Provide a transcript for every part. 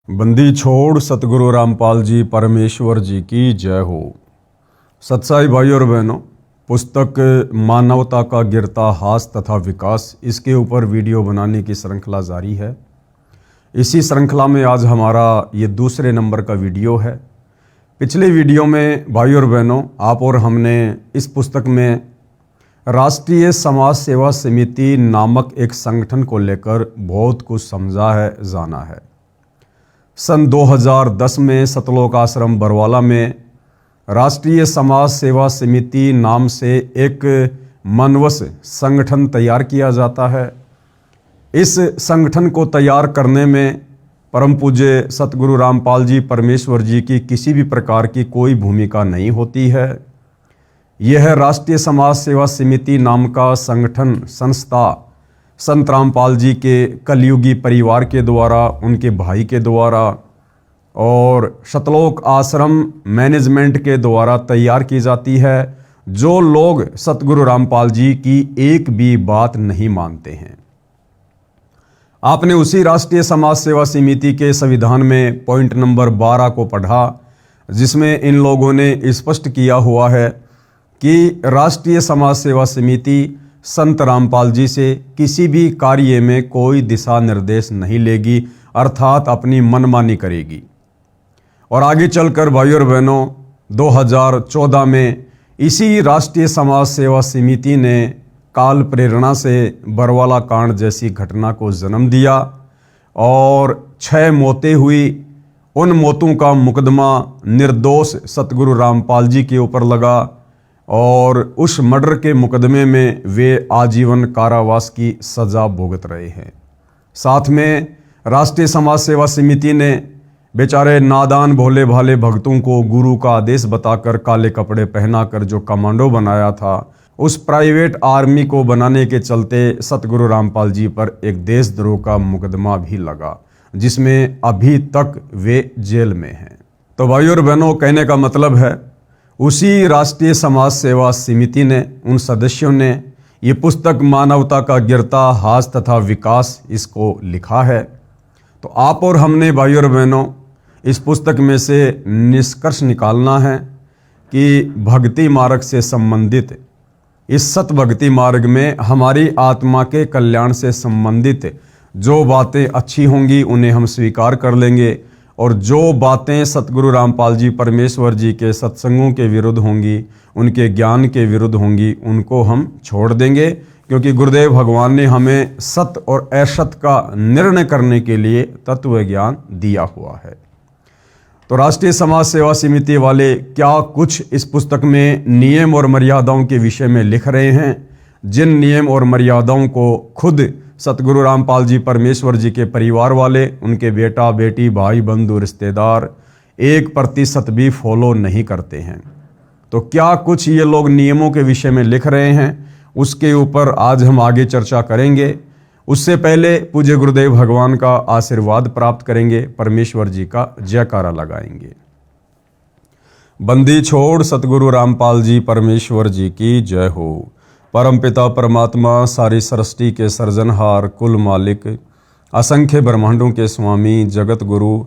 बंदी छोड़ सतगुरु रामपाल जी परमेश्वर जी की जय हो। सत्साई भाई और बहनों, पुस्तक मानवता का गिरता हास तथा विकास, इसके ऊपर वीडियो बनाने की श्रृंखला जारी है। इसी श्रृंखला में आज हमारा ये दूसरे नंबर का वीडियो है। पिछले वीडियो में भाई और बहनों, आप और हमने इस पुस्तक में राष्ट्रीय समाज सेवा समिति नामक एक संगठन को लेकर बहुत कुछ समझा है, जाना है। सन 2010 में सतलोक आश्रम बरवाला में राष्ट्रीय समाज सेवा समिति नाम से एक मनवस संगठन तैयार किया जाता है। इस संगठन को तैयार करने में परम पूज्य सतगुरु रामपाल जी परमेश्वर जी की किसी भी प्रकार की कोई भूमिका नहीं होती है। यह राष्ट्रीय समाज सेवा समिति नाम का संगठन संस्था संत रामपाल जी के कलयुगी परिवार के द्वारा, उनके भाई के द्वारा और सतलोक आश्रम मैनेजमेंट के द्वारा तैयार की जाती है, जो लोग सतगुरु रामपाल जी की एक भी बात नहीं मानते हैं। आपने उसी राष्ट्रीय समाज सेवा समिति के संविधान में पॉइंट नंबर 12 को पढ़ा, जिसमें इन लोगों ने स्पष्ट किया हुआ है कि राष्ट्रीय समाज सेवा समिति संत रामपाल जी से किसी भी कार्य में कोई दिशा निर्देश नहीं लेगी, अर्थात अपनी मनमानी करेगी। और आगे चलकर भाई और बहनों, 2014 में इसी राष्ट्रीय समाज सेवा समिति ने काल प्रेरणा से बरवाला कांड जैसी घटना को जन्म दिया और 6 मौतें हुई। उन मौतों का मुकदमा निर्दोष सतगुरु रामपाल जी के ऊपर लगा और उस मर्डर के मुकदमे में वे आजीवन कारावास की सजा भुगत रहे हैं। साथ में राष्ट्रीय समाज सेवा समिति ने बेचारे नादान भोले भाले भक्तों को गुरु का आदेश बताकर काले कपड़े पहनाकर जो कमांडो बनाया था, उस प्राइवेट आर्मी को बनाने के चलते सतगुरु रामपाल जी पर एक देशद्रोह का मुकदमा भी लगा, जिसमें अभी तक वे जेल में हैं। तो भाई और बहनों, कहने का मतलब है उसी राष्ट्रीय समाज सेवा समिति ने, उन सदस्यों ने ये पुस्तक मानवता का गिरता हास तथा विकास इसको लिखा है। तो आप और हमने भाई और बहनों इस पुस्तक में से निष्कर्ष निकालना है कि भक्ति मार्ग से संबंधित, इस सत भक्ति मार्ग में हमारी आत्मा के कल्याण से संबंधित जो बातें अच्छी होंगी उन्हें हम स्वीकार कर लेंगे, और जो बातें सतगुरु रामपाल जी परमेश्वर जी के सत्संगों के विरुद्ध होंगी, उनके ज्ञान के विरुद्ध होंगी, उनको हम छोड़ देंगे, क्योंकि गुरुदेव भगवान ने हमें सत और असत का निर्णय करने के लिए तत्व ज्ञान दिया हुआ है। तो राष्ट्रीय समाज सेवा समिति वाले क्या कुछ इस पुस्तक में नियम और मर्यादाओं के विषय में लिख रहे हैं, जिन नियम और मर्यादाओं को खुद सतगुरु रामपाल जी परमेश्वर जी के परिवार वाले, उनके बेटा बेटी भाई बंधु रिश्तेदार 1% भी फॉलो नहीं करते हैं। तो क्या कुछ ये लोग नियमों के विषय में लिख रहे हैं, उसके ऊपर आज हम आगे चर्चा करेंगे। उससे पहले पूज्य गुरुदेव भगवान का आशीर्वाद प्राप्त करेंगे, परमेश्वर जी का जयकारा लगाएंगे। बंदी छोड़ सतगुरु रामपाल जी परमेश्वर जी की जय हो। परमपिता परमात्मा, सारी सृष्टि के सर्जनहार, कुल मालिक, असंख्य ब्रह्मांडों के स्वामी, जगत गुरु,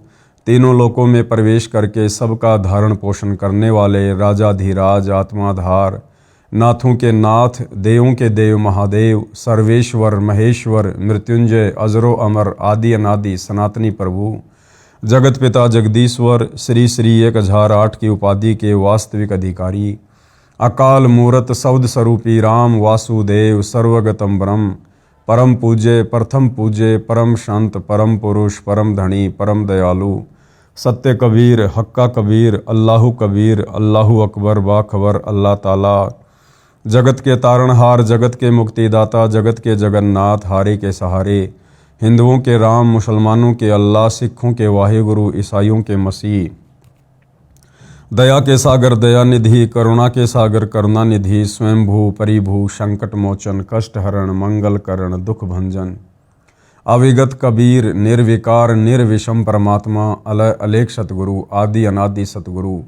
तीनों लोकों में प्रवेश करके सबका धारण पोषण करने वाले राजाधिराज, आत्माधार, नाथों के नाथ, देवों के देव महादेव, सर्वेश्वर महेश्वर, मृत्युंजय, अजरो अमर, आदि अनादि सनातनी प्रभु, जगत पिता जगदीश्वर, श्री श्री 1008 की उपाधि के वास्तविक अधिकारी, अकाल मूरत सौद स्वरूपी राम वासुदेव, सर्वगतम ब्रह्म, परम पूज्य, प्रथम पूज्य, परम शांत, परम पुरुष, परम धनी, परम दयालु, सत्य कबीर, हक्का कबीर, अल्लाहु कबीर, अल्लाहु अकबर, बाखबर अल्लाह ताला, जगत के तारणहार, जगत के मुक्तिदाता, जगत के जगन्नाथ, हारे के सहारे, हिंदुओं के राम, मुसलमानों के अल्लाह, सिखों के वाहिगुरु, ईसाइयों के मसीह, दया के सागर दयानिधि, करुणा के सागर करुणानिधि, स्वयंभू परिभू, संकट मोचन, कष्ट हरण, मंगल करण, दुख भंजन, अविगत कबीर, निर्विकार निर्विषम परमात्मा, अलय अलेख सतगुरु, आदि अनादि सतगुरु,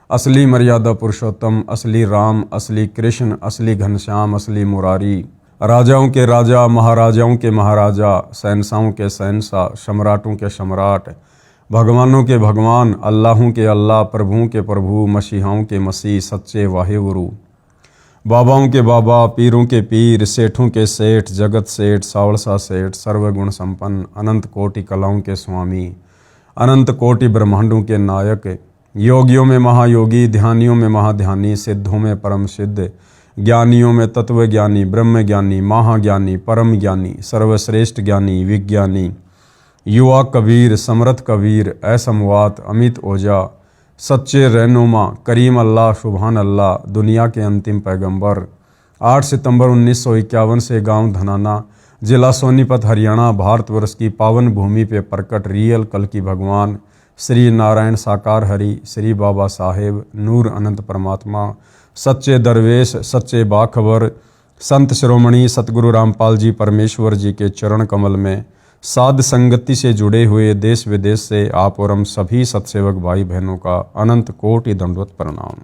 असली मर्यादा पुरुषोत्तम, असली राम, असली कृष्ण, असली घनश्याम, असली मुरारी, राजाओं के राजा, महाराजाओं के महाराजा, शहंशाहों के शहंशाह, सम्राटों के सम्राट, भगवानों के भगवान, अल्लाहों के अल्लाह, प्रभुओं के प्रभु, मसीहाओं के मसीह, सच्चे वाहेगुरु, बाबाओं के बाबा, पीरों के पीर, सेठों के सेठ, जगत सेठ, सावड़सा सेठ, सर्वगुण संपन्न, अनंत कोटि कलाओं के स्वामी, अनंत कोटि ब्रह्मांडों के नायक, योगियों में महायोगी, ध्यानियों में महाध्यानी, सिद्धों में परम सिद्ध, ज्ञानियों में तत्व ज्ञानी, ब्रह्म ज्ञानी, महाज्ञानी, परम ज्ञानी, सर्वश्रेष्ठ ज्ञानी, विज्ञानी, युवा कबीर, समर्थ कबीर, असमवात, अमित ओझा, सच्चे रहनुमा, करीम अल्लाह, सुभान अल्लाह, दुनिया के अंतिम पैगंबर, 8 सितंबर 1951 से गांव धनाना, जिला सोनीपत, हरियाणा, भारतवर्ष की पावन भूमि पे प्रकट रियल कल की भगवान श्री नारायण साकार हरि, श्री बाबा साहेब, नूर अनंत परमात्मा, सच्चे दरवेश, सच्चे बाखबर, संत शिरोमणि सतगुरु रामपाल जी परमेश्वर जी के चरण कमल में साध संगति से जुड़े हुए देश विदेश से आप और हम सभी सत्सेवक भाई बहनों का अनंत कोटि दंडवत प्रणाम।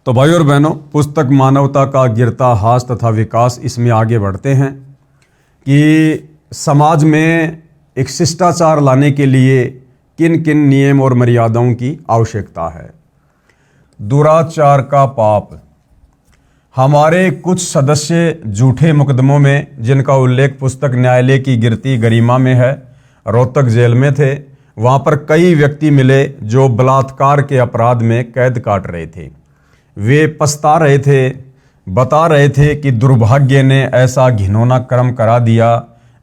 तो भाई और बहनों, पुस्तक मानवता का गिरता हास तथा विकास, इसमें आगे बढ़ते हैं कि समाज में एक शिष्टाचार लाने के लिए किन किन नियम और मर्यादाओं की आवश्यकता है। दुराचार का पाप। हमारे कुछ सदस्य झूठे मुकदमों में, जिनका उल्लेख पुस्तक न्यायालय की गिरती गरिमा में है, रोहतक जेल में थे। वहां पर कई व्यक्ति मिले जो बलात्कार के अपराध में कैद काट रहे थे। वे पछता रहे थे, बता रहे थे कि दुर्भाग्य ने ऐसा घिनौना कर्म करा दिया,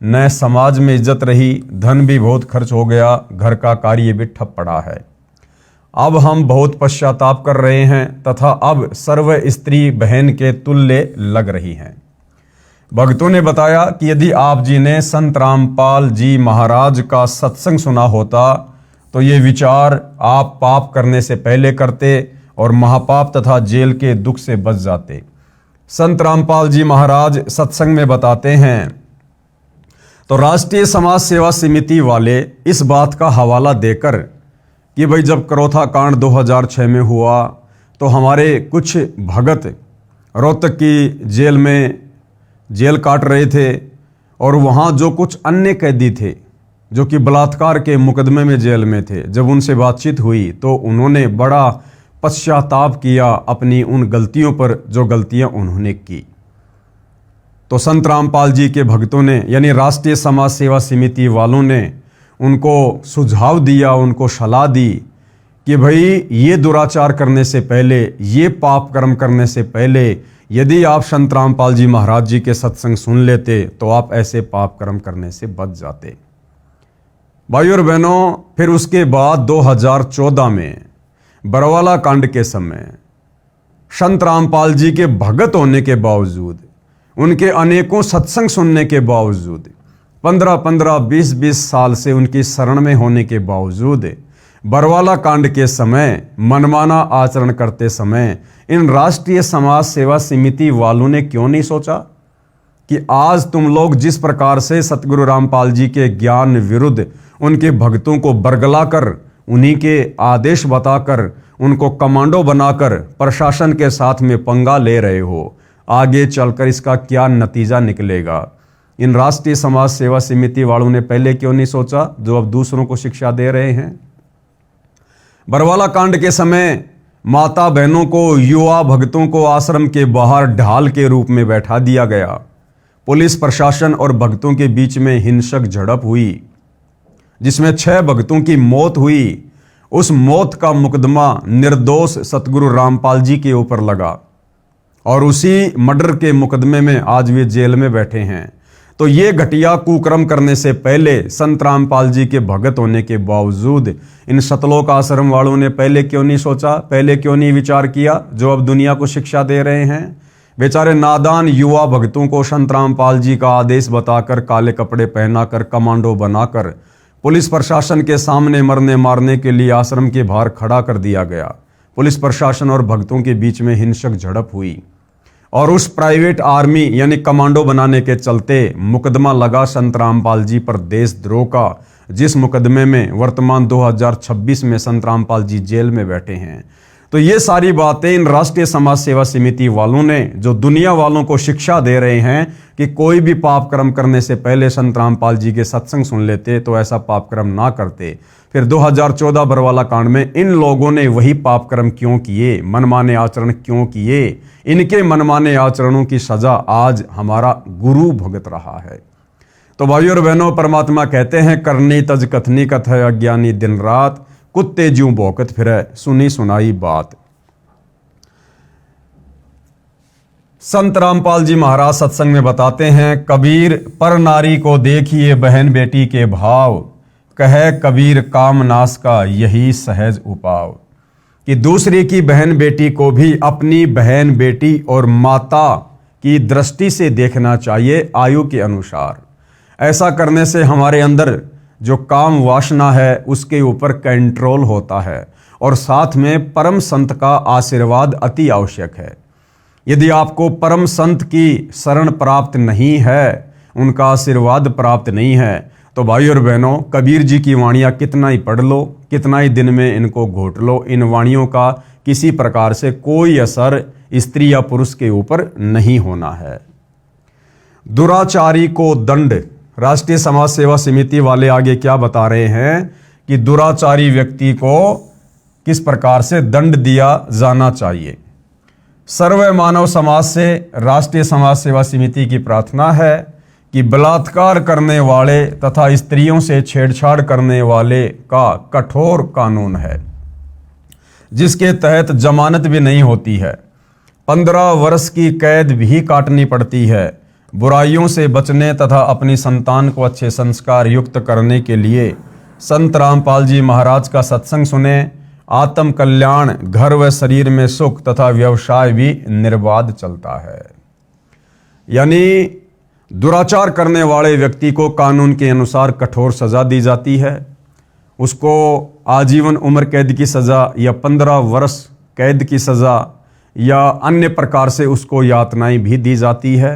न समाज में इज्जत रही, धन भी बहुत खर्च हो गया, घर का कार्य भी ठप पड़ा है। अब हम बहुत पश्चाताप कर रहे हैं तथा अब सर्व स्त्री बहन के तुल्य लग रही हैं। भक्तों ने बताया कि यदि आप जी ने संत रामपाल जी महाराज का सत्संग सुना होता तो ये विचार आप पाप करने से पहले करते और महापाप तथा जेल के दुख से बच जाते। संत रामपाल जी महाराज सत्संग में बताते हैं, तो राष्ट्रीय समाज सेवा समिति वाले इस बात का हवाला देकर कि भाई जब करोथा कांड 2006 में हुआ तो हमारे कुछ भगत रोहतक की जेल में जेल काट रहे थे और वहाँ जो कुछ अन्य कैदी थे जो कि बलात्कार के मुकदमे में जेल में थे, जब उनसे बातचीत हुई तो उन्होंने बड़ा पश्चाताप किया अपनी उन गलतियों पर जो गलतियां उन्होंने की। तो संत रामपाल जी के भक्तों ने यानी राष्ट्रीय समाज सेवा समिति वालों ने उनको सुझाव दिया, उनको सलाह दी कि भाई ये दुराचार करने से पहले, ये पाप कर्म करने से पहले यदि आप संत रामपाल जी महाराज जी के सत्संग सुन लेते तो आप ऐसे पाप कर्म करने से बच जाते। भाई और बहनों, फिर उसके बाद 2014 में बरवाला कांड के समय संत रामपाल जी के भगत होने के बावजूद, उनके अनेकों सत्संग सुनने के बावजूद, 15-15, 20-20 साल से उनकी शरण में होने के बावजूद बरवाला कांड के समय मनमाना आचरण करते समय इन राष्ट्रीय समाज सेवा समिति वालों ने क्यों नहीं सोचा कि आज तुम लोग जिस प्रकार से सतगुरु रामपाल जी के ज्ञान विरुद्ध उनके भक्तों को बरगलाकर, उन्हीं के आदेश बताकर, उनको कमांडो बनाकर प्रशासन के साथ में पंगा ले रहे हो, आगे चलकर इसका क्या नतीजा निकलेगा। इन राष्ट्रीय समाज सेवा समिति वालों ने पहले क्यों नहीं सोचा जो अब दूसरों को शिक्षा दे रहे हैं। बरवाला कांड के समय माता बहनों को, युवा भक्तों को आश्रम के बाहर ढाल के रूप में बैठा दिया गया। पुलिस प्रशासन और भक्तों के बीच में हिंसक झड़प हुई जिसमें 6 भक्तों की मौत हुई। उस मौत का मुकदमा निर्दोष सतगुरु रामपाल जी के ऊपर लगा और उसी मर्डर के मुकदमे में आज वे जेल में बैठे हैं। तो ये घटिया कुकर्म करने से पहले संत रामपाल जी के भगत होने के बावजूद इन सतलोक आश्रम वालों ने पहले क्यों नहीं सोचा, पहले क्यों नहीं विचार किया जो अब दुनिया को शिक्षा दे रहे हैं। बेचारे नादान युवा भक्तों को संत रामपाल जी का आदेश बताकर, काले कपड़े पहनाकर, कमांडो बनाकर पुलिस प्रशासन के सामने मरने मारने के लिए आश्रम के बाहर खड़ा कर दिया गया। पुलिस प्रशासन और भक्तों के बीच में हिंसक झड़प हुई और उस प्राइवेट आर्मी यानी कमांडो बनाने के चलते मुकदमा लगा संत रामपाल जी पर देशद्रोह का, जिस मुकदमे में वर्तमान 2026 में संत रामपाल जी जेल में बैठे हैं। तो ये सारी बातें इन राष्ट्रीय समाज सेवा समिति वालों ने, जो दुनिया वालों को शिक्षा दे रहे हैं कि कोई भी पाप कर्म करने से पहले संत रामपाल जी के सत्संग सुन लेते तो ऐसा पाप कर्म ना करते। फिर 2014 बरवाला कांड में इन लोगों ने वही पाप कर्म क्यों किए, मनमाने आचरण क्यों किए, इनके मनमाने आचरणों की सजा आज हमारा गुरु भुगत रहा है। तो भाइयों और बहनों, परमात्मा कहते हैं, करनी तज कथनी कथ है अज्ञानी दिन रात, कुत्ते ज्यों भौंकत फिरे सुनी सुनाई बात। संत रामपाल जी महाराज सत्संग में बताते हैं, कबीर पर नारी को देखिए बहन बेटी के भाव, कहे कबीर काम नाश का यही सहज उपाव। कि दूसरे की बहन बेटी को भी अपनी बहन बेटी और माता की दृष्टि से देखना चाहिए आयु के अनुसार। ऐसा करने से हमारे अंदर जो काम वासना है उसके ऊपर कंट्रोल होता है और साथ में परम संत का आशीर्वाद अति आवश्यक है। यदि आपको परम संत की शरण प्राप्त नहीं है, उनका आशीर्वाद प्राप्त नहीं है, तो भाई और बहनों, कबीर जी की वाणियाँ कितना ही पढ़ लो, कितना ही दिन में इनको घोट लो, इन वाणियों का किसी प्रकार से कोई असर स्त्री या पुरुष के ऊपर नहीं होना है। दुराचारी को दंड, राष्ट्रीय समाज सेवा समिति वाले आगे क्या बता रहे हैं कि दुराचारी व्यक्ति को किस प्रकार से दंड दिया जाना चाहिए। सर्व मानव समाज से राष्ट्रीय समाज सेवा समिति की प्रार्थना है कि बलात्कार करने वाले तथा स्त्रियों से छेड़छाड़ करने वाले का कठोर कानून है, जिसके तहत जमानत भी नहीं होती है, 15 वर्ष की कैद भी काटनी पड़ती है। बुराइयों से बचने तथा अपनी संतान को अच्छे संस्कार युक्त करने के लिए संत रामपाल जी महाराज का सत्संग सुने। आत्म कल्याण, घर व शरीर में सुख तथा व्यवसाय भी निर्बाध चलता है। यानी दुराचार करने वाले व्यक्ति को कानून के अनुसार कठोर सजा दी जाती है। उसको आजीवन उम्र कैद की सजा या 15 वर्ष कैद की सजा या अन्य प्रकार से उसको यातनाएं भी दी जाती है।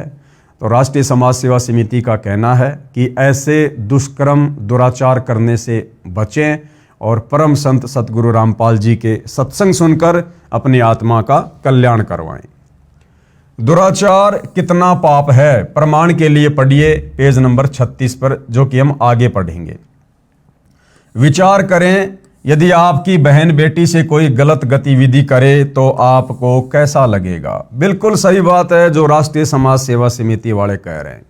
तो राष्ट्रीय समाज सेवा समिति का कहना है कि ऐसे दुष्कर्म दुराचार करने से बचें और परम संत सतगुरु रामपाल जी के सत्संग सुनकर अपनी आत्मा का कल्याण करवाएं। दुराचार कितना पाप है, प्रमाण के लिए पढ़िए पेज नंबर 36 पर, जो कि हम आगे पढ़ेंगे। विचार करें, यदि आपकी बहन बेटी से कोई गलत गतिविधि करे तो आपको कैसा लगेगा। बिल्कुल सही बात है जो राष्ट्रीय समाज सेवा समिति वाले कह रहे हैं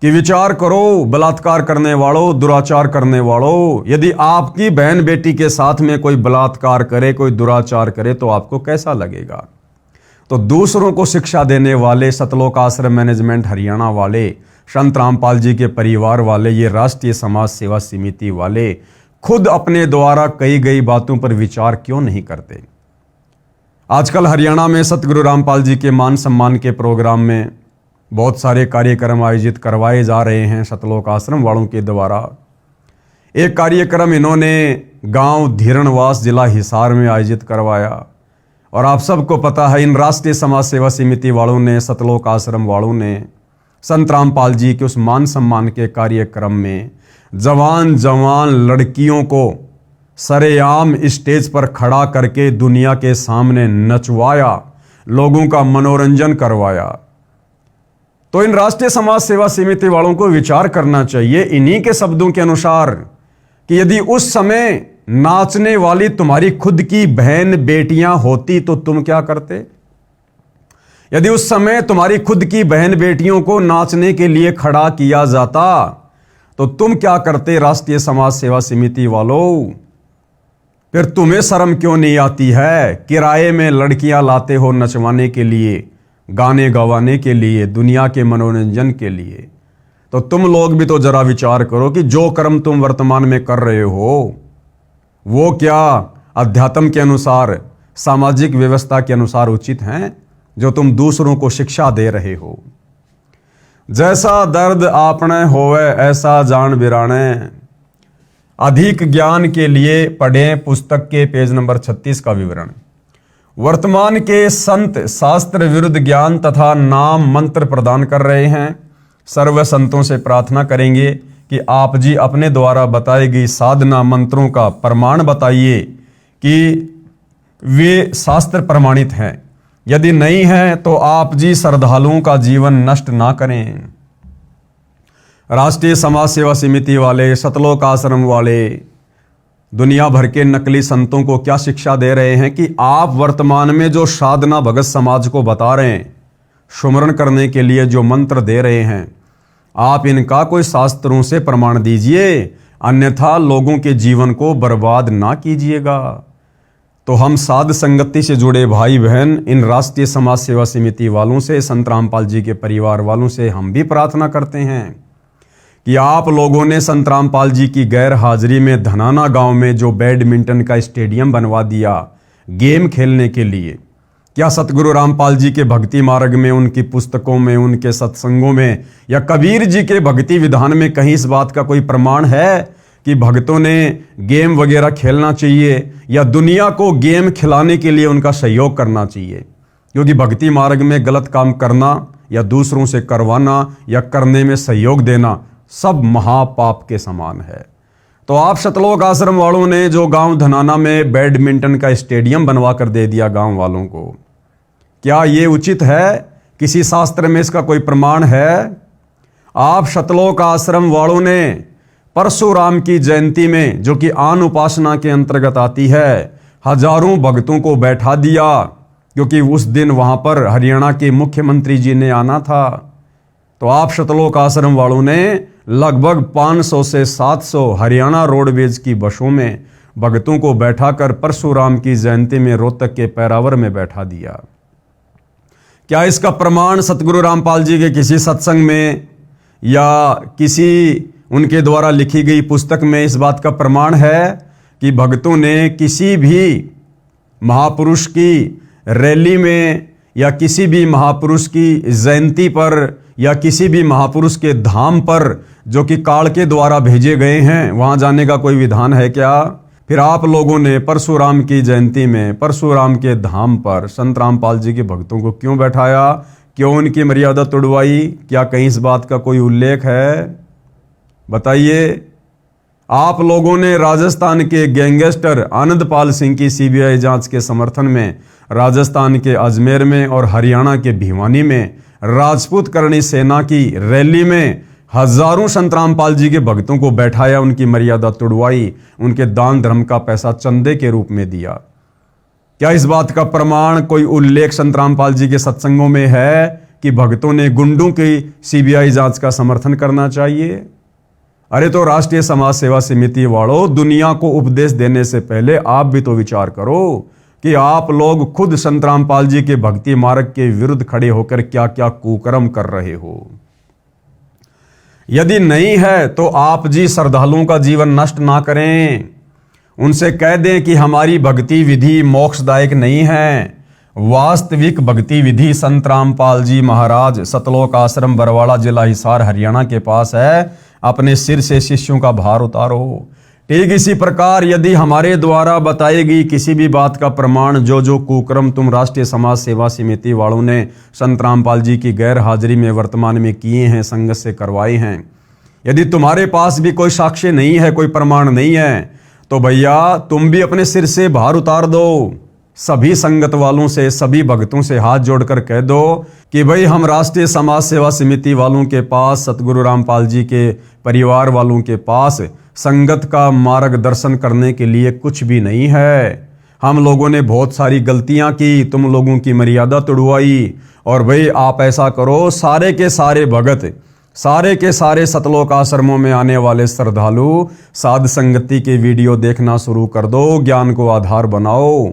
कि विचार करो, बलात्कार करने वालों, दुराचार करने वालों, यदि आपकी बहन बेटी के साथ में कोई बलात्कार करे, कोई दुराचार करे तो आपको कैसा लगेगा। तो दूसरों को शिक्षा देने वाले सतलोक आश्रम मैनेजमेंट हरियाणा वाले, संत रामपाल जी के परिवार वाले, ये राष्ट्रीय समाज सेवा समिति वाले खुद अपने द्वारा कही गई बातों पर विचार क्यों नहीं करते। आजकल हरियाणा में सतगुरु रामपाल जी के मान सम्मान के प्रोग्राम में बहुत सारे कार्यक्रम आयोजित करवाए जा रहे हैं सतलोक आश्रम वालों के द्वारा। एक कार्यक्रम इन्होंने गांव धीरणवास जिला हिसार में आयोजित करवाया और आप सबको पता है इन राष्ट्रीय समाज सेवा समिति वालों ने, सतलोक आश्रम वालों ने संत रामपाल जी के उस मान सम्मान के कार्यक्रम में जवान जवान लड़कियों को सरेआम स्टेज पर खड़ा करके दुनिया के सामने नचवाया, लोगों का मनोरंजन करवाया। तो इन राष्ट्रीय समाज सेवा समिति वालों को विचार करना चाहिए इन्हीं के शब्दों के अनुसार कि यदि उस समय नाचने वाली तुम्हारी खुद की बहन बेटियां होती तो तुम क्या करते। यदि उस समय तुम्हारी खुद की बहन बेटियों को नाचने के लिए खड़ा किया जाता तो तुम क्या करते राष्ट्रीय समाज सेवा समिति वालों। फिर तुम्हें शर्म क्यों नहीं आती है, किराए में लड़कियां लाते हो नचवाने के लिए, गाने गवाने के लिए, दुनिया के मनोरंजन के लिए। तो तुम लोग भी तो जरा विचार करो कि जो कर्म तुम वर्तमान में कर रहे हो वो क्या अध्यात्म के अनुसार, सामाजिक व्यवस्था के अनुसार उचित हैं, जो तुम दूसरों को शिक्षा दे रहे हो। जैसा दर्द आपने होवे ऐसा जान बिराने। अधिक ज्ञान के लिए पढ़ें पुस्तक के पेज नंबर 36 का विवरण। वर्तमान के संत शास्त्र विरुद्ध ज्ञान तथा नाम मंत्र प्रदान कर रहे हैं। सर्व संतों से प्रार्थना करेंगे कि आप जी अपने द्वारा बताई गई साधना मंत्रों का प्रमाण बताइए कि वे शास्त्र प्रमाणित हैं। यदि नहीं है तो आप जी श्रद्धालुओं का जीवन नष्ट ना करें। राष्ट्रीय समाज सेवा समिति वाले, सतलोक आश्रम वाले दुनिया भर के नकली संतों को क्या शिक्षा दे रहे हैं कि आप वर्तमान में जो साधना भगत समाज को बता रहे हैं, सुमरण करने के लिए जो मंत्र दे रहे हैं, आप इनका कोई शास्त्रों से प्रमाण दीजिए, अन्यथा लोगों के जीवन को बर्बाद ना कीजिएगा। तो हम साध संगति से जुड़े भाई बहन इन राष्ट्रीय समाज सेवा समिति वालों से, संत रामपाल जी के परिवार वालों से हम भी प्रार्थना करते हैं कि आप लोगों ने संत रामपाल जी की गैर हाजिरी में धनाना गांव में जो बैडमिंटन का स्टेडियम बनवा दिया गेम खेलने के लिए, क्या सतगुरु रामपाल जी के भक्ति मार्ग में, उनकी पुस्तकों में, उनके सत्संगों में या कबीर जी के भक्ति विधान में कहीं इस बात का कोई प्रमाण है कि भक्तों ने गेम वगैरह खेलना चाहिए या दुनिया को गेम खिलाने के लिए उनका सहयोग करना चाहिए? क्योंकि भक्ति मार्ग में गलत काम करना या दूसरों से करवाना या करने में सहयोग देना सब महापाप के समान है। तो आप सतलोक आश्रम वालों ने जो गांव धनाना में बैडमिंटन का स्टेडियम बनवा कर दे दिया गांव वालों को, क्या ये उचित है? किसी शास्त्र में इसका कोई प्रमाण है? आप सतलोक आश्रम वालों ने परशुराम की जयंती में, जो कि आन उपासना के अंतर्गत आती है, हजारों भक्तों को बैठा दिया, क्योंकि उस दिन वहां पर हरियाणा के मुख्यमंत्री जी ने आना था। तो आप सतलोक आश्रम वालों ने लगभग 500 से 700 हरियाणा रोडवेज की बसों में भक्तों को बैठाकर परशुराम की जयंती में रोहतक के पैरावर में बैठा दिया। क्या इसका प्रमाण सतगुरु रामपाल जी के किसी सत्संग में या किसी उनके द्वारा लिखी गई पुस्तक में इस बात का प्रमाण है कि भक्तों ने किसी भी महापुरुष की रैली में या किसी भी महापुरुष की जयंती पर या किसी भी महापुरुष के धाम पर, जो कि काल के द्वारा भेजे गए हैं, वहां जाने का कोई विधान है क्या? फिर आप लोगों ने परशुराम की जयंती में परशुराम के धाम पर संत रामपाल जी के भक्तों को क्यों बैठाया? क्यों उनकी मर्यादा तोड़वाई? क्या कहीं इस बात का कोई उल्लेख है? बताइए। आप लोगों ने राजस्थान के गैंगस्टर आनंदपाल सिंह की सीबीआई जांच के समर्थन में राजस्थान के अजमेर में और हरियाणा के भिवानी में राजपूत करणी सेना की रैली में हजारों संत रामपाल जी के भक्तों को बैठाया, उनकी मर्यादा तोड़वाई, उनके दान धर्म का पैसा चंदे के रूप में दिया। क्या इस बात का प्रमाण, कोई उल्लेख संत रामपाल जी के सत्संगों में है कि भक्तों ने गुंडों की सीबीआई जांच का समर्थन करना चाहिए? अरे तो राष्ट्रीय समाज सेवा समिति वालों, दुनिया को उपदेश देने से पहले आप भी तो विचार करो कि आप लोग खुद संत रामपाल जी के भक्ति मार्ग के विरुद्ध खड़े होकर क्या क्या कुकर्म कर रहे हो। यदि नहीं है तो आप जी श्रद्धालुओं का जीवन नष्ट ना करें। उनसे कह दें कि हमारी भक्ति विधि मोक्षदायक नहीं है। वास्तविक भक्ति विधि संत रामपाल जी महाराज सतलोक आश्रम बरवाड़ा, जिला हिसार, हरियाणा के पास है। अपने सिर से शिष्यों का भार उतारो। ठीक इसी प्रकार यदि हमारे द्वारा बताई गई किसी भी बात का प्रमाण, जो कुकर्म तुम राष्ट्रीय समाज सेवा समिति वालों ने संत रामपाल जी की गैर हाजिरी में वर्तमान में किए हैं, संगत से करवाए हैं, यदि तुम्हारे पास भी कोई साक्ष्य नहीं है, कोई प्रमाण नहीं है, तो भैया तुम भी अपने सिर से भार उतार दो। सभी संगत वालों से, सभी भक्तों से हाथ जोड़कर कह दो कि भाई हम राष्ट्रीय समाज सेवा समिति वालों के पास, सतगुरु रामपाल जी के परिवार वालों के पास संगत का मार्गदर्शन करने के लिए कुछ भी नहीं है। हम लोगों ने बहुत सारी गलतियां की, तुम लोगों की मर्यादा तोड़वाई, और भाई आप ऐसा करो, सारे के सारे भगत, सारे के सारे सतलोक आश्रमों में आने वाले श्रद्धालु साध संगति के वीडियो देखना शुरू कर दो, ज्ञान को आधार बनाओ।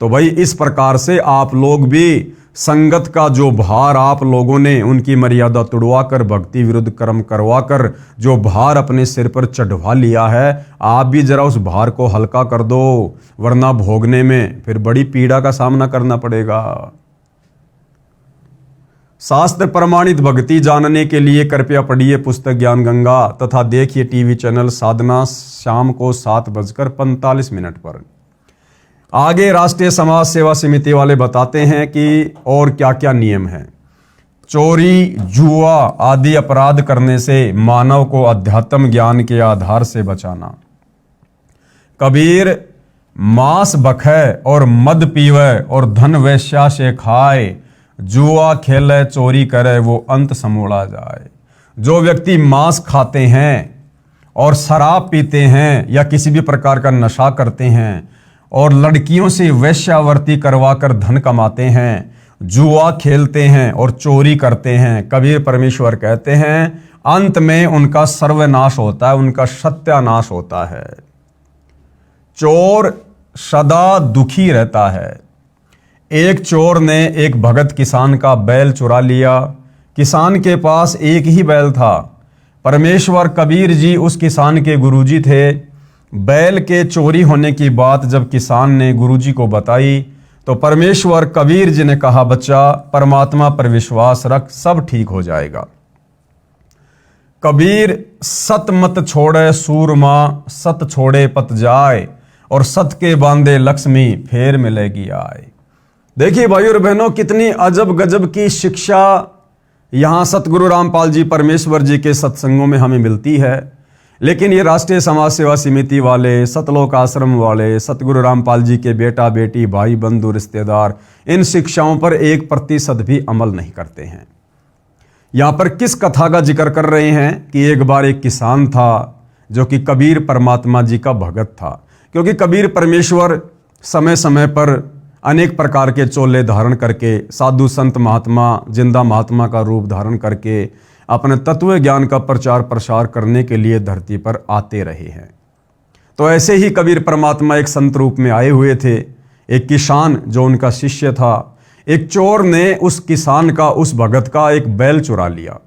तो भाई इस प्रकार से आप लोग भी संगत का जो भार आप लोगों ने उनकी मर्यादा तुड़वाकर, भक्ति विरुद्ध कर्म करवाकर जो भार अपने सिर पर चढ़वा लिया है, आप भी जरा उस भार को हल्का कर दो, वरना भोगने में फिर बड़ी पीड़ा का सामना करना पड़ेगा। शास्त्र प्रमाणित भक्ति जानने के लिए कृपया पढ़िए पुस्तक ज्ञान गंगा तथा देखिए टीवी चैनल साधना शाम को 7:45 पर। आगे राष्ट्रीय समाज सेवा समिति वाले बताते हैं कि और क्या क्या नियम हैं। चोरी, जुआ आदि अपराध करने से मानव को अध्यात्म ज्ञान के आधार से बचाना। कबीर मांस बखे और मद पीवे और धन वेश्या से खाए, जुआ खेले चोरी करे वो अंत समोड़ा जाए। जो व्यक्ति मांस खाते हैं और शराब पीते हैं या किसी भी प्रकार का नशा करते हैं और लड़कियों से वेश्यावृत्ति करवाकर धन कमाते हैं, जुआ खेलते हैं और चोरी करते हैं, कबीर परमेश्वर कहते हैं अंत में उनका सर्वनाश होता है, उनका सत्यानाश होता है। चोर सदा दुखी रहता है। एक चोर ने एक भगत किसान का बैल चुरा लिया। किसान के पास एक ही बैल था। परमेश्वर कबीर जी उस किसान के गुरुजी थे। बैल के चोरी होने की बात जब किसान ने गुरुजी को बताई तो परमेश्वर कबीर जी ने कहा, बच्चा परमात्मा पर विश्वास रख, सब ठीक हो जाएगा। कबीर सत मत छोड़े सूरमा, सत छोड़े पत जाए, और सत के बांधे लक्ष्मी फेर मिलेगी आए। देखिए भाइयों और बहनों, कितनी अजब गजब की शिक्षा यहाँ सतगुरु रामपाल जी परमेश्वर जी के सत्संगों में हमें मिलती है। लेकिन ये राष्ट्रीय समाज सेवा समिति वाले, सतलोक आश्रम वाले, सतगुरु रामपाल जी के बेटा बेटी, भाई बंधु रिश्तेदार इन शिक्षाओं पर 1% भी अमल नहीं करते हैं। यहाँ पर किस कथा का जिक्र कर रहे हैं कि एक बार एक किसान था जो कि कबीर परमात्मा जी का भगत था। क्योंकि कबीर परमेश्वर समय समय पर अनेक प्रकार के चोले धारण करके, साधु संत महात्मा, जिंदा महात्मा का रूप धारण करके अपने तत्व ज्ञान का प्रचार प्रसार करने के लिए धरती पर आते रहे हैं। तो ऐसे ही कबीर परमात्मा एक संत रूप में आए हुए थे। एक किसान जो उनका शिष्य था, एक चोर ने उस किसान का, उस भगत का एक बैल चुरा लिया।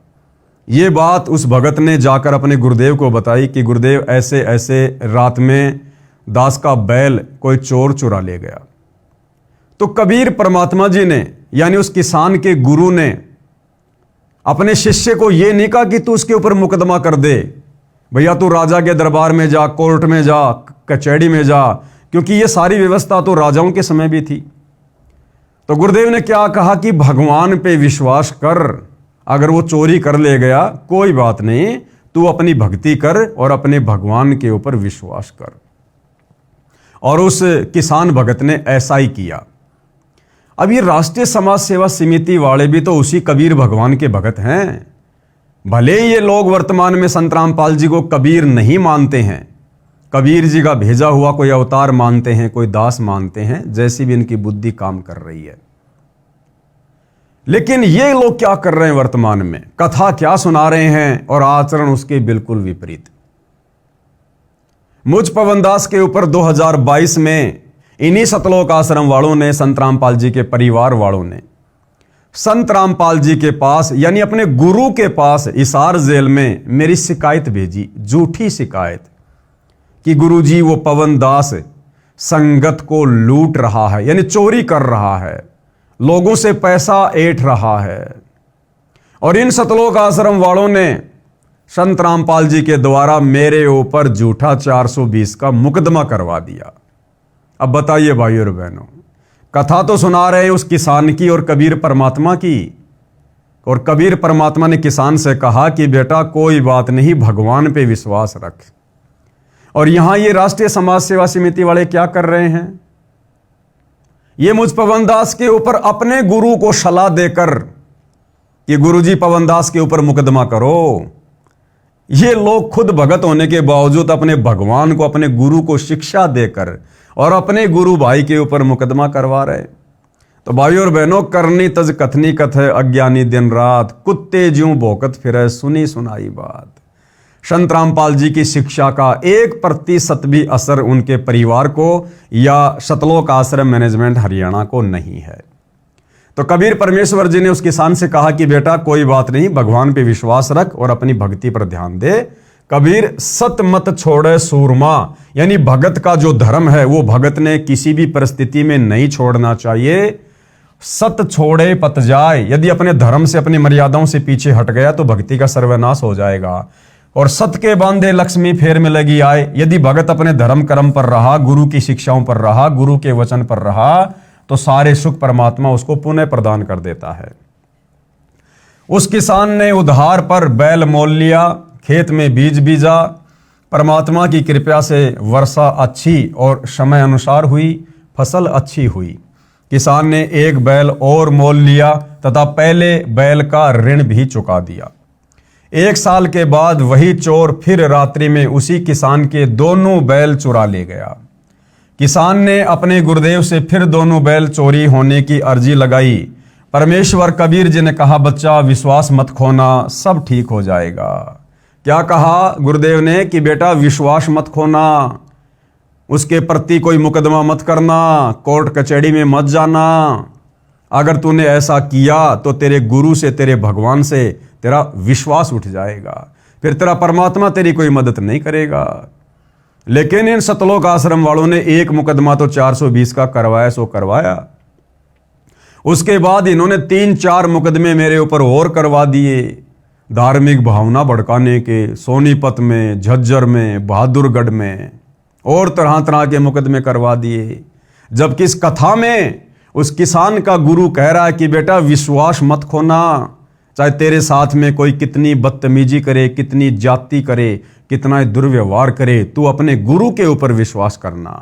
ये बात उस भगत ने जाकर अपने गुरुदेव को बताई कि गुरुदेव ऐसे ऐसे रात में दास का बैल कोई चोर चुरा ले गया। तो कबीर परमात्मा जी ने, यानी उस किसान के गुरु ने, अपने शिष्य को यह नहीं कहा कि तू उसके ऊपर मुकदमा कर दे, भैया तू राजा के दरबार में जा, कोर्ट में जा, कचहरी में जा, क्योंकि ये सारी व्यवस्था तो राजाओं के समय भी थी। तो गुरुदेव ने क्या कहा कि भगवान पे विश्वास कर, अगर वो चोरी कर ले गया कोई बात नहीं, तू अपनी भक्ति कर और अपने भगवान के ऊपर विश्वास कर। और उस किसान भगत ने ऐसा ही किया। अब ये राष्ट्रीय समाज सेवा समिति वाले भी तो उसी कबीर भगवान के भगत हैं। भले ही ये लोग वर्तमान में संत रामपाल जी को कबीर नहीं मानते हैं, कबीर जी का भेजा हुआ कोई अवतार मानते हैं, कोई दास मानते हैं, जैसी भी इनकी बुद्धि काम कर रही है। लेकिन ये लोग क्या कर रहे हैं वर्तमान में, कथा क्या सुना रहे हैं और आचरण उसके बिल्कुल विपरीत। मुझ पवन दास के ऊपर 2022 में इन्हीं सतलोक आश्रम वालों ने, संत रामपाल जी के परिवार वालों ने संत रामपाल जी के पास, यानी अपने गुरु के पास हिसार जेल में मेरी शिकायत भेजी, झूठी शिकायत कि गुरुजी वो पवन दास संगत को लूट रहा है, यानी चोरी कर रहा है, लोगों से पैसा ऐंठ रहा है। और इन सतलोक आश्रम वालों ने संत रामपाल जी के द्वारा मेरे ऊपर झूठा 420 का मुकदमा करवा दिया। अब बताइए भाइयों और बहनों, कथा तो सुना रहे हैं उस किसान की और कबीर परमात्मा की, और कबीर परमात्मा ने किसान से कहा कि बेटा कोई बात नहीं, भगवान पे विश्वास रख। और यहां ये राष्ट्रीय समाज सेवा समिति वाले क्या कर रहे हैं, ये मुझ पवन दास के ऊपर अपने गुरु को सलाह देकर कि गुरुजी पवन दास के ऊपर मुकदमा करो। ये लोग खुद भगत होने के बावजूद अपने भगवान को, अपने गुरु को शिक्षा देकर और अपने गुरु भाई के ऊपर मुकदमा करवा रहे। तो भाइयों और बहनों, करनी तज कथनी कथे, अज्ञानी दिन रात, कुत्ते ज्यों भौंकत फिरे, सुनी सुनाई बात। संत रामपाल जी की शिक्षा का 1% भी असर उनके परिवार को या सतलोक आश्रम मैनेजमेंट हरियाणा को नहीं है। तो कबीर परमेश्वर जी ने उस किसान से कहा कि बेटा कोई बात नहीं, भगवान पे विश्वास रख और अपनी भक्ति पर ध्यान दे। कबीर सत मत छोड़े सूरमा, यानी भगत का जो धर्म है वो भगत ने किसी भी परिस्थिति में नहीं छोड़ना चाहिए। सत छोड़े पत जाए, यदि अपने धर्म से, अपनी मर्यादाओं से पीछे हट गया तो भक्ति का सर्वनाश हो जाएगा। और सत के बांधे लक्ष्मी फेर मिलेगी आए, यदि भगत अपने धर्म कर्म पर रहा, गुरु की शिक्षाओं पर रहा, गुरु के वचन पर रहा, तो सारे सुख परमात्मा उसको पुनः प्रदान कर देता है। उस किसान ने उधार पर बैल मोल लिया, खेत में बीज बीजा, परमात्मा की कृपा से वर्षा अच्छी और समय अनुसार हुई, फसल अच्छी हुई। किसान ने एक बैल और मोल लिया तथा पहले बैल का ऋण भी चुका दिया। 1 साल के बाद वही चोर फिर रात्रि में उसी किसान के दोनों बैल चुरा ले गया। किसान ने अपने गुरुदेव से फिर दोनों बैल चोरी होने की अर्जी लगाई। परमेश्वर कबीर जी ने कहा, बच्चा विश्वास मत खोना, सब ठीक हो जाएगा। क्या कहा गुरुदेव ने कि बेटा विश्वास मत खोना, उसके प्रति कोई मुकदमा मत करना, कोर्ट कचहरी में मत जाना। अगर तूने ऐसा किया तो तेरे गुरु से, तेरे भगवान से तेरा विश्वास उठ जाएगा, फिर तेरा परमात्मा तेरी कोई मदद नहीं करेगा। लेकिन इन सतलोक आश्रम वालों ने एक मुकदमा तो 420 का करवाया सो करवाया। उसके बाद इन्होंने 3-4 मुकदमे मेरे ऊपर और करवा दिए, धार्मिक भावना भड़काने के, सोनीपत में, झज्जर में, बहादुरगढ़ में और तरह तरह के मुकदमे करवा दिए। जबकि इस कथा में उस किसान का गुरु कह रहा है कि बेटा विश्वास मत खोना, चाहे तेरे साथ में कोई कितनी बदतमीजी करे, कितनी जाति करे, कितना दुर्व्यवहार करे, तू अपने गुरु के ऊपर विश्वास करना।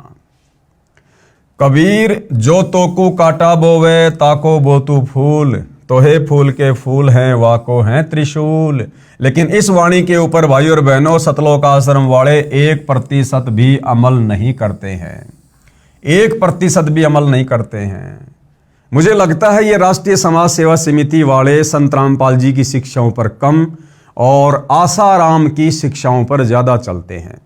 कबीर जो तोकू काटा बोवे ताको बोतू फूल, तो हे फूल के फूल हैं वाको हैं त्रिशूल। लेकिन इस वाणी के ऊपर भाई और बहनों सतलोक आश्रम वाले 1% भी अमल नहीं करते हैं, 1% भी अमल नहीं करते हैं। मुझे लगता है ये राष्ट्रीय समाज सेवा समिति वाले संत रामपाल जी की शिक्षाओं पर कम और आसाराम की शिक्षाओं पर ज्यादा चलते हैं।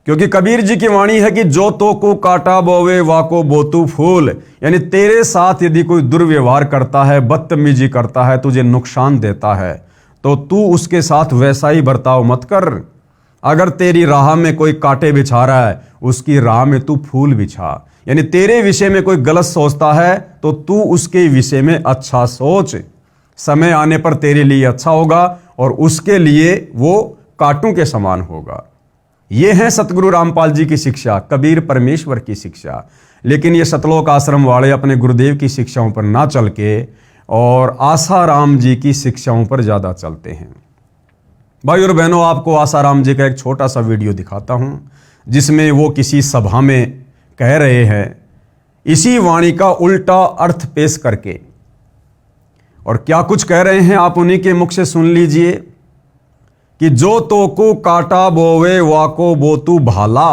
क्योंकि कबीर जी की वाणी है कि जो तो को काटा बोवे वाको बोतू फूल, यानी तेरे साथ यदि कोई दुर्व्यवहार करता है, बदतमीजी करता है, तुझे नुकसान देता है, तो तू उसके साथ वैसा ही बर्ताव मत कर। अगर तेरी राह में कोई कांटे बिछा रहा है, उसकी राह में तू फूल बिछा। यानी तेरे विषय में कोई गलत सोचता है तो तू उसके विषय में अच्छा सोच, समय आने पर तेरे लिए अच्छा होगा और उसके लिए वो कांटों के समान होगा। ये है सतगुरु रामपाल जी की शिक्षा, कबीर परमेश्वर की शिक्षा। लेकिन ये सतलोक आश्रम वाले अपने गुरुदेव की शिक्षाओं पर ना चल के और आसाराम जी की शिक्षाओं पर ज्यादा चलते हैं। भाई और बहनों, आपको आसाराम जी का एक छोटा सा वीडियो दिखाता हूं जिसमें वो किसी सभा में कह रहे हैं इसी वाणी का उल्टा अर्थ पेश करके। और क्या कुछ कह रहे हैं आप उन्हीं के मुख से सुन लीजिए कि जो तोकू काटा बोवे वाको बोतू भाला।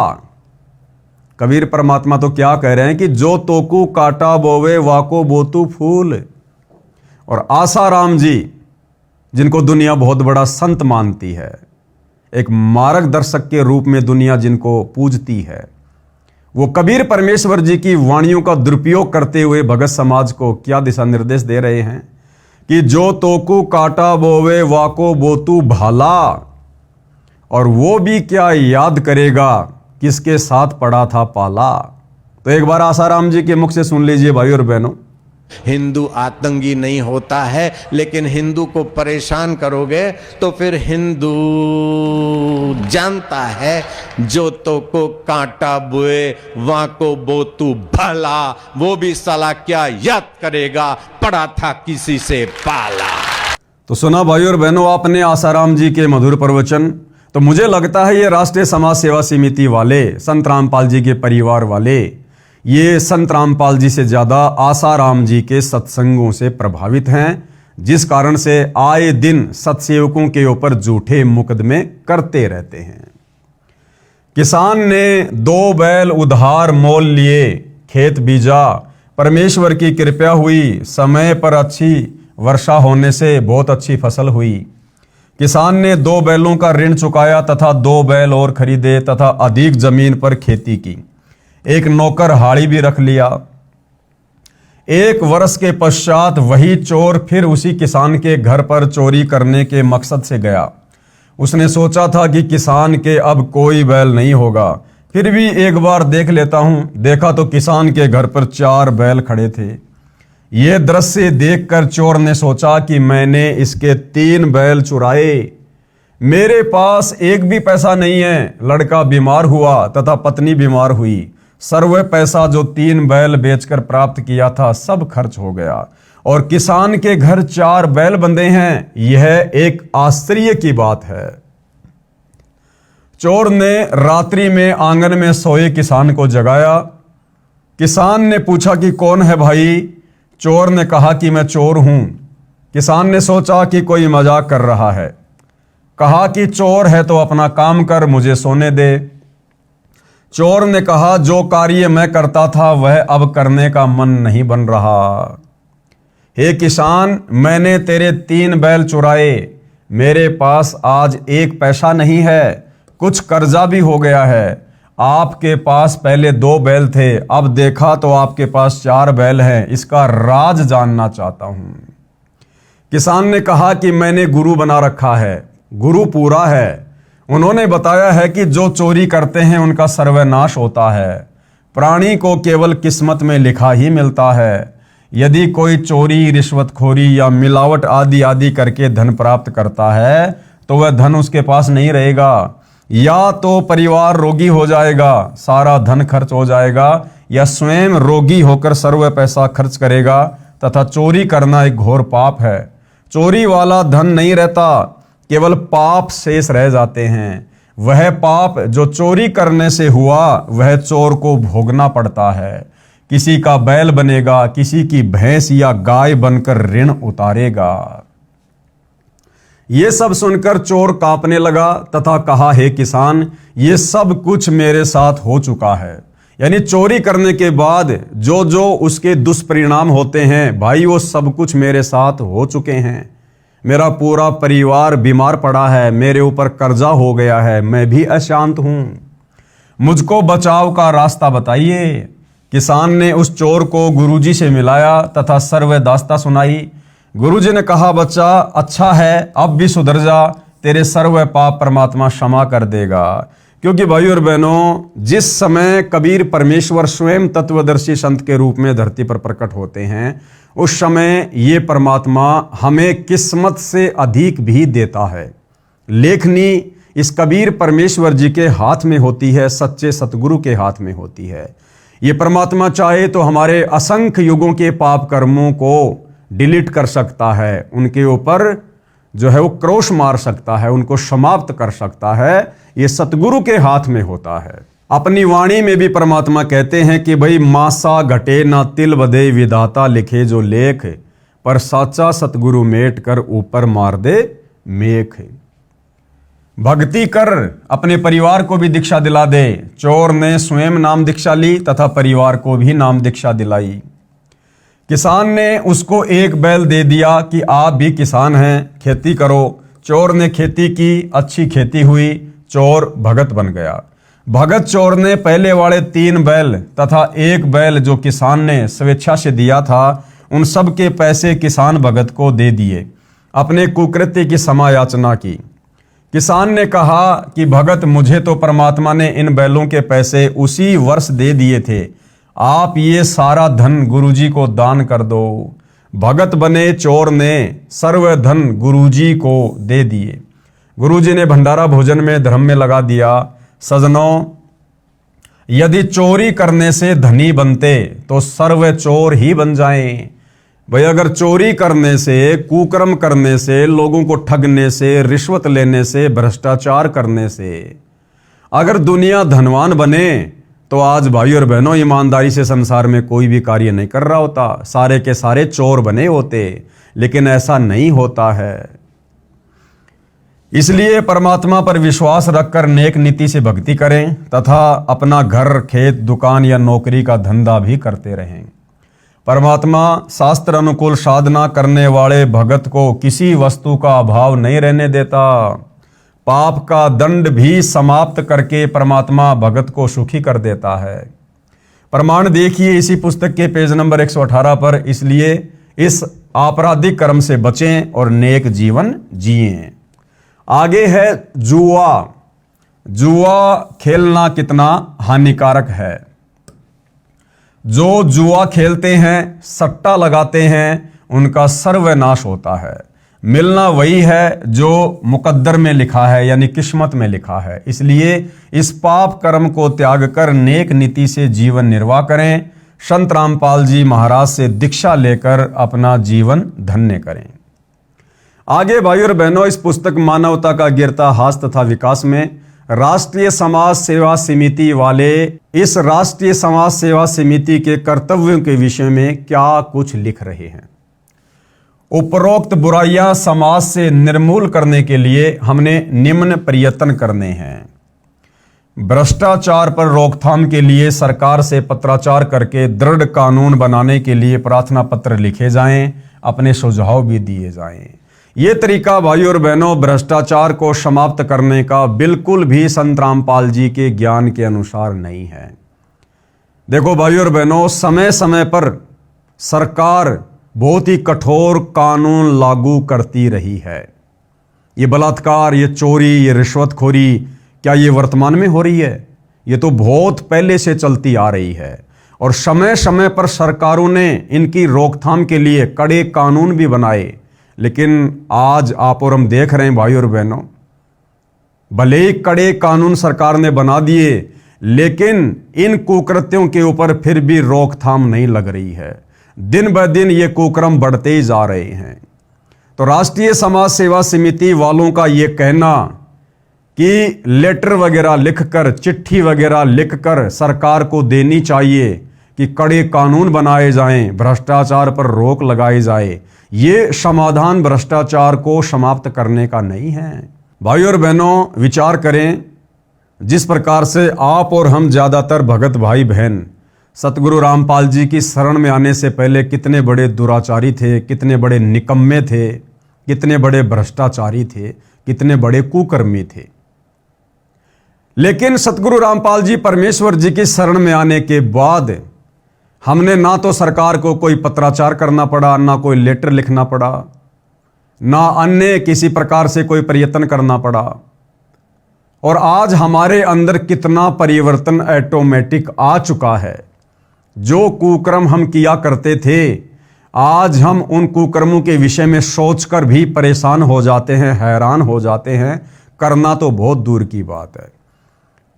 कबीर परमात्मा तो क्या कह रहे हैं कि जो तोकू काटा बोवे वाको बोतू फूल। और आसाराम जी, जिनको दुनिया बहुत बड़ा संत मानती है, एक मार्गदर्शक के रूप में दुनिया जिनको पूजती है, वो कबीर परमेश्वर जी की वाणियों का दुरुपयोग करते हुए भगत समाज को क्या दिशा निर्देश दे रहे हैं कि जो तोकू काटा बोवे वाको बोतू भाला। और वो भी क्या याद करेगा किसके साथ पड़ा था पाला। तो एक बार आसाराम जी के मुख से सुन लीजिए भाई और बहनों। हिंदू आतंकी नहीं होता है, लेकिन हिंदू को परेशान करोगे तो फिर हिंदू जानता है जो तो को कांटा बुए वहां को बोतू भला, वो भी साला क्या याद करेगा पड़ा था किसी से पाला। तो सुना भाई और बहनों आपने आसाराम जी के मधुर प्रवचन। तो मुझे लगता है ये राष्ट्रीय समाज सेवा समिति वाले, संत रामपाल जी के परिवार वाले, ये संत रामपाल जी से ज्यादा आसाराम जी के सत्संगों से प्रभावित हैं, जिस कारण से आए दिन सत्सेवकों के ऊपर झूठे मुकदमे करते रहते हैं। किसान ने 2 बैल उधार मोल लिए, खेत बीजा, परमेश्वर की कृपा हुई, समय पर अच्छी वर्षा होने से बहुत अच्छी फसल हुई। किसान ने 2 बैलों का ऋण चुकाया तथा 2 बैल और खरीदे तथा अधिक जमीन पर खेती की। एक नौकर हाड़ी भी रख लिया। 1 वर्ष के पश्चात वही चोर फिर उसी किसान के घर पर चोरी करने के मकसद से गया। उसने सोचा था कि किसान के अब कोई बैल नहीं होगा, फिर भी एक बार देख लेता हूं। देखा तो किसान के घर पर 4 बैल खड़े थे। यह दृश्य देखकर चोर ने सोचा कि मैंने इसके 3 बैल चुराए, मेरे पास एक भी पैसा नहीं है। लड़का बीमार हुआ तथा पत्नी बीमार हुई। सर्व पैसा जो 3 बैल बेचकर प्राप्त किया था सब खर्च हो गया और किसान के घर 4 बैल बंधे हैं। यह एक आश्चर्य की बात है। चोर ने रात्रि में आंगन में सोए किसान को जगाया। किसान ने पूछा कि कौन है भाई? चोर ने कहा कि मैं चोर हूं। किसान ने सोचा कि कोई मजाक कर रहा है। कहा कि चोर है तो अपना काम कर, मुझे सोने दे। चोर ने कहा जो कार्य मैं करता था वह अब करने का मन नहीं बन रहा। हे किसान, मैंने तेरे 3 बैल चुराए, मेरे पास आज 1 पैसा नहीं है, कुछ कर्जा भी हो गया है। आपके पास पहले 2 बैल थे, अब देखा तो आपके पास 4 बैल हैं, इसका राज जानना चाहता हूं। किसान ने कहा कि मैंने गुरु बना रखा है, गुरु पूरा है, उन्होंने बताया है कि जो चोरी करते हैं उनका सर्वनाश होता है। प्राणी को केवल किस्मत में लिखा ही मिलता है। यदि कोई चोरी, रिश्वतखोरी या मिलावट आदि आदि करके धन प्राप्त करता है तो वह धन उसके पास नहीं रहेगा। या तो परिवार रोगी हो जाएगा, सारा धन खर्च हो जाएगा, या स्वयं रोगी होकर सर्व पैसा खर्च करेगा। तथा चोरी करना एक घोर पाप है। चोरी वाला धन नहीं रहता, केवल पाप शेष रह जाते हैं। वह पाप जो चोरी करने से हुआ वह चोर को भोगना पड़ता है। किसी का बैल बनेगा, किसी की भैंस या गाय बनकर ऋण उतारेगा। ये सब सुनकर चोर कांपने लगा तथा कहा, हे किसान, ये सब कुछ मेरे साथ हो चुका है। यानी चोरी करने के बाद जो जो उसके दुष्परिणाम होते हैं भाई, वो सब कुछ मेरे साथ हो चुके हैं। मेरा पूरा परिवार बीमार पड़ा है, मेरे ऊपर कर्जा हो गया है, मैं भी अशांत हूं, मुझको बचाव का रास्ता बताइए। किसान ने उस चोर को गुरुजी से मिलाया तथा सर्व दास्ता सुनाई। गुरुजी ने कहा, बच्चा अच्छा है, अब भी सुधर जा, तेरे सर्व पाप परमात्मा क्षमा कर देगा। क्योंकि भाई और बहनों, जिस समय कबीर परमेश्वर स्वयं तत्वदर्शी संत के रूप में धरती पर प्रकट होते हैं, उस समय ये परमात्मा हमें किस्मत से अधिक भी देता है। लेखनी इस कबीर परमेश्वर जी के हाथ में होती है, सच्चे सतगुरु के हाथ में होती है। ये परमात्मा चाहे तो हमारे असंख्य युगों के पाप कर्मों को डिलीट कर सकता है, उनके ऊपर जो है वो क्रोश मार सकता है, उनको समाप्त कर सकता है। ये सतगुरु के हाथ में होता है। अपनी वाणी में भी परमात्मा कहते हैं कि भाई, मासा घटे ना तिल बधे, विधाता लिखे जो लेख, पर साचा सतगुरु मेट कर ऊपर मार दे मेख। भक्ति कर, अपने परिवार को भी दीक्षा दिला दे। चोर ने स्वयं नाम दीक्षा ली तथा परिवार को भी नाम दीक्षा दिलाई। किसान ने उसको 1 बैल दे दिया कि आप भी किसान हैं, खेती करो। चोर ने खेती की, अच्छी खेती हुई, चोर भगत बन गया। भगत चोर ने पहले वाले 3 बैल तथा 1 बैल जो किसान ने स्वेच्छा से दिया था, उन सब के पैसे किसान भगत को दे दिए। अपने कुकृत्य की समायाचना की। किसान ने कहा कि भगत, मुझे तो परमात्मा ने इन बैलों के पैसे उसी वर्ष दे दिए थे, आप ये सारा धन गुरुजी को दान कर दो। भगत बने चोर ने सर्व धन गुरुजी को दे दिए। गुरुजी ने भंडारा भोजन में धर्म में लगा दिया। सजनों, यदि चोरी करने से धनी बनते तो सर्व चोर ही बन जाएं। भाई, अगर चोरी करने से, कुकर्म करने से, लोगों को ठगने से, रिश्वत लेने से, भ्रष्टाचार करने से अगर दुनिया धनवान बने तो आज भाई और बहनों, ईमानदारी से संसार में कोई भी कार्य नहीं कर रहा होता, सारे के सारे चोर बने होते। लेकिन ऐसा नहीं होता है। इसलिए परमात्मा पर विश्वास रखकर नेक नीति से भक्ति करें तथा अपना घर, खेत, दुकान या नौकरी का धंधा भी करते रहें। परमात्मा शास्त्र अनुकूल साधना करने वाले भगत को किसी वस्तु का अभाव नहीं रहने देता। पाप का दंड भी समाप्त करके परमात्मा भगत को सुखी कर देता है। प्रमाण देखिए इसी पुस्तक के पेज नंबर 118 पर। इसलिए इस आपराधिक कर्म से बचें और नेक जीवन जिएं। आगे है जुआ। जुआ खेलना कितना हानिकारक है। जो जुआ खेलते हैं, सट्टा लगाते हैं, उनका सर्वनाश होता है। मिलना वही है जो मुकद्दर में लिखा है, यानी किस्मत में लिखा है। इसलिए इस पाप कर्म को त्याग कर नेक नीति से जीवन निर्वाह करें। संत रामपाल जी महाराज से दीक्षा लेकर अपना जीवन धन्य करें। आगे भाई और बहनों, इस पुस्तक मानवता का गिरता हास तथा विकास में राष्ट्रीय समाज सेवा समिति वाले इस राष्ट्रीय समाज सेवा समिति के कर्तव्यों के विषय में क्या कुछ लिख रहे हैं। उपरोक्त बुराइयां समाज से निर्मूल करने के लिए हमने निम्न प्रयत्न करने हैं। भ्रष्टाचार पर रोकथाम के लिए सरकार से पत्राचार करके दृढ़ कानून बनाने के लिए प्रार्थना पत्र लिखे जाएं, अपने सुझाव भी दिए जाएं। ये तरीका भाइयों और बहनों भ्रष्टाचार को समाप्त करने का बिल्कुल भी संत रामपाल जी के ज्ञान के अनुसार नहीं है। देखो भाइयों और बहनों, समय समय पर सरकार बहुत ही कठोर कानून लागू करती रही है। ये बलात्कार, ये चोरी, ये रिश्वतखोरी क्या ये वर्तमान में हो रही है? ये तो बहुत पहले से चलती आ रही है और समय समय पर सरकारों ने इनकी रोकथाम के लिए कड़े कानून भी बनाए। लेकिन आज आप और हम देख रहे हैं भाइयों और बहनों, भले ही कड़े कानून सरकार ने बना दिए, लेकिन इन कुकृत्यों के ऊपर फिर भी रोकथाम नहीं लग रही है। दिन ब दिन ये कुक्रम बढ़ते ही जा रहे हैं। तो राष्ट्रीय समाज सेवा समिति वालों का ये कहना कि लेटर वगैरह लिखकर, चिट्ठी वगैरह लिखकर सरकार को देनी चाहिए कि कड़े कानून बनाए जाएं, भ्रष्टाचार पर रोक लगाई जाए, ये समाधान भ्रष्टाचार को समाप्त करने का नहीं है। भाइयों और बहनों, विचार करें, जिस प्रकार से आप और हम ज्यादातर भगत भाई बहन सतगुरु रामपाल जी की शरण में आने से पहले कितने बड़े दुराचारी थे, कितने बड़े निकम्मे थे, कितने बड़े भ्रष्टाचारी थे, कितने बड़े कुकर्मी थे। लेकिन सतगुरु रामपाल जी परमेश्वर जी की शरण में आने के बाद हमने ना तो सरकार को कोई पत्राचार करना पड़ा, ना कोई लेटर लिखना पड़ा, ना अन्य किसी प्रकार से कोई प्रयत्न करना पड़ा। और आज हमारे अंदर कितना परिवर्तन ऑटोमेटिक आ चुका है। जो कुकर्म हम किया करते थे, आज हम उन कुकर्मों के विषय में सोचकर भी परेशान हो जाते हैं, हैरान हो जाते हैं, करना तो बहुत दूर की बात है।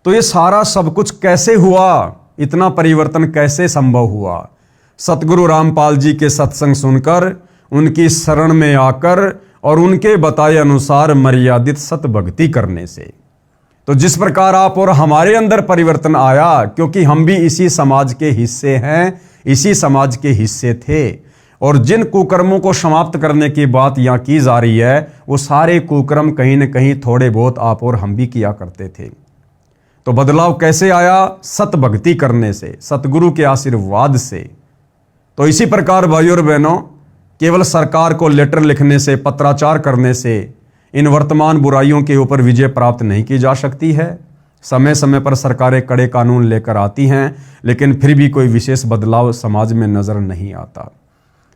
तो ये सारा सब कुछ कैसे हुआ? इतना परिवर्तन कैसे संभव हुआ? सतगुरु रामपाल जी के सत्संग सुनकर, उनकी शरण में आकर और उनके बताए अनुसार मर्यादित सतभक्ति करने से। तो जिस प्रकार आप और हमारे अंदर परिवर्तन आया, क्योंकि हम भी इसी समाज के हिस्से हैं, इसी समाज के हिस्से थे, और जिन कुकर्मों को समाप्त करने की बात यहाँ की जा रही है, वो सारे कुकर्म कहीं न कहीं थोड़े बहुत आप और हम भी किया करते थे। तो बदलाव कैसे आया? सतभक्ति करने से, सतगुरु के आशीर्वाद से। तो इसी प्रकार भाइयों और बहनों, केवल सरकार को लेटर लिखने से, पत्राचार करने से इन वर्तमान बुराइयों के ऊपर विजय प्राप्त नहीं की जा सकती है। समय समय पर सरकारें कड़े कानून लेकर आती हैं, लेकिन फिर भी कोई विशेष बदलाव समाज में नजर नहीं आता।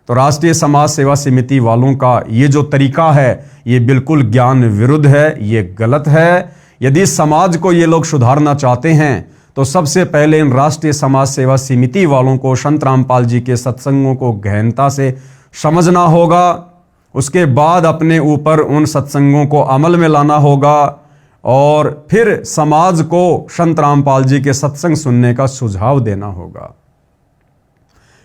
तो राष्ट्रीय समाज सेवा समिति वालों का ये जो तरीका है, ये बिल्कुल ज्ञान विरुद्ध है, ये गलत है। यदि समाज को ये लोग सुधारना चाहते हैं, तो सबसे पहले इन राष्ट्रीय समाज सेवा समिति वालों को, संत रामपाल जी के सत्संगों को गहनता से समझना होगा। उसके बाद अपने ऊपर उन सत्संगों को अमल में लाना होगा और फिर समाज को संत रामपाल जी के सत्संग सुनने का सुझाव देना होगा।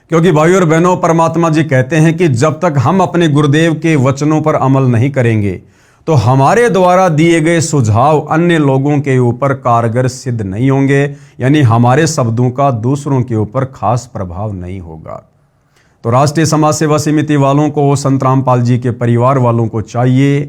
क्योंकि भाइयों और बहनों, परमात्मा जी कहते हैं कि जब तक हम अपने गुरुदेव के वचनों पर अमल नहीं करेंगे, तो हमारे द्वारा दिए गए सुझाव अन्य लोगों के ऊपर कारगर सिद्ध नहीं होंगे, यानी हमारे शब्दों का दूसरों के ऊपर खास प्रभाव नहीं होगा। तो राष्ट्रीय समाज सेवा समिति वालों को, संत रामपाल जी के परिवार वालों को चाहिए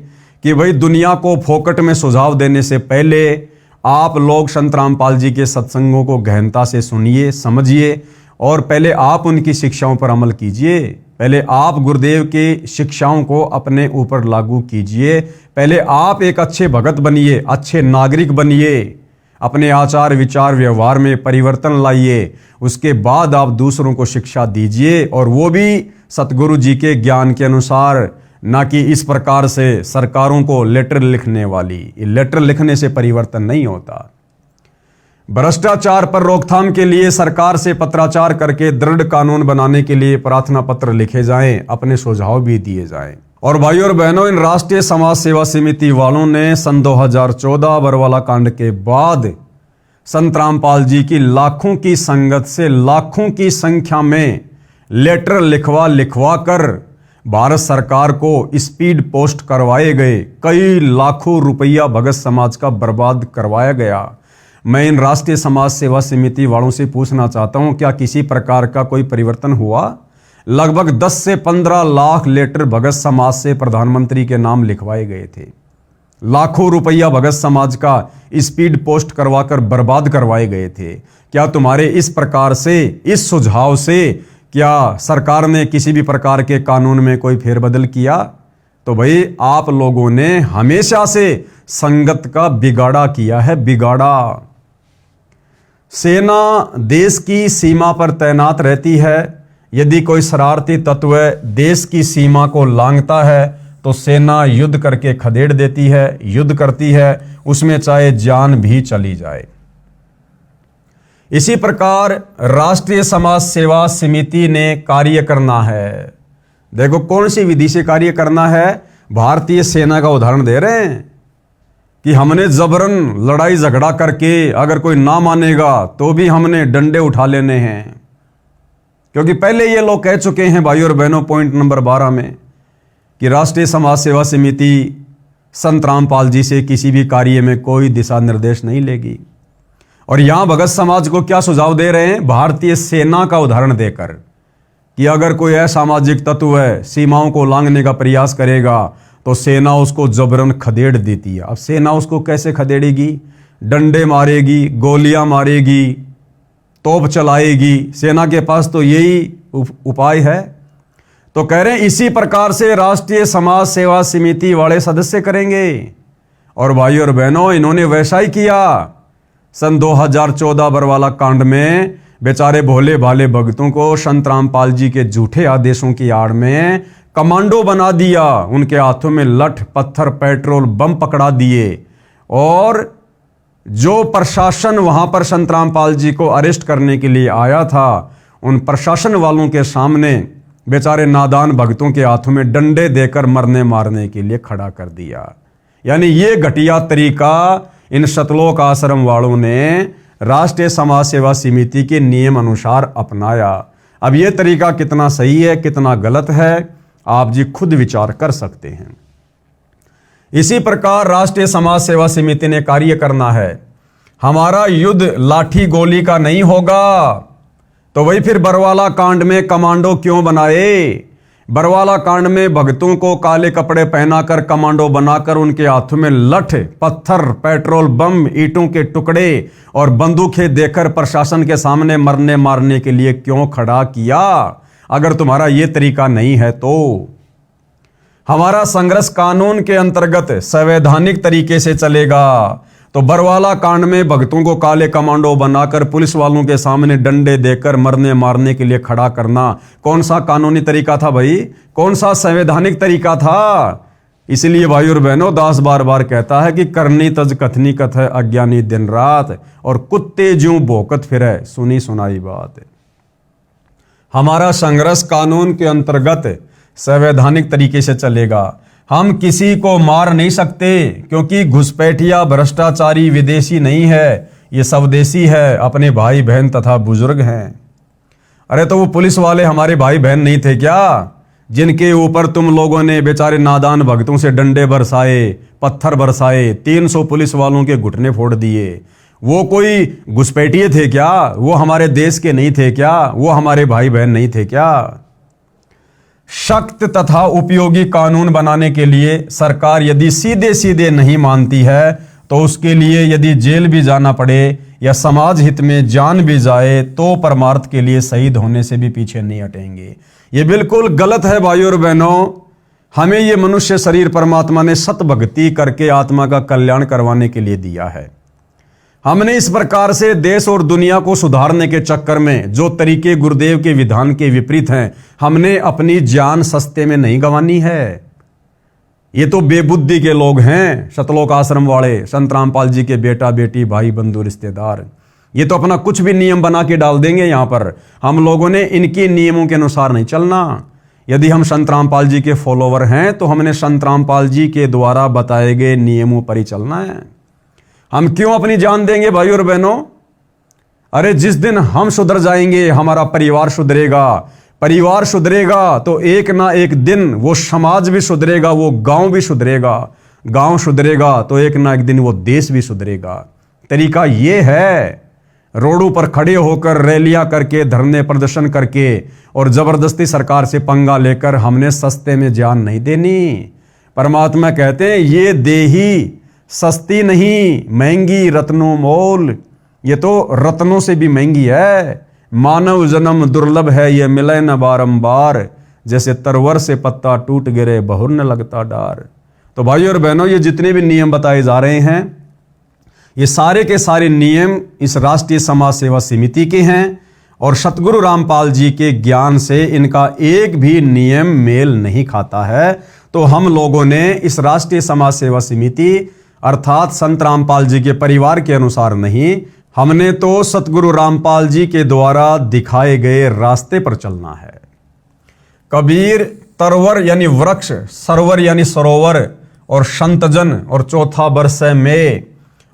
कि भाई दुनिया को फोकट में सुझाव देने से पहले आप लोग संत रामपाल जी के सत्संगों को गहनता से सुनिए, समझिए और पहले आप उनकी शिक्षाओं पर अमल कीजिए। पहले आप गुरुदेव की शिक्षाओं को अपने ऊपर लागू कीजिए। पहले आप एक अच्छे भगत बनिए, अच्छे नागरिक बनिए, अपने आचार विचार व्यवहार में परिवर्तन लाइए। उसके बाद आप दूसरों को शिक्षा दीजिए, और वो भी सतगुरु जी के ज्ञान के अनुसार, ना कि इस प्रकार से सरकारों को लेटर लिखने वाली। लेटर लिखने से परिवर्तन नहीं होता। भ्रष्टाचार पर रोकथाम के लिए सरकार से पत्राचार करके दृढ़ कानून बनाने के लिए प्रार्थना पत्र लिखे जाएं, अपने सुझाव भी दिए जाएं। और भाइयों और बहनों, इन राष्ट्रीय समाज सेवा समिति वालों ने सन 2014 बरवाला कांड के बाद संत रामपाल जी की लाखों की संगत से लाखों की संख्या में लेटर लिखवा कर भारत सरकार को स्पीड पोस्ट करवाए गए, कई लाखों रुपया भगत समाज का बर्बाद करवाया गया। मैं इन राष्ट्रीय समाज सेवा समिति वालों से पूछना चाहता हूं, क्या किसी प्रकार का कोई परिवर्तन हुआ? लगभग 10 से 15 लाख लेटर भगत समाज से प्रधानमंत्री के नाम लिखवाए गए थे। लाखों रुपया भगत समाज का स्पीड पोस्ट करवाकर बर्बाद करवाए गए थे। क्या तुम्हारे इस प्रकार से, इस सुझाव से क्या सरकार ने किसी भी प्रकार के कानून में कोई फेरबदल किया? तो भाई आप लोगों ने हमेशा से संगत का बिगाड़ा किया है, बिगाड़ा। सेना देश की सीमा पर तैनात रहती है। यदि कोई शरारती तत्व देश की सीमा को लांघता है तो सेना युद्ध करके खदेड़ देती है, युद्ध करती है, उसमें चाहे जान भी चली जाए। इसी प्रकार राष्ट्रीय समाज सेवा समिति ने कार्य करना है। देखो कौन सी विधि से कार्य करना है। भारतीय सेना का उदाहरण दे रहे हैं कि हमने जबरन लड़ाई झगड़ा करके, अगर कोई ना मानेगा तो भी हमने डंडे उठा लेने हैं। क्योंकि पहले ये लोग कह चुके हैं भाई और बहनों, पॉइंट नंबर 12 में, कि राष्ट्रीय समाज सेवा समिति संत रामपाल जी से किसी भी कार्य में कोई दिशा निर्देश नहीं लेगी। और यहां भगत समाज को क्या सुझाव दे रहे हैं? भारतीय सेना का उदाहरण देकर कि अगर कोई असामाजिक तत्व है सीमाओं को लांघने का प्रयास करेगा तो सेना उसको जबरन खदेड़ देती है। अब सेना उसको कैसे खदेड़ेगी? डंडे मारेगी, गोलियां मारेगी, तोप चलाएगी। सेना के पास तो यही उपाय है। तो कह रहे हैं इसी प्रकार से राष्ट्रीय समाज सेवा समिति वाले सदस्य करेंगे। और भाई और बहनों, इन्होंने वैसा ही किया। सन 2014 बरवाला कांड में बेचारे भोले भाले भक्तों को संत रामपाल जी के झूठे आदेशों की आड़ में कमांडो बना दिया। उनके हाथों में लठ, पत्थर, पेट्रोल, बम पकड़ा दिए। और जो प्रशासन वहां पर संत रामपाल जी को अरेस्ट करने के लिए आया था, उन प्रशासन वालों के सामने बेचारे नादान भक्तों के हाथों में डंडे देकर मरने मारने के लिए खड़ा कर दिया। यानी ये घटिया तरीका इन सतलोक आश्रम वालों ने राष्ट्रीय समाज सेवा समिति के नियम अनुसार अपनाया। अब ये तरीका कितना सही है, कितना गलत है, आप जी खुद विचार कर सकते हैं। इसी प्रकार राष्ट्रीय समाज सेवा समिति ने कार्य करना है। हमारा युद्ध लाठी गोली का नहीं होगा। तो वही फिर बरवाला कांड में कमांडो क्यों बनाए? बरवाला कांड में भक्तों को काले कपड़े पहनाकर कमांडो बनाकर उनके हाथों में लठ, पत्थर, पेट्रोल बम, ईंटों के टुकड़े और बंदूकें देकर प्रशासन के सामने मरने मारने के लिए क्यों खड़ा किया? अगर तुम्हारा यह तरीका नहीं है तो हमारा संघर्ष कानून के अंतर्गत संवैधानिक तरीके से चलेगा। तो बरवाला कांड में भक्तों को काले कमांडो बनाकर पुलिस वालों के सामने डंडे देकर मरने मारने के लिए खड़ा करना कौन सा कानूनी तरीका था भाई? कौन सा संवैधानिक तरीका था? इसलिए भाई और बहनों, दास बार बार कहता है कि करनी तज कथनी कथ है अज्ञानी दिन रात, और कुत्ते ज्यों भौंकत फिरे सुनी सुनाई बात। हमारा संघर्ष कानून के अंतर्गत संवैधानिक तरीके से चलेगा। हम किसी को मार नहीं सकते, क्योंकि घुसपैठिया भ्रष्टाचारी विदेशी नहीं है, ये स्वदेशी है, अपने भाई बहन तथा बुजुर्ग हैं। अरे तो वो पुलिस वाले हमारे भाई बहन नहीं थे क्या, जिनके ऊपर तुम लोगों ने बेचारे नादान भक्तों से डंडे बरसाए, पत्थर बरसाए, 300 पुलिस वालों के घुटने फोड़ दिए? वो कोई घुसपैठिए थे क्या? वो हमारे देश के नहीं थे क्या? वो हमारे भाई बहन नहीं थे क्या? सख्त तथा उपयोगी कानून बनाने के लिए सरकार यदि सीधे सीधे नहीं मानती है तो उसके लिए यदि जेल भी जाना पड़े या समाज हित में जान भी जाए तो परमार्थ के लिए शहीद होने से भी पीछे नहीं हटेंगे। ये बिल्कुल गलत है भाइयों और बहनों। हमें ये मनुष्य शरीर परमात्मा ने सत भक्ति करके आत्मा का कल्याण करवाने के लिए दिया है। हमने इस प्रकार से देश और दुनिया को सुधारने के चक्कर में जो तरीके गुरुदेव के विधान के विपरीत हैं, हमने अपनी जान सस्ते में नहीं गंवानी है। ये तो बेबुद्धि के लोग हैं, सतलोक आश्रम वाले, संत रामपाल जी के बेटा बेटी, भाई बंधु रिश्तेदार। ये तो अपना कुछ भी नियम बना के डाल देंगे यहां पर। हम लोगों ने इनके नियमों के अनुसार नहीं चलना। यदि हम संत रामपाल जी के फॉलोवर हैं तो हमने संत रामपाल जी के द्वारा बताए गए नियमों पर ही चलना है। हम क्यों अपनी जान देंगे भाई और बहनों? अरे जिस दिन हम सुधर जाएंगे, हमारा परिवार सुधरेगा, परिवार सुधरेगा तो एक ना एक दिन वो समाज भी सुधरेगा, वो गांव भी सुधरेगा, गांव सुधरेगा तो एक ना एक दिन वो देश भी सुधरेगा। तरीका ये है, रोडों पर खड़े होकर रैलियां करके, धरने प्रदर्शन करके और जबरदस्ती सरकार से पंगा लेकर हमने सस्ते में जान नहीं देनी। परमात्मा कहते हैं ये देही सस्ती नहीं, महंगी रत्नों मोल, ये तो रत्नों से भी महंगी है। मानव जन्म दुर्लभ है, ये मिले न बारंबार, जैसे तरवर से पत्ता टूट गिरे बहुर न लगता डार। तो भाइयों और बहनों, ये जितने भी नियम बताए जा रहे हैं, ये सारे के सारे नियम इस राष्ट्रीय समाज सेवा समिति के हैं और सतगुरु रामपाल जी के ज्ञान से इनका एक भी नियम मेल नहीं खाता है। तो हम लोगों ने इस राष्ट्रीय समाज सेवा समिति अर्थात संत रामपाल जी के परिवार के अनुसार नहीं, हमने तो सतगुरु रामपाल जी के द्वारा दिखाए गए रास्ते पर चलना है। कबीर तरवर यानी वृक्ष, सरवर यानी सरोवर और संतजन और चौथा बरस में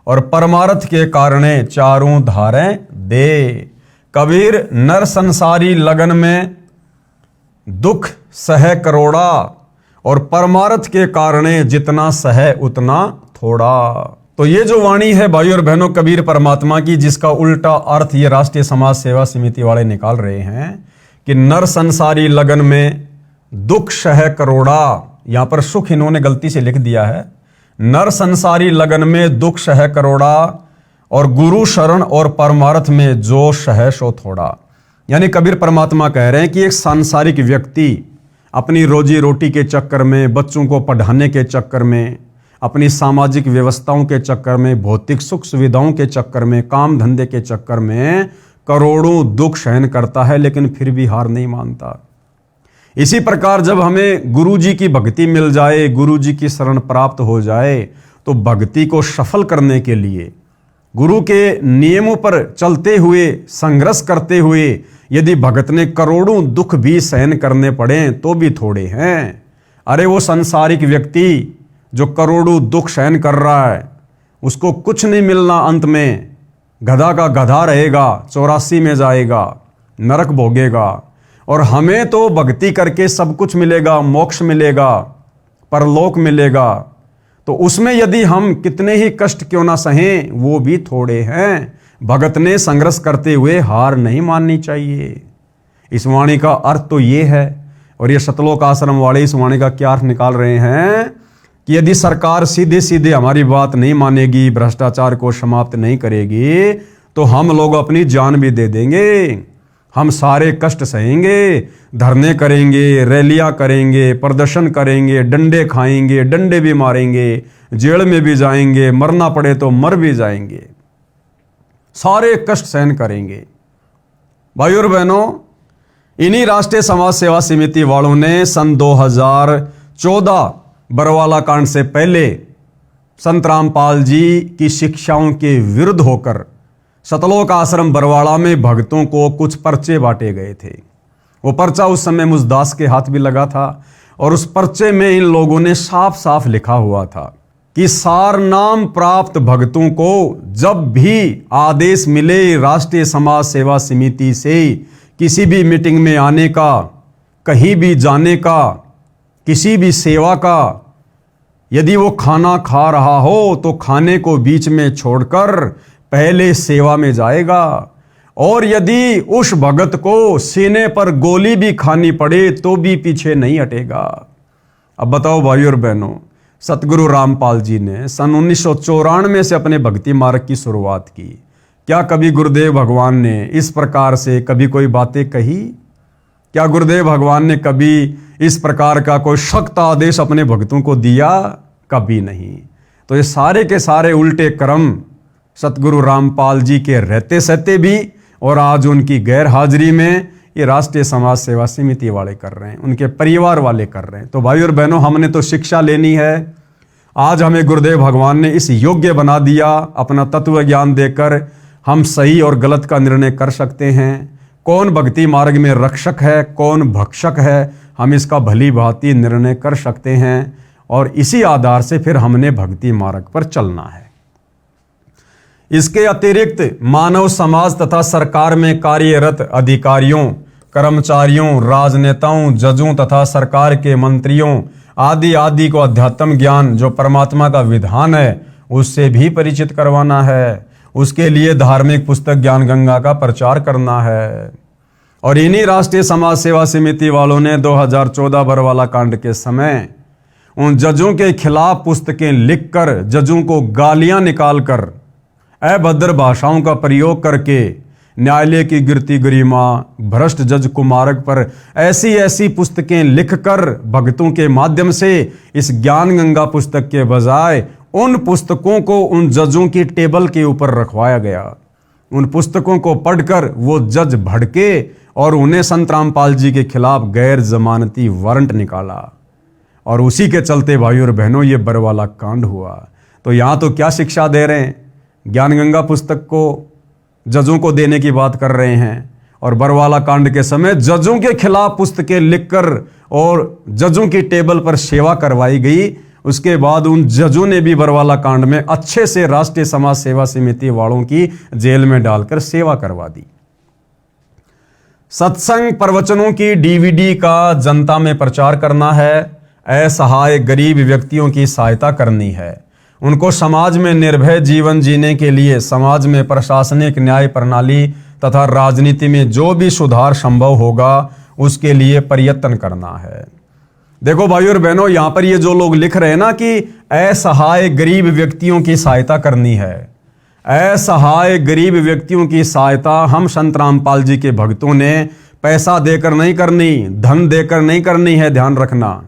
और परमार्थ के कारणे चारों धारें दे। कबीर नर संसारी लगन में दुख सह करोड़ा और परमार्थ के कारणे जितना सह उतना थोड़ा। तो ये जो वाणी है भाई और बहनों कबीर परमात्मा की, जिसका उल्टा अर्थ ये राष्ट्रीय समाज सेवा समिति वाले निकाल रहे हैं कि नर संसारी लगन में दुख सह करोड़ा, यहां पर सुख इन्होंने गलती से लिख दिया है। नर संसारी लगन में दुख सह करोड़ा और गुरु शरण और परमार्थ में जो सह सो थोड़ा। यानी कबीर परमात्मा कह रहे हैं कि एक सांसारिक व्यक्ति अपनी रोजी रोटी के चक्कर में, बच्चों को पढ़ाने के चक्कर में, अपनी सामाजिक व्यवस्थाओं के चक्कर में, भौतिक सुख सुविधाओं के चक्कर में, काम धंधे के चक्कर में करोड़ों दुख सहन करता है, लेकिन फिर भी हार नहीं मानता। इसी प्रकार जब हमें गुरु जी की भक्ति मिल जाए, गुरु जी की शरण प्राप्त हो जाए, तो भक्ति को सफल करने के लिए गुरु के नियमों पर चलते हुए, संघर्ष करते हुए यदि भगत ने करोड़ों दुख भी सहन करने पड़े तो भी थोड़े हैं। अरे वो सांसारिक व्यक्ति जो करोड़ों दुख सहन कर रहा है, उसको कुछ नहीं मिलना, अंत में गधा का गधा रहेगा, 84 में जाएगा, नरक भोगेगा। और हमें तो भक्ति करके सब कुछ मिलेगा, मोक्ष मिलेगा, परलोक मिलेगा। तो उसमें यदि हम कितने ही कष्ट क्यों ना सहें, वो भी थोड़े हैं। भगत ने संघर्ष करते हुए हार नहीं माननी चाहिए। इस वाणी का अर्थ तो ये है। और ये सतलोक आश्रम वाले इस वाणी का क्या अर्थ निकाल रहे हैं कि यदि सरकार सीधे सीधे हमारी बात नहीं मानेगी, भ्रष्टाचार को समाप्त नहीं करेगी, तो हम लोग अपनी जान भी दे देंगे। हम सारे कष्ट सहेंगे, धरने करेंगे, रैलियां करेंगे, प्रदर्शन करेंगे, डंडे खाएंगे, डंडे भी मारेंगे, जेल में भी जाएंगे, मरना पड़े तो मर भी जाएंगे, सारे कष्ट सहन करेंगे। भाइयों और बहनों, इन्हीं राष्ट्रीय समाज सेवा समिति वालों ने सन 2014 बरवाला कांड से पहले संत रामपाल जी की शिक्षाओं के विरुद्ध होकर सतलोक आश्रम बरवाड़ा में भक्तों को कुछ पर्चे बांटे गए थे। वो पर्चा उस समय मुझदास के हाथ भी लगा था और उस पर्चे में इन लोगों ने साफ साफ लिखा हुआ था कि सारनाम प्राप्त भक्तों को जब भी आदेश मिले राष्ट्रीय समाज सेवा समिति से किसी भी मीटिंग में आने का, कहीं भी जाने का, किसी भी सेवा का, यदि वो खाना खा रहा हो तो खाने को बीच में छोड़कर पहले सेवा में जाएगा। और यदि उस भगत को सीने पर गोली भी खानी पड़े तो भी पीछे नहीं हटेगा। अब बताओ भाइयों और बहनों, सतगुरु रामपाल जी ने सन 1994 से अपने भक्ति मार्ग की शुरुआत की। क्या कभी गुरुदेव भगवान ने इस प्रकार से कभी कोई बातें कही? क्या गुरुदेव भगवान ने कभी इस प्रकार का कोई सख्त आदेश अपने भक्तों को दिया? कभी नहीं। तो ये सारे के सारे उल्टे कर्म सतगुरु रामपाल जी के रहते सहते भी और आज उनकी गैर हाजिरी में ये राष्ट्रीय समाज सेवा समिति वाले कर रहे हैं, उनके परिवार वाले कर रहे हैं। तो भाई और बहनों, हमने तो शिक्षा लेनी है। आज हमें गुरुदेव भगवान ने इस योग्य बना दिया, अपना तत्व ज्ञान देकर हम सही और गलत का निर्णय कर सकते हैं। कौन भक्ति मार्ग में रक्षक है, कौन भक्षक है, हम इसका भली भांति निर्णय कर सकते हैं और इसी आधार से फिर हमने भक्ति मार्ग पर चलना है। इसके अतिरिक्त मानव समाज तथा सरकार में कार्यरत अधिकारियों, कर्मचारियों, राजनेताओं, जजों तथा सरकार के मंत्रियों आदि आदि को अध्यात्म ज्ञान जो परमात्मा का विधान है उससे भी परिचित करवाना है। उसके लिए धार्मिक पुस्तक ज्ञान गंगा का प्रचार करना है। और इन्हीं राष्ट्रीय समाज सेवा समिति वालों ने 2014 बरवाला कांड के समय उन जजों के खिलाफ पुस्तकें लिखकर जजों को गालियां निकालकर अभद्र भाषाओं का प्रयोग करके न्यायालय की गिरती गरिमा, भ्रष्ट जज कुमारक पर ऐसी ऐसी पुस्तकें लिखकर भक्तों के माध्यम से इस ज्ञान गंगा पुस्तक के बजाय उन पुस्तकों को उन जजों की टेबल के ऊपर रखवाया गया। उन पुस्तकों को पढ़कर वो जज भड़के और उन्हें संत रामपाल जी के खिलाफ गैर जमानती वारंट निकाला। और उसी के चलते भाइयों और बहनों ये बरवाला कांड हुआ। तो यहाँ तो क्या शिक्षा दे रहे हैं, ज्ञान गंगा पुस्तक को जजों को देने की बात कर रहे हैं और बरवाला कांड के समय जजों के खिलाफ पुस्तकें लिखकर और जजों की टेबल पर सेवा करवाई गई। उसके बाद उन जजों ने भी बरवाला कांड में अच्छे से राष्ट्रीय समाज सेवा समिति वालों की जेल में डालकर सेवा करवा दी। सत्संग प्रवचनों की डीवीडी का जनता में प्रचार करना है। असहाय गरीब व्यक्तियों की सहायता करनी है। उनको समाज में निर्भय जीवन जीने के लिए समाज में प्रशासनिक न्याय प्रणाली तथा राजनीति में जो भी सुधार संभव होगा उसके लिए प्रयत्न करना है। देखो भाइयों और बहनों, यहां पर ये जो लोग लिख रहे हैं ना कि असहाय गरीब व्यक्तियों की सहायता करनी है, असहाय गरीब व्यक्तियों की सहायता हम संत रामपाल जी के भक्तों ने पैसा देकर नहीं करनी, धन देकर नहीं करनी है। ध्यान रखना,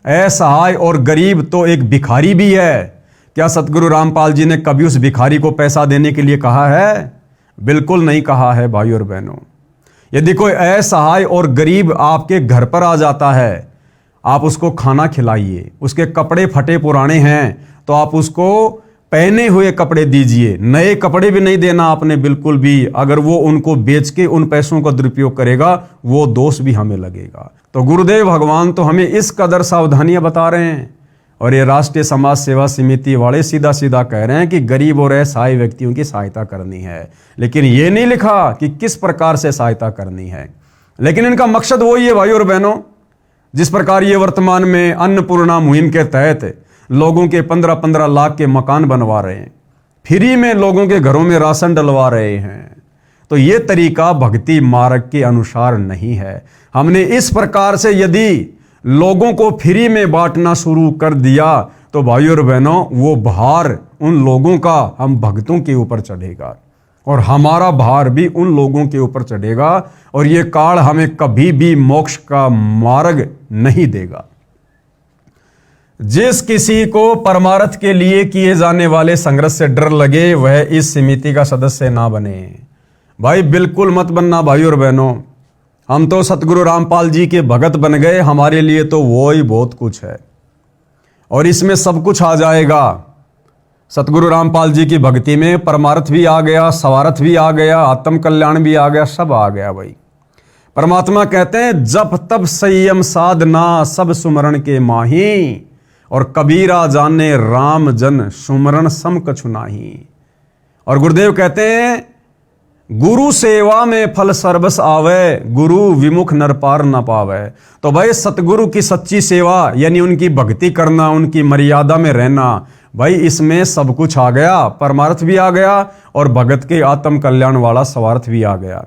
असहाय और गरीब तो एक भिखारी भी है। क्या सतगुरु रामपाल जी ने कभी उस भिखारी को पैसा देने के लिए कहा है? बिल्कुल नहीं कहा है भाइयों और बहनों। यदि कोई असहाय और गरीब आपके घर पर आ जाता है, आप उसको खाना खिलाइए। उसके कपड़े फटे पुराने हैं तो आप उसको पहने हुए कपड़े दीजिए, नए कपड़े भी नहीं देना आपने बिल्कुल भी। अगर वो उनको बेच के उन पैसों का दुरुपयोग करेगा वो दोष भी हमें लगेगा। तो गुरुदेव भगवान तो हमें इस कदर सावधानियां बता रहे हैं और ये राष्ट्रीय समाज सेवा समिति वाले सीधा सीधा कह रहे हैं कि गरीब और असहाय व्यक्तियों की सहायता करनी है, लेकिन ये नहीं लिखा कि किस प्रकार से सहायता करनी है। लेकिन इनका मकसद वही है भाइयों और बहनों, जिस प्रकार ये वर्तमान में अन्नपूर्णा मुहिम के तहत लोगों के 15-15 लाख के मकान बनवा रहे हैं, फ्री में लोगों के घरों में राशन डलवा रहे हैं, तो ये तरीका भक्ति मार्ग के अनुसार नहीं है। हमने इस प्रकार से यदि लोगों को फ्री में बांटना शुरू कर दिया तो भाइयों और बहनों वो भार उन लोगों का हम भक्तों के ऊपर चढ़ेगा और हमारा भार भी उन लोगों के ऊपर चढ़ेगा और ये काल हमें कभी भी मोक्ष का मार्ग नहीं देगा। जिस किसी को परमार्थ के लिए किए जाने वाले संघर्ष से डर लगे वह इस समिति का सदस्य ना बने। भाई बिल्कुल मत बनना भाइयों और बहनों। हम तो सतगुरु रामपाल जी के भगत बन गए, हमारे लिए तो वो ही बहुत कुछ है और इसमें सब कुछ आ जाएगा। सतगुरु रामपाल जी की भक्ति में परमार्थ भी आ गया, स्वार्थ भी आ गया, आत्म कल्याण भी आ गया, सब आ गया भाई। परमात्मा कहते हैं जप तप संयम साधना सब सुमरण के माही और कबीरा जाने राम जन सुमरण सम कछु नाही। और गुरुदेव कहते हैं गुरु सेवा में फल सर्वस आवे, गुरु विमुख नर पार न पावे। तो भाई सतगुरु की सच्ची सेवा यानी उनकी भक्ति करना, उनकी मर्यादा में रहना, भाई इसमें सब कुछ आ गया, परमार्थ भी आ गया और भगत के आत्म कल्याण वाला स्वार्थ भी आ गया।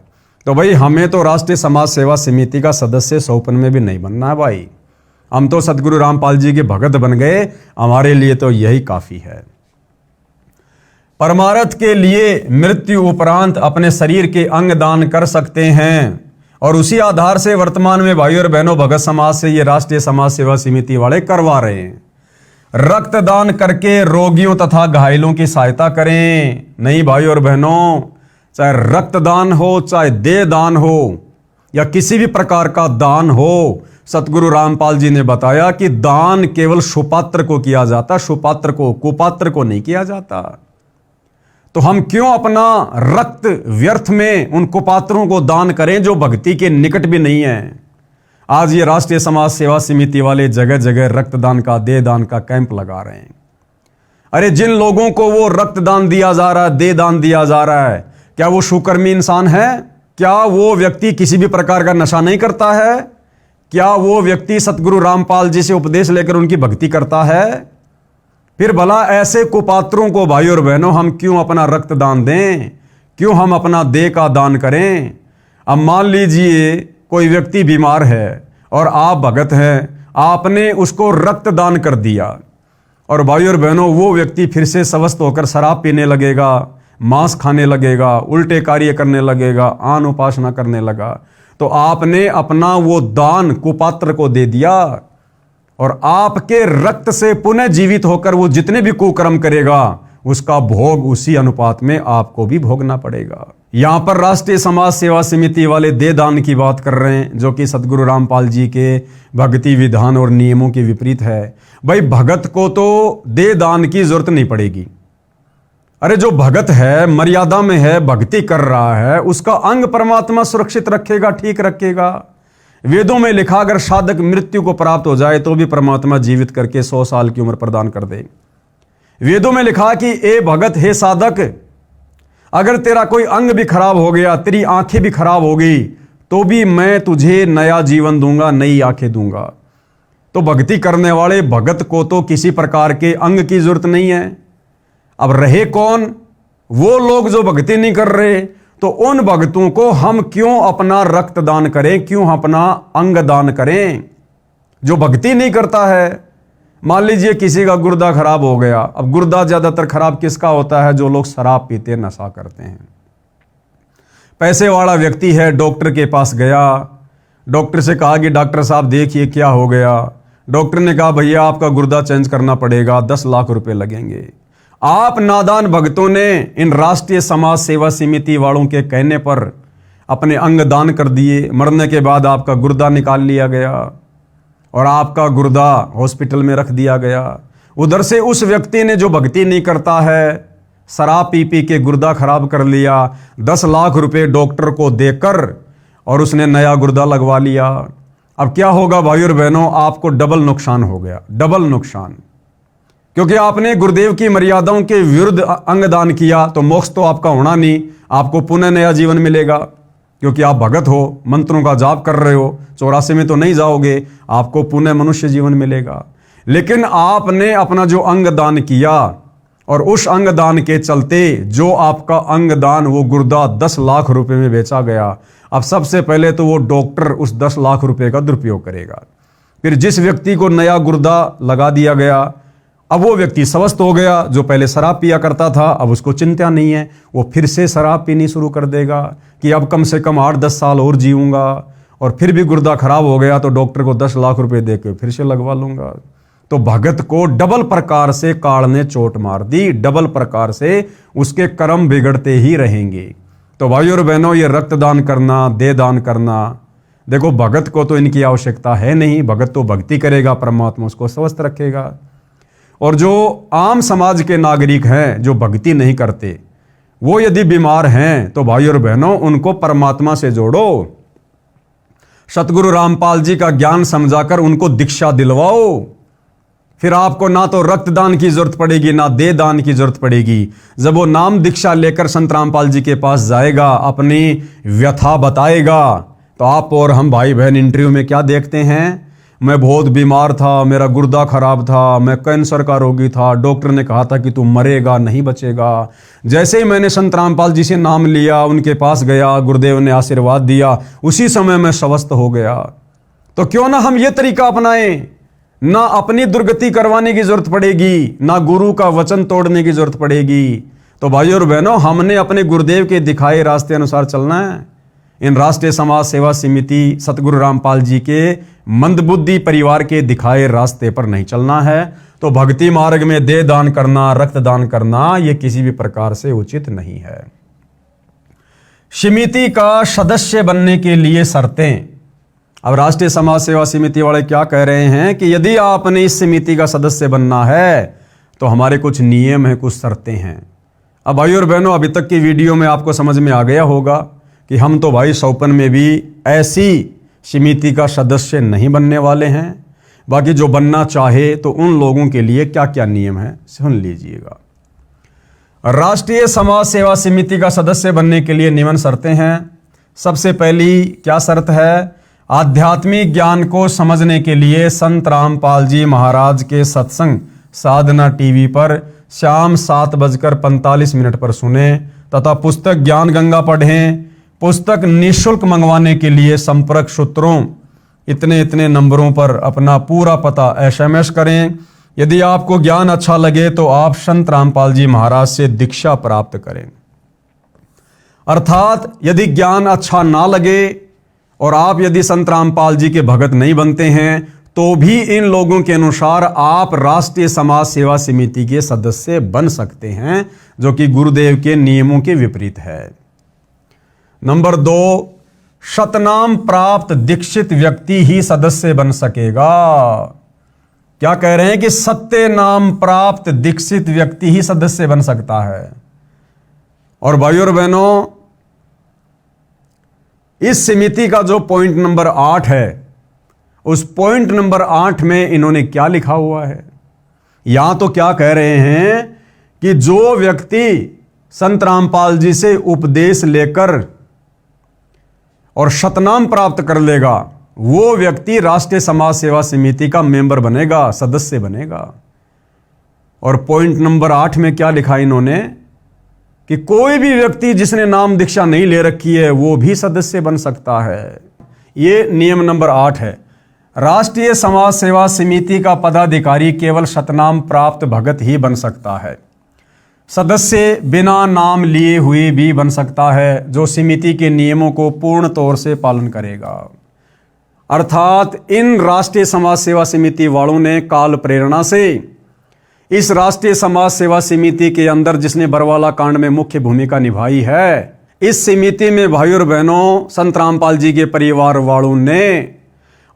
तो भाई हमें तो राष्ट्रीय समाज सेवा समिति का सदस्य 100 में भी नहीं बनना है भाई। हम तो सतगुरु रामपाल जी के भगत बन गए, हमारे लिए तो यही काफी है। परमार्थ के लिए मृत्यु उपरांत अपने शरीर के अंग दान कर सकते हैं और उसी आधार से वर्तमान में भाइयों और बहनों भगत समाज से ये राष्ट्रीय समाज सेवा समिति वाले करवा रहे हैं। रक्तदान करके रोगियों तथा घायलों की सहायता करें। नहीं भाइयों और बहनों, चाहे रक्तदान हो, चाहे देह दान हो या किसी भी प्रकार का दान हो, सतगुरु रामपाल जी ने बताया कि दान केवल सुपात्र को किया जाता, सुपात्र को, कुपात्र को नहीं किया जाता। तो हम क्यों अपना रक्त व्यर्थ में उन कुपात्रों को दान करें जो भक्ति के निकट भी नहीं है। आज ये राष्ट्रीय समाज सेवा समिति वाले जगह जगह रक्तदान का, देह दान का कैंप लगा रहे हैं। अरे जिन लोगों को वो रक्तदान दिया जा रहा है, देह दान दिया जा रहा है, क्या वो सुकर्मी इंसान है? क्या वो व्यक्ति किसी भी प्रकार का नशा नहीं करता है? क्या वो व्यक्ति सतगुरु रामपाल जी से उपदेश लेकर उनकी भक्ति करता है? फिर भला ऐसे कुपात्रों को भाई और बहनों हम क्यों अपना रक्त दान दें, क्यों हम अपना देह का दान करें? अब मान लीजिए कोई व्यक्ति बीमार है और आप भगत हैं, आपने उसको रक्त दान कर दिया और भाई और बहनों वो व्यक्ति फिर से स्वस्थ होकर शराब पीने लगेगा, मांस खाने लगेगा, उल्टे कार्य करने लगेगा, आन उपासना करने लगा, तो आपने अपना वो दान कुपात्र को दे दिया और आपके रक्त से पुनः जीवित होकर वो जितने भी कुकर्म करेगा उसका भोग उसी अनुपात में आपको भी भोगना पड़ेगा। यहां पर राष्ट्रीय समाज सेवा समिति वाले दे दान की बात कर रहे हैं, जो कि सतगुरु रामपाल जी के भक्ति विधान और नियमों के विपरीत है। भाई भगत को तो दे दान की जरूरत नहीं पड़ेगी। अरे जो भगत है, मर्यादा में है, भक्ति कर रहा है, उसका अंग परमात्मा सुरक्षित रखेगा, ठीक रखेगा। वेदों में लिखा अगर साधक मृत्यु को प्राप्त हो जाए तो भी परमात्मा जीवित करके 100 साल की उम्र प्रदान कर दे। वेदों में लिखा कि ए भगत, हे साधक, अगर तेरा कोई अंग भी खराब हो गया, तेरी आंखें भी खराब हो गई, तो भी मैं तुझे नया जीवन दूंगा, नई आंखें दूंगा। तो भक्ति करने वाले भगत को तो किसी प्रकार के अंग की जरूरत नहीं है। अब रहे कौन? वो लोग जो भक्ति नहीं कर रहे, तो उन भक्तों को हम क्यों अपना रक्त दान करें, क्यों अपना अंग दान करें? जो भक्ति नहीं करता है, मान लीजिए किसी का गुर्दा खराब हो गया। अब गुर्दा ज्यादातर खराब किसका होता है? जो लोग शराब पीते, नशा करते हैं। पैसे वाला व्यक्ति है, डॉक्टर के पास गया, डॉक्टर से कहा कि डॉक्टर साहब देखिए क्या हो गया। डॉक्टर ने कहा भैया आपका गुर्दा चेंज करना पड़ेगा, 10 लाख रुपए लगेंगे। आप नादान भक्तों ने इन राष्ट्रीय समाज सेवा समिति वालों के कहने पर अपने अंग दान कर दिए। मरने के बाद आपका गुर्दा निकाल लिया गया और आपका गुर्दा हॉस्पिटल में रख दिया गया। उधर से उस व्यक्ति ने, जो भक्ति नहीं करता है, शराब पी पी के गुर्दा खराब कर लिया, 10 लाख रुपए डॉक्टर को देकर और उसने नया गुर्दा लगवा लिया। अब क्या होगा भाई और बहनों? आपको डबल नुकसान हो गया, डबल नुकसान। क्योंकि आपने गुरुदेव की मर्यादाओं के विरुद्ध अंग दान किया, तो मोक्ष तो आपका होना नहीं, आपको पुनः नया जीवन मिलेगा। क्योंकि आप भगत हो, मंत्रों का जाप कर रहे हो, 84 में तो नहीं जाओगे, आपको पुनः मनुष्य जीवन मिलेगा। लेकिन आपने अपना जो अंग दान किया और उस अंग दान के चलते जो आपका अंग दान, वो गुर्दा 10 लाख रुपए में बेचा गया। अब सबसे पहले तो वो डॉक्टर उस 10 लाख रुपए का दुरुपयोग करेगा। फिर जिस व्यक्ति को नया गुर्दा लगा दिया गया, अब वो व्यक्ति स्वस्थ हो गया। जो पहले शराब पिया करता था, अब उसको चिंता नहीं है, वो फिर से शराब पीनी शुरू कर देगा कि अब कम से कम 8-10 साल और जीऊंगा। और फिर भी गुर्दा खराब हो गया तो डॉक्टर को 10 लाख रुपए देकर फिर से लगवा लूंगा। तो भगत को डबल प्रकार से काल ने चोट मार दी, डबल प्रकार से उसके कर्म बिगड़ते ही रहेंगे। तो भाई और बहनों, ये रक्तदान करना, दे दान करना, देखो भगत को तो इनकी आवश्यकता है नहीं। भगत तो भक्ति करेगा, परमात्मा उसको स्वस्थ रखेगा। और जो आम समाज के नागरिक हैं, जो भक्ति नहीं करते, वो यदि बीमार हैं, तो भाई और बहनों उनको परमात्मा से जोड़ो। सतगुरु रामपाल जी का ज्ञान समझाकर उनको दीक्षा दिलवाओ। फिर आपको ना तो रक्तदान की जरूरत पड़ेगी, ना दे दान की जरूरत पड़ेगी। जब वो नाम दीक्षा लेकर संत रामपाल जी के पास जाएगा, अपनी व्यथा बताएगा, तो आप और हम भाई बहन इंटरव्यू में क्या देखते हैं? मैं बहुत बीमार था, मेरा गुर्दा खराब था, मैं कैंसर का रोगी था, डॉक्टर ने कहा था कि तू मरेगा, नहीं बचेगा। जैसे ही मैंने संत रामपाल जी से नाम लिया, उनके पास गया, गुरुदेव ने आशीर्वाद दिया, उसी समय मैं स्वस्थ हो गया। तो क्यों ना हम ये तरीका अपनाएं? ना अपनी दुर्गति करवाने की जरूरत पड़ेगी, ना गुरु का वचन तोड़ने की जरूरत पड़ेगी। तो भाई और बहनों, हमने अपने गुरुदेव के दिखाए रास्ते अनुसार चलना है। इन राष्ट्रीय समाज सेवा समिति सतगुरु रामपाल जी के मंदबुद्धि परिवार के दिखाए रास्ते पर नहीं चलना है। तो भक्ति मार्ग में दे दान करना, रक्तदान करना, यह किसी भी प्रकार से उचित नहीं है। समिति का सदस्य बनने के लिए शर्तें। अब राष्ट्रीय समाज सेवा समिति वाले क्या कह रहे हैं कि यदि आपने इस समिति का सदस्य बनना है तो हमारे कुछ नियम हैं, कुछ शर्तें हैं। अब भाई और बहनों, अभी तक की वीडियो में आपको समझ में आ गया होगा कि हम तो भाई सौपन में भी ऐसी समिति का सदस्य नहीं बनने वाले हैं। बाकी जो बनना चाहे तो उन लोगों के लिए क्या क्या नियम है सुन लीजिएगा। राष्ट्रीय समाज सेवा समिति का सदस्य बनने के लिए निम्न शर्तें हैं। सबसे पहली क्या शर्त है? आध्यात्मिक ज्ञान को समझने के लिए संत रामपाल जी महाराज के सत्संग साधना टीवी पर शाम 7:45 पर सुने तथा पुस्तक ज्ञान गंगा पढ़ें। पुस्तक निःशुल्क मंगवाने के लिए संपर्क सूत्रों इतने नंबरों पर अपना पूरा पता SMS करें। यदि आपको ज्ञान अच्छा लगे तो आप संत रामपाल जी महाराज से दीक्षा प्राप्त करें। अर्थात यदि ज्ञान अच्छा ना लगे और आप यदि संत रामपाल जी के भगत नहीं बनते हैं तो भी इन लोगों के अनुसार आप राष्ट्रीय समाज सेवा समिति के सदस्य बन सकते हैं, जो कि गुरुदेव के नियमों के विपरीत है। नंबर 2, शतनाम प्राप्त दीक्षित व्यक्ति ही सदस्य बन सकेगा। क्या कह रहे हैं कि सत्य नाम प्राप्त दीक्षित व्यक्ति ही सदस्य बन सकता है। और भाइयों और बहनों, इस समिति का जो पॉइंट नंबर 8 है, उस पॉइंट नंबर 8 में इन्होंने क्या लिखा हुआ है? यहां तो क्या कह रहे हैं कि जो व्यक्ति संत रामपाल जी से उपदेश लेकर और शतनाम प्राप्त कर लेगा, वो व्यक्ति राष्ट्रीय समाज सेवा समिति का मेंबर बनेगा, सदस्य बनेगा। और पॉइंट नंबर 8 में क्या लिखा इन्होंने कि कोई भी व्यक्ति जिसने नाम दीक्षा नहीं ले रखी है वो भी सदस्य बन सकता है। ये नियम नंबर 8 है। राष्ट्रीय समाज सेवा समिति का पदाधिकारी केवल शतनाम प्राप्त भगत ही बन सकता है। सदस्य बिना नाम लिए हुए भी बन सकता है, जो समिति के नियमों को पूर्ण तौर से पालन करेगा। अर्थात इन राष्ट्रीय समाज सेवा समिति वालों ने काल प्रेरणा से इस राष्ट्रीय समाज सेवा समिति के अंदर जिसने बरवाला कांड में मुख्य भूमिका निभाई है, इस समिति में भाइयों और बहनों संत रामपाल जी के परिवार वालों ने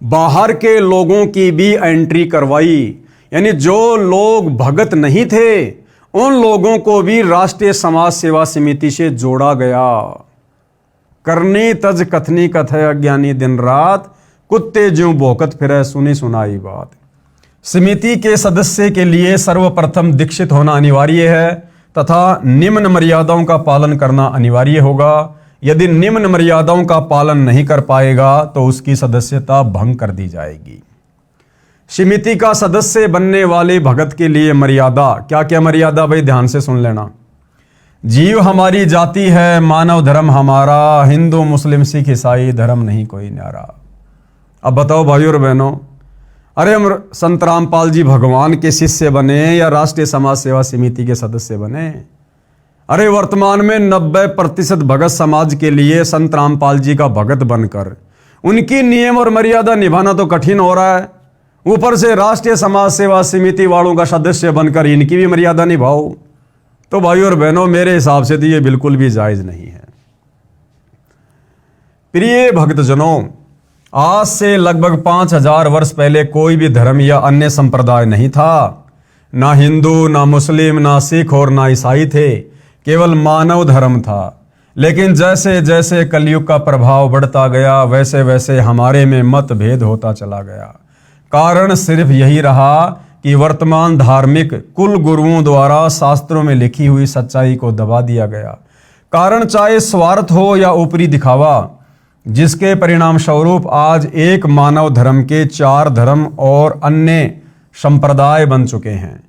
बाहर के लोगों की भी एंट्री करवाई। यानी जो लोग भगत नहीं थे उन लोगों को भी राष्ट्रीय समाज सेवा समिति से जोड़ा गया। करनी तज कथनी कथय अज्ञानी दिन रात, कुत्ते ज्यों भौंकत फिरे सुनी सुनाई बात। समिति के सदस्य के लिए सर्वप्रथम दीक्षित होना अनिवार्य है तथा निम्न मर्यादाओं का पालन करना अनिवार्य होगा। यदि निम्न मर्यादाओं का पालन नहीं कर पाएगा तो उसकी सदस्यता भंग कर दी जाएगी। समिति का सदस्य बनने वाले भगत के लिए मर्यादा, क्या क्या मर्यादा भाई ध्यान से सुन लेना। जीव हमारी जाति है, मानव धर्म हमारा, हिंदू मुस्लिम सिख ईसाई धर्म नहीं कोई न्यारा। अब बताओ भाइयों और बहनों, अरे हम संत रामपाल जी भगवान के शिष्य बने या राष्ट्रीय समाज सेवा समिति के सदस्य बने? अरे वर्तमान में 90% भगत समाज के लिए संत रामपाल जी का भगत बनकर उनकी नियम और मर्यादा निभाना तो कठिन हो रहा है, ऊपर से राष्ट्रीय समाज सेवा समिति वालों का सदस्य बनकर इनकी भी मर्यादा निभाओ। तो भाइयों और बहनों, मेरे हिसाब से तो ये बिल्कुल भी जायज नहीं है। प्रिय भक्तजनों, आज से लगभग 5000 वर्ष पहले कोई भी धर्म या अन्य संप्रदाय नहीं था। ना हिंदू, ना मुस्लिम, ना सिख और ना ईसाई थे, केवल मानव धर्म था। लेकिन जैसे जैसे कलयुग का प्रभाव बढ़ता गया वैसे वैसे हमारे में मतभेद होता चला गया। कारण सिर्फ यही रहा कि वर्तमान धार्मिक कुल गुरुओं द्वारा शास्त्रों में लिखी हुई सच्चाई को दबा दिया गया। कारण चाहे स्वार्थ हो या ऊपरी दिखावा, जिसके परिणाम स्वरूप आज एक मानव धर्म के 4 धर्म और अन्य संप्रदाय बन चुके हैं,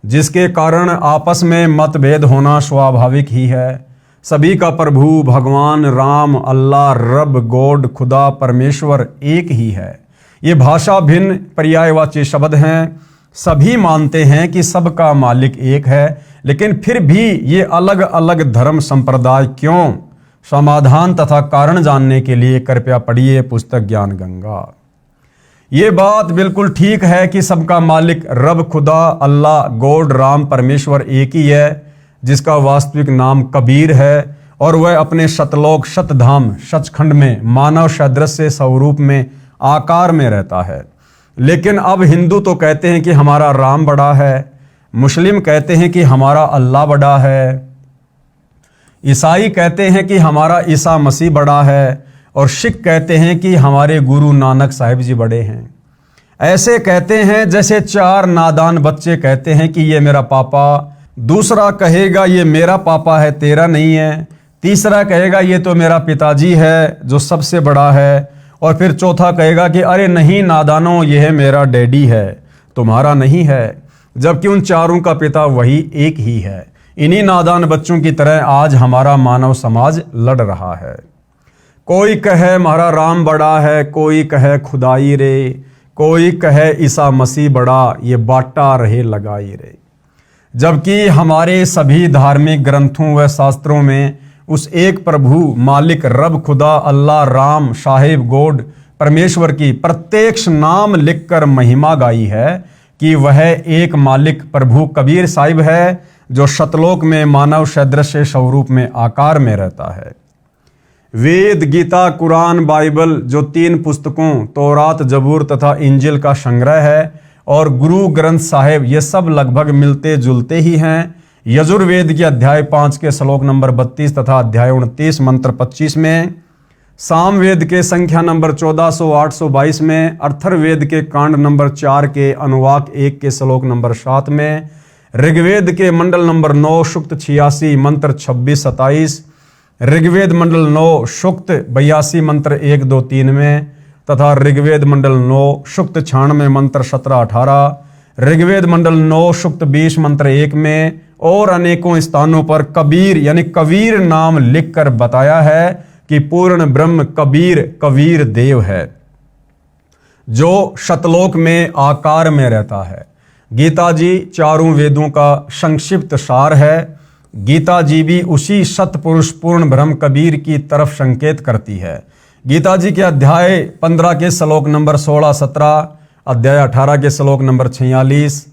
जिसके कारण आपस में मतभेद होना स्वाभाविक ही है। सभी का प्रभु भगवान राम, अल्लाह, रब, गॉड, खुदा, परमेश्वर एक ही है। ये भाषा भिन्न पर्यायवाची शब्द हैं। सभी मानते हैं कि सबका मालिक एक है, लेकिन फिर भी ये अलग अलग धर्म संप्रदाय क्यों? समाधान तथा कारण जानने के लिए कृपया पढ़िए पुस्तक ज्ञान गंगा। ये बात बिल्कुल ठीक है कि सबका मालिक रब, खुदा, अल्लाह, गॉड, राम, परमेश्वर एक ही है, जिसका वास्तविक नाम कबीर है और वह अपने शतलोक शतधाम सचखंड में मानव सदृश्य स्वरूप में आकार में रहता है। लेकिन अब हिंदू तो कहते हैं कि हमारा राम बड़ा है, मुस्लिम कहते हैं कि हमारा अल्लाह बड़ा है, ईसाई कहते हैं कि हमारा ईसा मसीह बड़ा है और सिख कहते हैं कि हमारे गुरु नानक साहिब जी बड़े हैं। ऐसे कहते हैं जैसे 4 नादान बच्चे कहते हैं कि ये मेरा पापा, दूसरा कहेगा ये मेरा पापा है तेरा नहीं है, तीसरा कहेगा ये तो मेरा पिताजी है जो सबसे बड़ा है, और फिर चौथा कहेगा कि अरे नहीं नादानो, ये है मेरा डैडी है, तुम्हारा नहीं है, जबकि उन चारों का पिता वही एक ही है। इन्हीं नादान बच्चों की तरह आज हमारा मानव समाज लड़ रहा है। कोई कहे हमारा राम बड़ा है, कोई कहे खुदाई रे, कोई कहे ईसा मसीह बड़ा, ये बाटा रहे लगाई रे। जबकि हमारे सभी धार्मिक ग्रंथों व शास्त्रों में उस एक प्रभु मालिक रब खुदा अल्लाह राम साहिब गोड परमेश्वर की प्रत्यक्ष नाम लिखकर महिमा गाई है कि वह एक मालिक प्रभु कबीर साहिब है जो शतलोक में मानव सदृश स्वरूप में आकार में रहता है। वेद, गीता, कुरान, बाइबल जो 3 पुस्तकों तौरात, जबूर तथा इंजिल का संग्रह है, और गुरु ग्रंथ साहिब, ये सब लगभग मिलते जुलते ही हैं। यजुर्वेद के अध्याय 5 के श्लोक नंबर 32 तथा अध्याय 29 मंत्र 25 में, सामवेद के संख्या नंबर 1400-822 में, अथर्ववेद के कांड नंबर 4 के अनुवाक 1 के श्लोक नंबर 7 में, ऋग्वेद के मंडल नंबर 9 सूक्त 86 मंत्र 26-27, ऋग्वेद मंडल 9 सूक्त 82 मंत्र 1-2-3 में, तथा ऋग्वेद मंडल 9 सूक्त 96 मंत्र 17-18, ऋग्वेद मंडल 9 सूक्त 20 मंत्र 1 में, और अनेकों स्थानों पर कबीर यानी कबीर नाम लिखकर बताया है कि पूर्ण ब्रह्म कबीर कबीर देव है जो शतलोक में आकार में रहता है। गीता जी चारों वेदों का संक्षिप्त सार है। गीता जी भी उसी सतपुरुष पूर्ण ब्रह्म कबीर की तरफ संकेत करती है। गीता जी के अध्याय 15 के श्लोक नंबर 16-17, अध्याय 18 के श्लोक नंबर 46,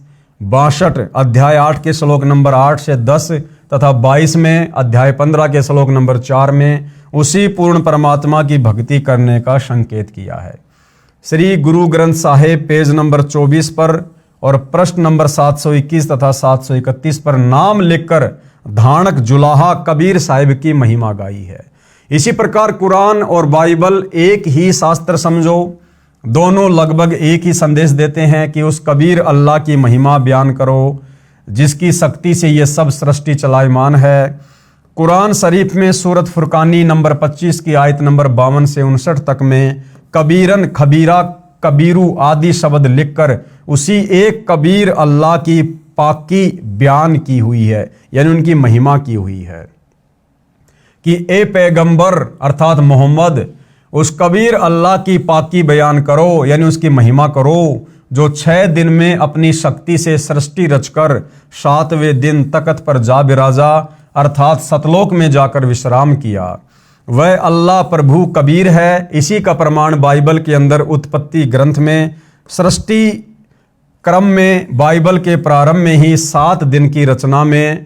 62 अध्याय 8 के श्लोक नंबर 8 से 10 तथा 22 में अध्याय 15 के श्लोक नंबर 4 में उसी पूर्ण परमात्मा की भक्ति करने का संकेत किया है। श्री गुरु ग्रंथ साहिब पेज नंबर 24 पर और प्रश्न नंबर 721 तथा 731 पर नाम लिखकर धानक जुलाहा कबीर साहिब की महिमा गाई है। इसी प्रकार कुरान और बाइबल एक ही शास्त्र समझो, दोनों लगभग एक ही संदेश देते हैं कि उस कबीर अल्लाह की महिमा बयान करो जिसकी शक्ति से ये सब सृष्टि चलायमान है। कुरान शरीफ में सूरत फुरकानी नंबर 25 की आयत नंबर 52 से 59 तक में कबीरन, खबीरा, कबीरू आदि शब्द लिखकर उसी एक कबीर अल्लाह की पाकी बयान की हुई है, यानी उनकी महिमा की हुई है कि ए पैगंबर अर्थात मोहम्मद उस कबीर अल्लाह की पाकी बयान करो, यानी उसकी महिमा करो जो 6 दिन में अपनी शक्ति से सृष्टि रचकर 7वें दिन तख्त पर जा बिराजा अर्थात सतलोक में जाकर विश्राम किया। वह अल्लाह प्रभु कबीर है। इसी का प्रमाण बाइबल के अंदर उत्पत्ति ग्रंथ में सृष्टि क्रम में बाइबल के प्रारंभ में ही 7 दिन की रचना में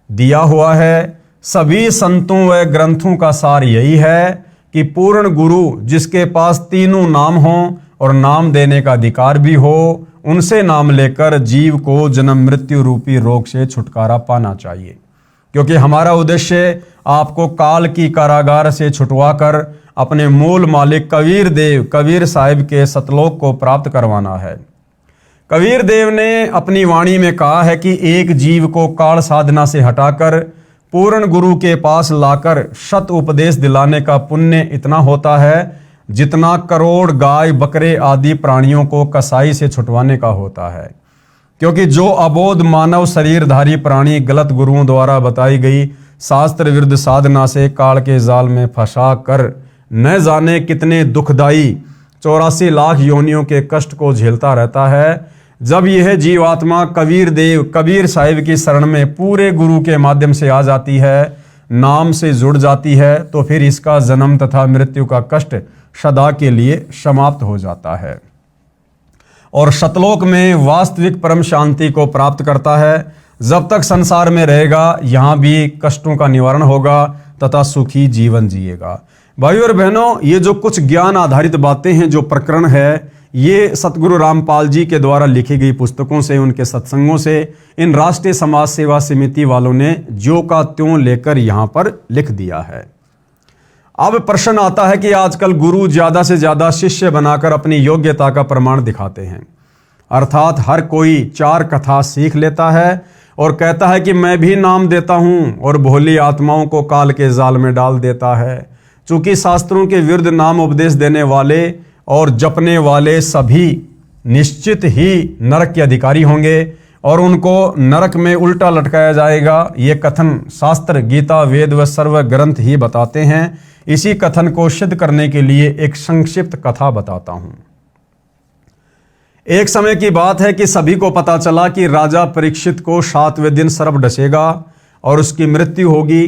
दिया हुआ है। सभी संतों व ग्रंथों का सार यही है कि पूर्ण गुरु जिसके पास तीनों नाम हों और नाम देने का अधिकार भी हो, उनसे नाम लेकर जीव को जन्म मृत्यु रूपी रोग से छुटकारा पाना चाहिए, क्योंकि हमारा उद्देश्य आपको काल की कारागार से छुटवाकर अपने मूल मालिक कबीर देव कबीर साहिब के सतलोक को प्राप्त करवाना है। कबीर देव ने अपनी वाणी में कहा है कि एक जीव को काल साधना से हटाकर पूर्ण गुरु के पास लाकर सत उपदेश दिलाने का पुण्य इतना होता है जितना करोड़ गाय बकरे आदि प्राणियों को कसाई से छुटवाने का होता है। क्योंकि जो अबोध मानव शरीरधारी प्राणी गलत गुरुओं द्वारा बताई गई शास्त्र विरुद्ध साधना से काल के जाल में फंसा कर न जाने कितने दुखदायी 84 लाख योनियों के कष्ट को झेलता रहता है, जब यह जीवात्मा कबीर देव कबीर साहिब की शरण में पूरे गुरु के माध्यम से आ जाती है, नाम से जुड़ जाती है, तो फिर इसका जन्म तथा मृत्यु का कष्ट सदा के लिए समाप्त हो जाता है और सतलोक में वास्तविक परम शांति को प्राप्त करता है। जब तक संसार में रहेगा यहाँ भी कष्टों का निवारण होगा तथा सुखी जीवन जिएगा। भाइयों और बहनों, ये जो कुछ ज्ञान आधारित बातें हैं, जो प्रकरण है, ये सतगुरु रामपाल जी के द्वारा लिखी गई पुस्तकों से, उनके सत्संगों से इन राष्ट्रीय समाज सेवा समिति वालों ने ज्यों का त्यों लेकर यहाँ पर लिख दिया है। अब प्रश्न आता है कि आजकल गुरु ज़्यादा से ज़्यादा शिष्य बनाकर अपनी योग्यता का प्रमाण दिखाते हैं, अर्थात हर कोई 4 कथा सीख लेता है और कहता है कि मैं भी नाम देता हूं और भोली आत्माओं को काल के जाल में डाल देता है। चूंकि शास्त्रों के विरुद्ध नाम उपदेश देने वाले और जपने वाले सभी निश्चित ही नरक के अधिकारी होंगे और उनको नरक में उल्टा लटकाया जाएगा। ये कथन शास्त्र, गीता, वेद व सर्व ग्रंथ ही बताते हैं। इसी कथन को सिद्ध करने के लिए एक संक्षिप्त कथा बताता हूं। एक समय की बात है कि सभी को पता चला कि राजा परीक्षित को 7वें दिन सर्प डसेगा और उसकी मृत्यु होगी।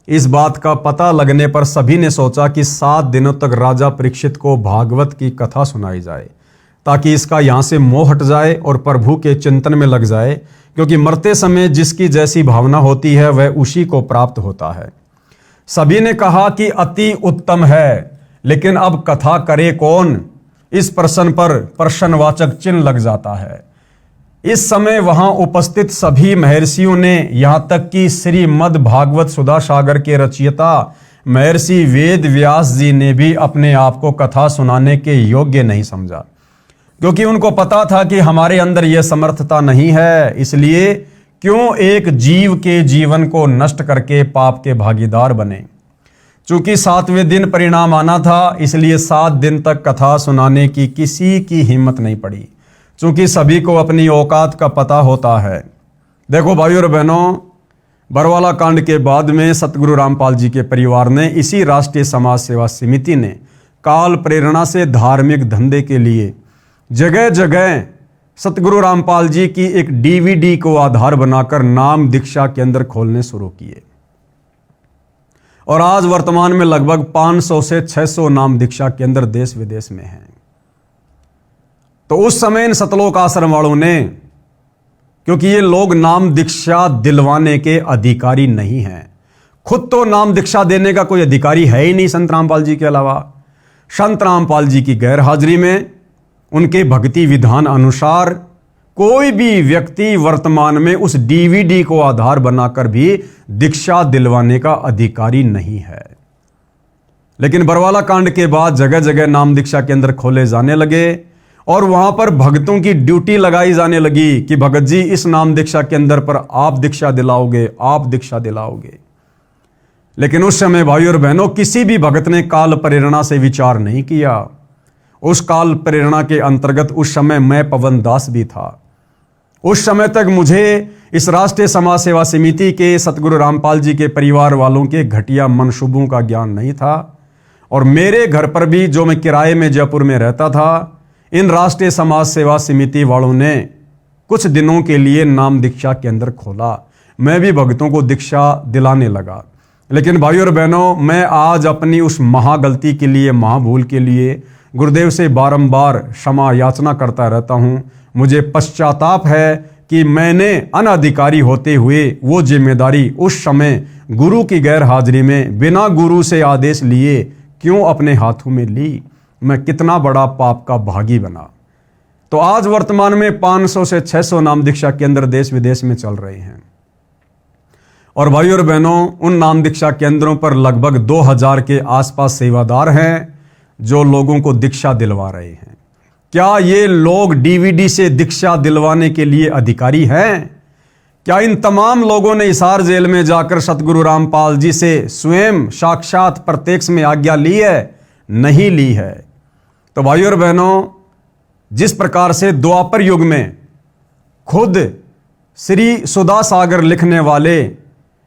इस बात का पता लगने पर सभी ने सोचा कि 7 दिनों तक राजा परीक्षित को भागवत की कथा सुनाई जाए, ताकि इसका यहाँ से मोह हट जाए और प्रभु के चिंतन में लग जाए, क्योंकि मरते समय जिसकी जैसी भावना होती है वह उसी को प्राप्त होता है। सभी ने कहा कि अति उत्तम है, लेकिन अब कथा करे कौन? इस प्रश्न पर प्रश्नवाचक चिन्ह लग जाता है। इस समय वहां उपस्थित सभी महर्षियों ने, यहां तक कि श्रीमद् भागवत सुधा सागर के रचयिता महर्षि वेद व्यास जी ने भी अपने आप को कथा सुनाने के योग्य नहीं समझा, क्योंकि उनको पता था कि हमारे अंदर यह समर्थता नहीं है। इसलिए क्यों एक जीव के जीवन को नष्ट करके पाप के भागीदार बने। चूंकि 7वें दिन परिणाम आना था, इसलिए 7 दिन तक कथा सुनाने की किसी की हिम्मत नहीं पड़ी, चूंकि सभी को अपनी औकात का पता होता है। देखो भाइयों और बहनों, बरवाला कांड के बाद में सतगुरु रामपाल जी के परिवार ने, इसी राष्ट्रीय समाज सेवा समिति ने काल प्रेरणा से धार्मिक धंधे के लिए जगह जगह सतगुरु रामपाल जी की एक DVD को आधार बनाकर नाम दीक्षा केंद्र खोलने शुरू किए और आज वर्तमान में लगभग 500 से 600 नाम दीक्षा केंद्र देश विदेश में हैं। तो उस समय इन सतलोक आश्रम वालों ने, क्योंकि ये लोग नाम दीक्षा दिलवाने के अधिकारी नहीं हैं, खुद तो नाम दीक्षा देने का कोई अधिकारी है ही नहीं संत रामपाल जी के अलावा। संत रामपाल जी की गैर हाजिरी में, उनके भक्ति विधान अनुसार कोई भी व्यक्ति वर्तमान में उस DVD को आधार बनाकर भी दीक्षा दिलवाने का अधिकारी नहीं है। लेकिन बरवाला कांड के बाद जगह जगह नाम दीक्षा केंद्र खोले जाने लगे और वहां पर भक्तों की ड्यूटी लगाई जाने लगी कि भगत जी इस नाम दीक्षा केंद्र पर आप दीक्षा दिलाओगे, आप दीक्षा दिलाओगे। लेकिन उस समय भाइयों और बहनों, किसी भी भगत ने काल प्रेरणा से विचार नहीं किया। उस काल प्रेरणा के अंतर्गत उस समय मैं पवन दास भी था। उस समय तक मुझे इस राष्ट्रीय समाज सेवा समिति के सतगुरु रामपाल जी के परिवार वालों के घटिया मनसूबों का ज्ञान नहीं था और मेरे घर पर भी, जो मैं किराए में जयपुर में रहता था, इन राष्ट्रीय समाज सेवा समिति वालों ने कुछ दिनों के लिए नाम दीक्षा केंद्र खोला। मैं भी भक्तों को दीक्षा दिलाने लगा। लेकिन भाइयों और बहनों, मैं आज अपनी उस महागलती के लिए, महाभूल के लिए गुरुदेव से बारंबार क्षमा याचना करता रहता हूं। मुझे पश्चाताप है कि मैंने अनधिकारी होते हुए वो जिम्मेदारी उस समय गुरु की गैर हाजिरी में बिना गुरु से आदेश लिए क्यों अपने हाथों में ली। मैं कितना बड़ा पाप का भागी बना। तो आज वर्तमान में 500 से 600 नाम दीक्षा केंद्र देश विदेश में चल रहे हैं और भाइयों और बहनों, उन नाम दीक्षा केंद्रों पर लगभग 2000 के आसपास सेवादार हैं जो लोगों को दीक्षा दिलवा रहे हैं। क्या ये लोग DVD से दीक्षा दिलवाने के लिए अधिकारी हैं? क्या इन तमाम लोगों ने हिसार जेल में जाकर सतगुरु रामपाल जी से स्वयं साक्षात प्रत्यक्ष में आज्ञा ली है? नहीं ली है। तो भाइयों और बहनों, जिस प्रकार से द्वापर युग में खुद श्री सुधा सागर लिखने वाले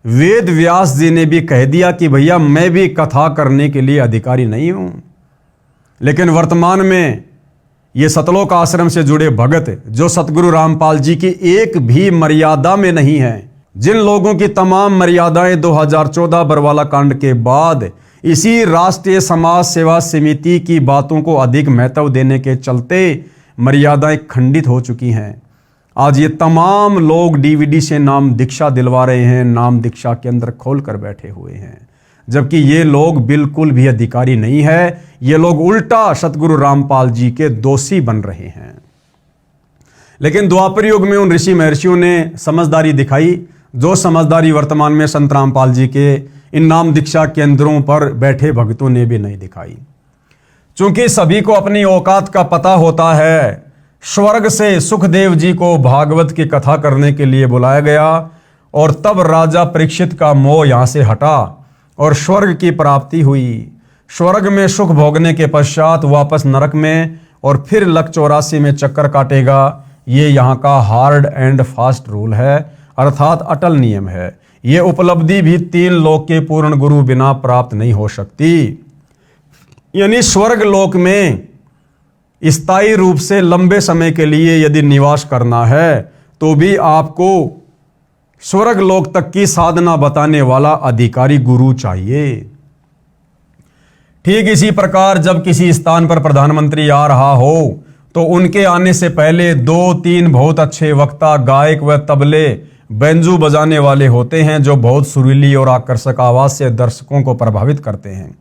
वेद व्यास जी ने भी कह दिया कि भैया मैं भी कथा करने के लिए अधिकारी नहीं हूं, लेकिन वर्तमान में ये सतलोक आश्रम से जुड़े भगत जो सतगुरु रामपाल जी की एक भी मर्यादा में नहीं है, जिन लोगों की तमाम मर्यादाएं 2014 बरवाला कांड के बाद इसी राष्ट्रीय समाज सेवा समिति की बातों को अधिक महत्व देने के चलते मर्यादाएं खंडित हो चुकी हैं, आज ये तमाम लोग DVD से नाम दीक्षा दिलवा रहे हैं, नाम दीक्षा केंद्र खोल कर बैठे हुए हैं, जबकि ये लोग बिल्कुल भी अधिकारी नहीं है। ये लोग उल्टा सतगुरु रामपाल जी के दोषी बन रहे हैं। लेकिन द्वापर युग में उन ऋषि महर्षियों ने समझदारी दिखाई, जो समझदारी वर्तमान में संत रामपाल जी के इन नाम दीक्षा केंद्रों पर बैठे भक्तों ने भी नहीं दिखाई। चूंकि सभी को अपनी औकात का पता होता है, स्वर्ग से सुखदेव जी को भागवत की कथा करने के लिए बुलाया गया और तब राजा परीक्षित का मोह यहां से हटा और स्वर्ग की प्राप्ति हुई। स्वर्ग में सुख भोगने के पश्चात वापस नरक में और फिर लक 84 में चक्कर काटेगा। ये यहाँ का हार्ड एंड फास्ट रूल है, अर्थात अटल नियम है। ये उपलब्धि भी 3 लोक के पूर्ण गुरु बिना प्राप्त नहीं हो सकती। यानी स्वर्ग लोक में स्थायी रूप से लंबे समय के लिए यदि निवास करना है तो भी आपको स्वर्ग लोक तक की साधना बताने वाला अधिकारी गुरु चाहिए। ठीक इसी प्रकार जब किसी स्थान पर प्रधानमंत्री आ रहा हो तो उनके आने से पहले 2-3 बहुत अच्छे वक्ता, गायक व तबले, बेंजू बजाने वाले होते हैं जो बहुत सुरीली और आकर्षक आवाज से दर्शकों को प्रभावित करते हैं।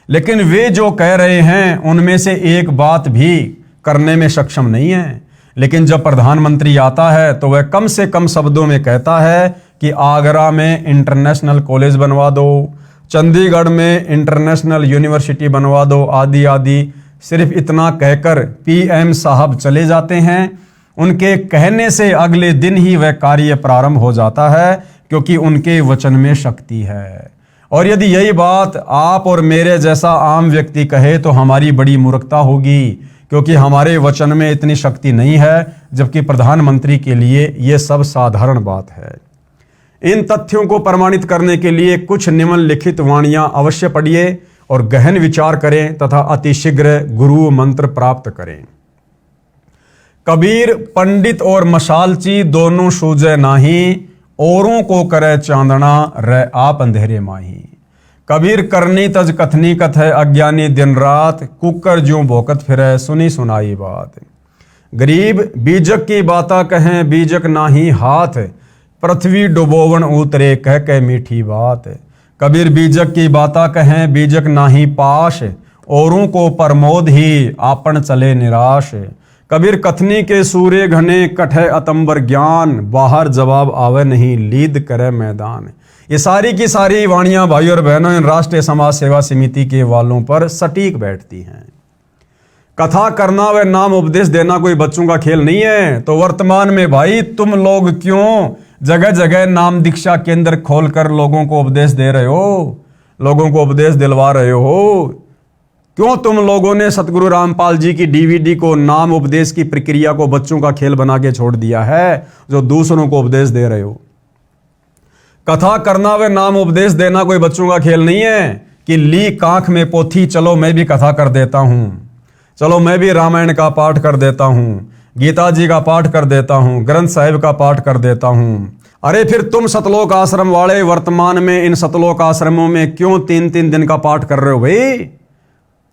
लेकिन वे जो कह रहे हैं उनमें से एक बात भी करने में सक्षम नहीं है। लेकिन जब प्रधानमंत्री आता है तो वह कम से कम शब्दों में कहता है कि आगरा में इंटरनेशनल कॉलेज बनवा दो, चंडीगढ़ में इंटरनेशनल यूनिवर्सिटी बनवा दो, आदि आदि। सिर्फ इतना कहकर पीएम साहब चले जाते हैं। उनके कहने से अगले दिन ही वह कार्य प्रारंभ हो जाता है, क्योंकि उनके वचन में शक्ति है। और यदि यही बात आप और मेरे जैसा आम व्यक्ति कहे तो हमारी बड़ी मूर्खता होगी, क्योंकि हमारे वचन में इतनी शक्ति नहीं है, जबकि प्रधानमंत्री के लिए यह सब साधारण बात है। इन तथ्यों को प्रमाणित करने के लिए कुछ निम्नलिखित वाणियां अवश्य पढ़िए और गहन विचार करें तथा अतिशीघ्र गुरु मंत्र प्राप्त करें। कबीर पंडित और मशालची दोनों सूझे नाही, औरों को करे चांदना रह आप अंधेरे माही। कबीर करनी तज कथनी कथ है, अज्ञानी दिन रात कुकर ज्यों भोकत फिरे सुनी सुनाई बात। गरीब बीजक की बाता कहें बीजक नाही हाथ, पृथ्वी डुबोवन उतरे कह कह मीठी बात। कबीर बीजक की बाता कहें बीजक नाही पाश, औरों को प्रमोद ही आपन चले निराश। कबीर कथनी के सूर्य घने कठे अतंबर ज्ञान, बाहर जवाब आवे नहीं लीद करे मैदान। ये सारी की सारी वाणियां भाई और बहनों इन राष्ट्रीय समाज सेवा समिति के वालों पर सटीक बैठती हैं। कथा करना व नाम उपदेश देना कोई बच्चों का खेल नहीं है। तो वर्तमान में भाई तुम लोग क्यों जगह जगह नाम दीक्षा केंद्र खोलकर लोगों को उपदेश दे रहे हो, लोगों को उपदेश दिलवा रहे हो? क्यों तुम लोगों ने सतगुरु रामपाल जी की डीवीडी को नाम उपदेश की प्रक्रिया को बच्चों का खेल बना के छोड़ दिया है, जो दूसरों को उपदेश दे रहे हो? कथा करना व नाम उपदेश देना कोई बच्चों का खेल नहीं है कि ली कांख में पोथी, चलो मैं भी कथा कर देता हूं, चलो मैं भी रामायण का पाठ कर देता हूं, गीता जी का पाठ कर देता हूं, ग्रंथ साहिब का पाठ कर देता हूं। अरे फिर तुम सतलोक आश्रम वाले वर्तमान में इन सतलोक आश्रमों में क्यों 3-3 दिन का पाठ कर रहे हो भाई?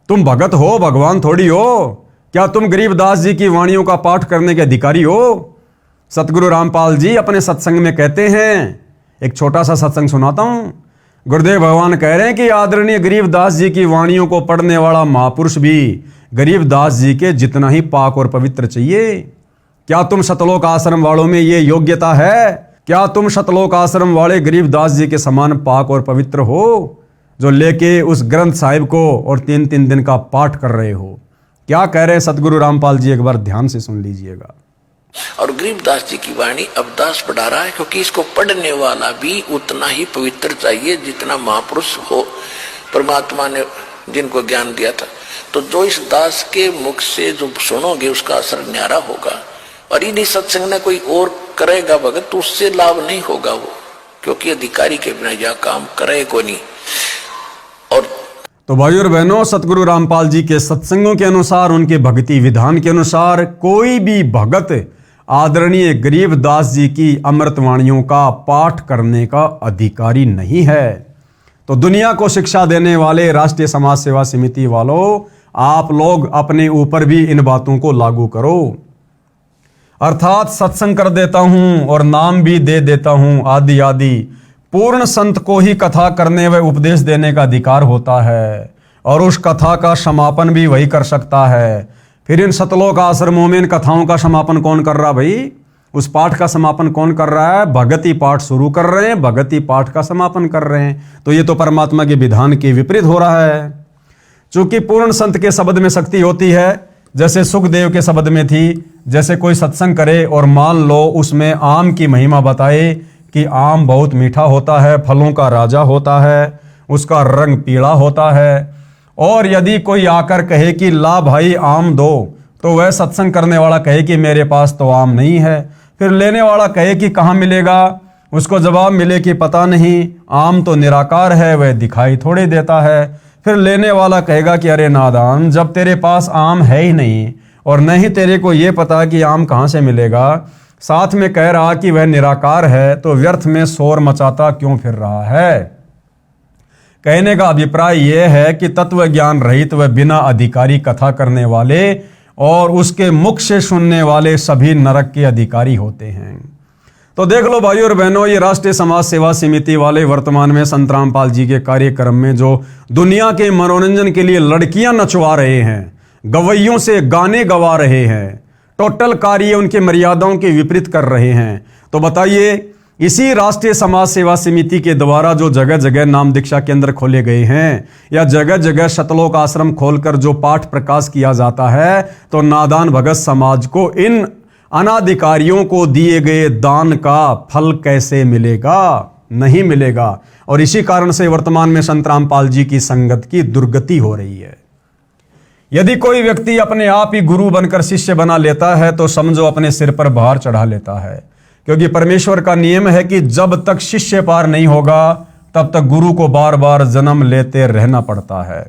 तुम भगत हो, भगवान थोड़ी हो। क्या तुम गरीबदास जी की वाणियों का पाठ करने के अधिकारी हो? सतगुरु रामपाल जी अपने सत्संग में कहते हैं, एक छोटा सा सत्संग सुनाता हूं। गुरुदेव भगवान कह रहे हैं कि आदरणीय गरीबदास जी की वाणियों को पढ़ने वाला महापुरुष भी गरीबदास जी के जितना ही पाक और पवित्र चाहिए। क्या तुम सतलोक आश्रम वालों में ये योग्यता है? क्या तुम सतलोक आश्रम वाले गरीबदास जी के समान पाक और पवित्र हो, जो लेके उस ग्रंथ साहिब को और 3-3 दिन का पाठ कर रहे हो? क्या कह रहे हैं सतगुरु रामपाल जी, एक बार ध्यान से सुन लीजिएगा। और गरीबदास जी की वाणी अवदास पढ़ा रहा है, क्योंकि इसको पढ़ने वाला भी उतना ही पवित्र चाहिए जितना महापुरुष हो, परमात्मा ने जिनको ज्ञान दिया था। तो जो इस दास के मुख से जो सुनोगे उसका असर न्यारा होगा। और इन्हीं सत्संग में कोई और करेगा भगत तो उससे लाभ नहीं होगा वो, क्योंकि अधिकारी के बिना यह काम करे को नहीं। और तो भाइयों और बहनों, सतगुरु रामपाल जी के सत्संगों के अनुसार, उनके भक्ति विधान के अनुसार कोई भी भगत आदरणीय गरीबदास जी की अमृतवाणियों का पाठ करने का अधिकारी नहीं है। तो दुनिया को शिक्षा देने वाले राष्ट्रीय समाज सेवा समिति वालों, आप लोग अपने ऊपर भी इन बातों को लागू करो। अर्थात सत्संग कर देता हूं और नाम भी दे देता हूं, आदि आदि। पूर्ण संत को ही कथा करने व उपदेश देने का अधिकार होता है, और उस कथा का समापन भी वही कर सकता है। फिर इन सतलोक आश्रमों में इन कथाओं का समापन कौन कर रहा भाई? उस पाठ का समापन कौन कर रहा है? भगती पाठ शुरू कर रहे हैं, भगती पाठ का समापन कर रहे हैं। तो ये तो परमात्मा के विधान के विपरीत हो रहा है। चूंकि पूर्ण संत के शब्द में शक्ति होती है, जैसे सुखदेव के शब्द में थी, जैसे कोई सत्संग करे और मान लो उसमें आम की महिमा बताए कि आम बहुत मीठा होता है, फलों का राजा होता है, उसका रंग पीला होता है, और यदि कोई आकर कहे कि ला भाई आम दो, तो वह सत्संग करने वाला कहे कि मेरे पास तो आम नहीं है। फिर लेने वाला कहे कि कहाँ मिलेगा, उसको जवाब मिले कि पता नहीं, आम तो निराकार है, वह दिखाई थोड़े देता है। फिर लेने वाला कहेगा कि अरे नादान, जब तेरे पास आम है ही नहीं और न ही तेरे को ये पता कि आम कहाँ से मिलेगा, साथ में कह रहा कि वह निराकार है, तो व्यर्थ में शोर मचाता क्यों फिर रहा है। कहने का अभिप्राय यह है कि तत्व ज्ञान रहित व बिना अधिकारी कथा करने वाले और उसके मुख से सुनने वाले सभी नरक के अधिकारी होते हैं। तो देख लो भाइयों और बहनों, ये राष्ट्रीय समाज सेवा समिति वाले वर्तमान में संत रामपाल जी के कार्यक्रम में जो दुनिया के मनोरंजन के लिए लड़कियां नचवा रहे हैं, गवैयों से गाने गवा रहे हैं, टोटल कार्य उनके मर्यादाओं के विपरीत कर रहे हैं। तो बताइए, इसी राष्ट्रीय समाज सेवा समिति के द्वारा जो जगह जगह नाम दीक्षा केंद्र खोले गए हैं या जगह जगह शतलोक आश्रम खोलकर जो पाठ प्रकाश किया जाता है, तो नादान भगत समाज को इन अनाधिकारियों को दिए गए दान का फल कैसे मिलेगा? नहीं मिलेगा। और इसी कारण से वर्तमान में संत रामपाल जी की संगत की दुर्गति हो रही है। यदि कोई व्यक्ति अपने आप ही गुरु बनकर शिष्य बना लेता है तो समझो अपने सिर पर भार चढ़ा लेता है, क्योंकि परमेश्वर का नियम है कि जब तक शिष्य पार नहीं होगा तब तक गुरु को बार बार जन्म लेते रहना पड़ता है।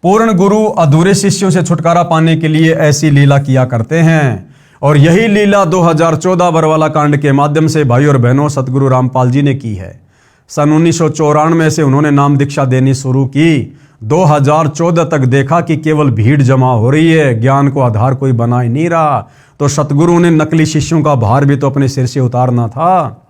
पूर्ण गुरु अधूरे शिष्यों से छुटकारा पाने के लिए ऐसी लीला किया करते हैं, और यही लीला 2014 बरवाला कांड के माध्यम से भाई और बहनों सतगुरु रामपाल जी ने की है। सन 1994 से उन्होंने नाम दीक्षा देनी शुरू की। 2014 तक देखा कि केवल भीड़ जमा हो रही है, ज्ञान को आधार कोई बना ही नहीं रहा। तो सतगुरु ने नकली शिष्यों का भार भी तो अपने सिर से उतारना था।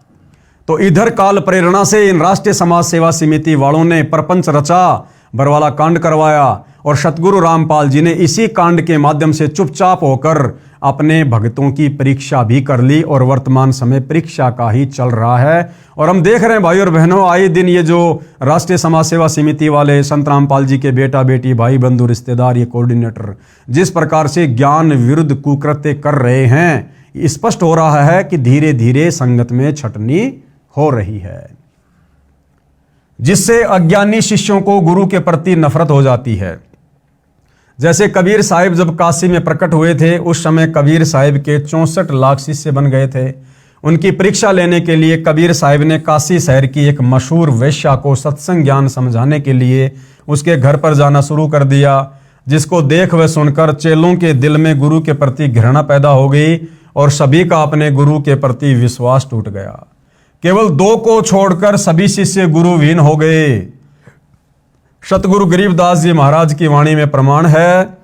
तो इधर काल प्रेरणा से इन राष्ट्रीय समाज सेवा समिति वालों ने प्रपंच रचा, बरवाला कांड करवाया, और सतगुरु रामपाल जी ने इसी कांड के माध्यम से चुपचाप होकर अपने भक्तों की परीक्षा भी कर ली, और वर्तमान समय परीक्षा का ही चल रहा है। और हम देख रहे हैं भाई और बहनों, आए दिन ये जो राष्ट्रीय समाज सेवा समिति वाले संत रामपाल जी के बेटा बेटी भाई बंधु रिश्तेदार, ये कोऑर्डिनेटर जिस प्रकार से ज्ञान विरुद्ध कुकृत्य कर रहे हैं, स्पष्ट हो रहा है कि धीरे धीरे संगत में छटनी हो रही है, जिससे अज्ञानी शिष्यों को गुरु के प्रति नफरत हो जाती है। जैसे कबीर साहिब जब काशी में प्रकट हुए थे, उस समय कबीर साहिब के 64 लाख शिष्य बन गए थे। उनकी परीक्षा लेने के लिए कबीर साहिब ने काशी शहर की एक मशहूर वेश्या को सत्संग ज्ञान समझाने के लिए उसके घर पर जाना शुरू कर दिया, जिसको देख व सुनकर चेलों के दिल में गुरु के प्रति घृणा पैदा हो गई और सभी का अपने गुरु के प्रति विश्वास टूट गया। केवल 2 को छोड़कर सभी शिष्य गुरुविहीन हो गए। सतगुरु गरीबदास जी महाराज की वाणी में प्रमाण है,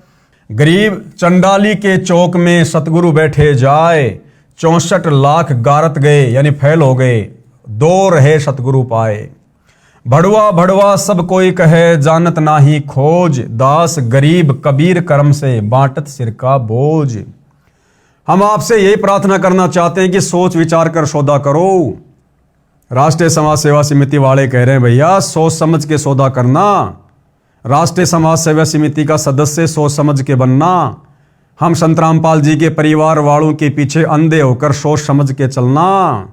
गरीब चंडाली के चौक में सतगुरु बैठे जाए, 64 लाख गारत गए यानी फैल हो गए, 2 रहे सतगुरु पाए। भड़वा भड़वा सब कोई कहे, जानत नाही खोज, दास गरीब कबीर कर्म से बांटत सिर का बोझ। हम आपसे यही प्रार्थना करना चाहते हैं कि सोच विचार कर सौदा करो। राष्ट्रीय समाज सेवा समिति वाले कह रहे हैं भैया सोच समझ के सौदा करना, राष्ट्रीय समाज सेवा समिति का सदस्य सोच समझ के बनना। हम संत रामपाल जी के परिवार वालों के पीछे अंधे होकर सोच समझ के चलना।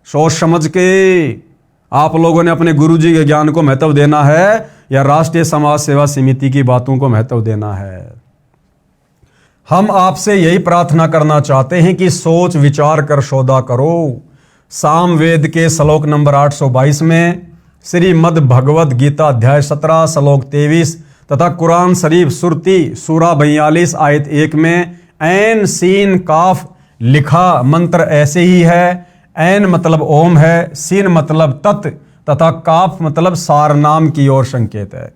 सोच समझ के आप लोगों ने अपने गुरु जी के ज्ञान को महत्व देना है या राष्ट्रीय समाज सेवा समिति की बातों को महत्व देना है। हम आपसे यही प्रार्थना करना चाहते हैं कि सोच विचार कर सौदा करो। सामवेद के श्लोक नंबर 822 में, श्रीमद् भगवद गीता अध्याय 17 श्लोक 23 तथा कुरान शरीफ सुरती सूरा 42 आयत 1 में ऐन सीन काफ लिखा मंत्र ऐसे ही है। ऐन मतलब ओम है, सीन मतलब तत् तथा काफ मतलब सार नाम की ओर संकेत है।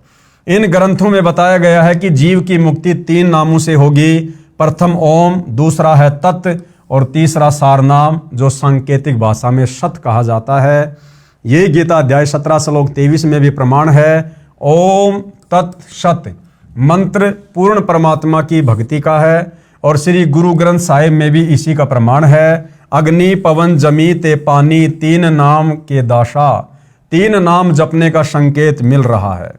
इन ग्रंथों में बताया गया है कि जीव की मुक्ति 3 नामों से होगी। प्रथम ओम, दूसरा है तत् और तीसरा सार नाम, जो सांकेतिक भाषा में सत कहा जाता है। ये गीता अध्याय 17 श्लोक 23 में भी प्रमाण है। ओम तत् सत मंत्र पूर्ण परमात्मा की भक्ति का है और श्री गुरु ग्रंथ साहिब में भी इसी का प्रमाण है। अग्नि पवन जमी ते पानी 3 नाम के दाशा, 3 नाम जपने का संकेत मिल रहा है।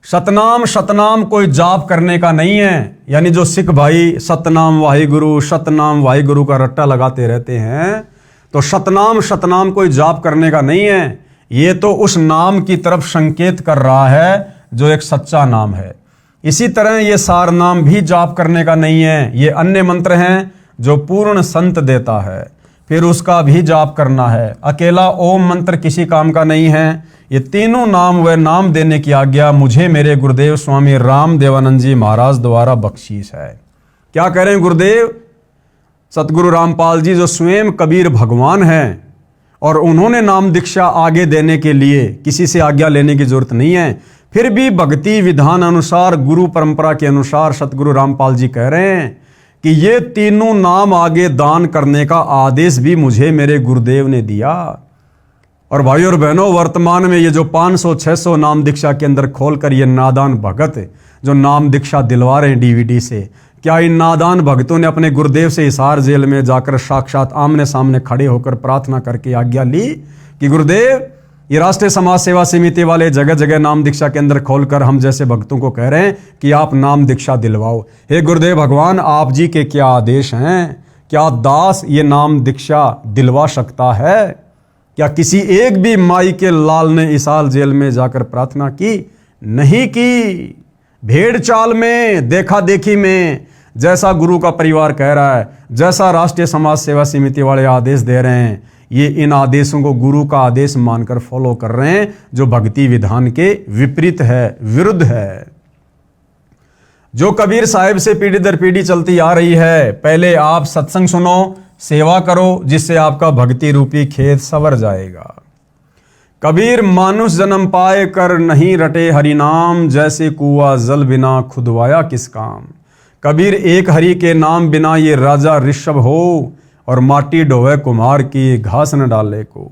सतनाम शतनाम कोई जाप करने का नहीं है। यानी जो सिख भाई सतनाम वाहिगुरु का रट्टा लगाते रहते हैं, तो सतनाम शतनाम कोई जाप करने का नहीं है। ये तो उस नाम की तरफ संकेत कर रहा है जो एक सच्चा नाम है। इसी तरह ये सार नाम भी जाप करने का नहीं है। ये अन्य मंत्र हैं जो पूर्ण संत देता है, फिर उसका भी जाप करना है। अकेला ओम मंत्र किसी काम का नहीं है। ये तीनों नाम व नाम देने की आज्ञा मुझे मेरे गुरुदेव स्वामी राम देवानंद जी महाराज द्वारा बख्शीश है। क्या कह रहे हैं गुरुदेव? सतगुरु रामपाल जी जो स्वयं कबीर भगवान हैं और उन्होंने नाम दीक्षा आगे देने के लिए किसी से आज्ञा लेने की जरूरत नहीं है, फिर भी भक्ति विधान अनुसार गुरु परंपरा के अनुसार सतगुरु रामपाल जी कह रहे हैं कि ये तीनों नाम आगे दान करने का आदेश भी मुझे मेरे गुरुदेव ने दिया। और भाई और बहनों, वर्तमान में ये जो 500-600 नाम दीक्षा के अंदर खोलकर ये नादान भगत जो नाम दीक्षा दिलवा रहे हैं डीवीडी से, क्या इन नादान भक्तों ने अपने गुरुदेव से हिसार जेल में जाकर साक्षात आमने सामने खड़े होकर प्रार्थना करके आज्ञा ली कि गुरुदेव, ये राष्ट्रीय समाज सेवा समिति वाले जगह जगह नाम दीक्षा के अंदर खोलकर हम जैसे भक्तों को कह रहे हैं कि आप नाम दीक्षा दिलवाओ। हे गुरुदेव भगवान, आप जी के क्या आदेश हैं? क्या दास ये नाम दीक्षा दिलवा सकता है? क्या किसी एक भी माई के लाल ने इसाल जेल में जाकर प्रार्थना की? नहीं की। भेड़ चाल में, देखा देखी में, जैसा गुरु का परिवार कह रहा है, जैसा राष्ट्रीय समाज सेवा समिति वाले आदेश दे रहे हैं, ये इन आदेशों को गुरु का आदेश मानकर फॉलो कर रहे हैं, जो भक्ति विधान के विपरीत है, विरुद्ध है। जो कबीर साहिब से पीढ़ी दर पीढ़ी चलती आ रही है, पहले आप सत्संग सुनो, सेवा करो, जिससे आपका भक्ति रूपी खेत सवर जाएगा। कबीर मानुष जन्म पाए कर नहीं रटे हरि नाम, जैसे कुआ जल बिना खुदवाया किस काम। कबीर एक हरि के नाम बिना ये राजा ऋषभ हो, और माटी ढोवे कुम्हार की घास न डाले को।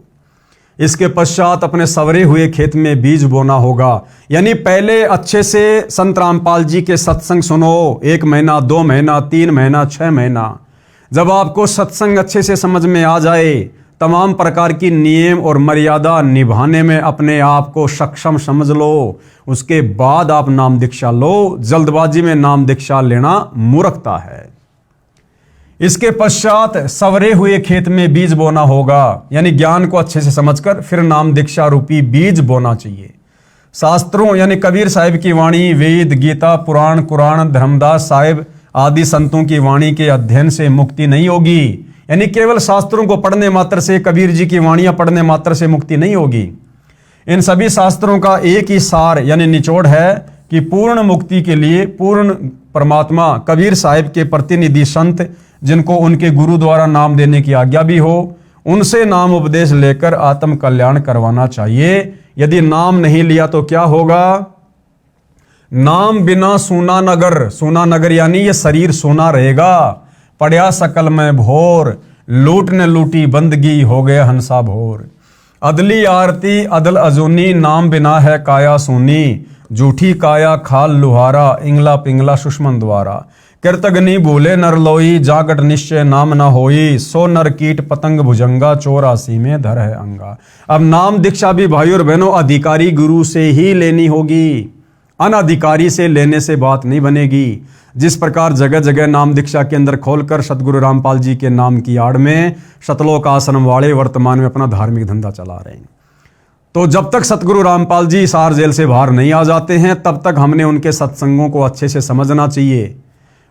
इसके पश्चात अपने सवरे हुए खेत में बीज बोना होगा। यानी पहले अच्छे से संत रामपाल जी के सत्संग सुनो, 1 महीना, 2 महीना, 3 महीना, 6 महीना। जब आपको सत्संग अच्छे से समझ में आ जाए, तमाम प्रकार की नियम और मर्यादा निभाने में अपने आप को सक्षम समझ लो, उसके बाद आप नाम दीक्षा लो। जल्दबाजी में नाम दीक्षा लेना मूर्खता है। इसके पश्चात सवरे हुए खेत में बीज बोना होगा। यानी ज्ञान को अच्छे से समझकर फिर नाम दीक्षा रूपी बीज बोना चाहिए। शास्त्रों यानी कबीर साहिब की वाणी, वेद, गीता, पुराण, कुरान, धर्मदास साहिब आदि संतों की वाणी के अध्ययन से मुक्ति नहीं होगी। यानी केवल शास्त्रों को पढ़ने मात्र से, कबीर जी की वाणियां पढ़ने मात्र से मुक्ति नहीं होगी। इन सभी शास्त्रों का एक ही सार यानी निचोड़ है कि पूर्ण मुक्ति के लिए पूर्ण परमात्मा कबीर साहिब के प्रतिनिधि संत, जिनको उनके गुरु द्वारा नाम देने की आज्ञा भी हो, उनसे नाम उपदेश लेकर आत्म कल्याण करवाना चाहिए। यदि नाम नहीं लिया तो क्या होगा? नाम बिना सूना नगर, सूना नगर यानी ये शरीर सोना रहेगा। पड़या सकल में भोर, लूट ने लूटी बंदगी, हो गए हंसा भोर। अदली आरती अदल अजूनी, नाम बिना है काया सूनी। झूठी काया खाल लुहारा, इंगला पिंगला सुषमन द्वारा। कृतग्नि भूले नर लोई, जागट निश्चय नाम न होई। सो नर कीट पतंग भुजंगा, 84 में धर है अंगा। अब नाम दीक्षा भी भाई और बहनों अधिकारी गुरु से ही लेनी होगी, अनधिकारी से लेने से बात नहीं बनेगी। जिस प्रकार जगह जगह नाम दीक्षा के अंदर खोलकर सतगुरु रामपाल जी के नाम की आड़ में शतलोक आश्रम वाले वर्तमान में अपना धार्मिक धंधा चला रहे हैं, तो जब तक सतगुरु रामपाल जी हिसार जेल से बाहर नहीं आ जाते हैं, तब तक हमने उनके सत्संगों को अच्छे से समझना चाहिए।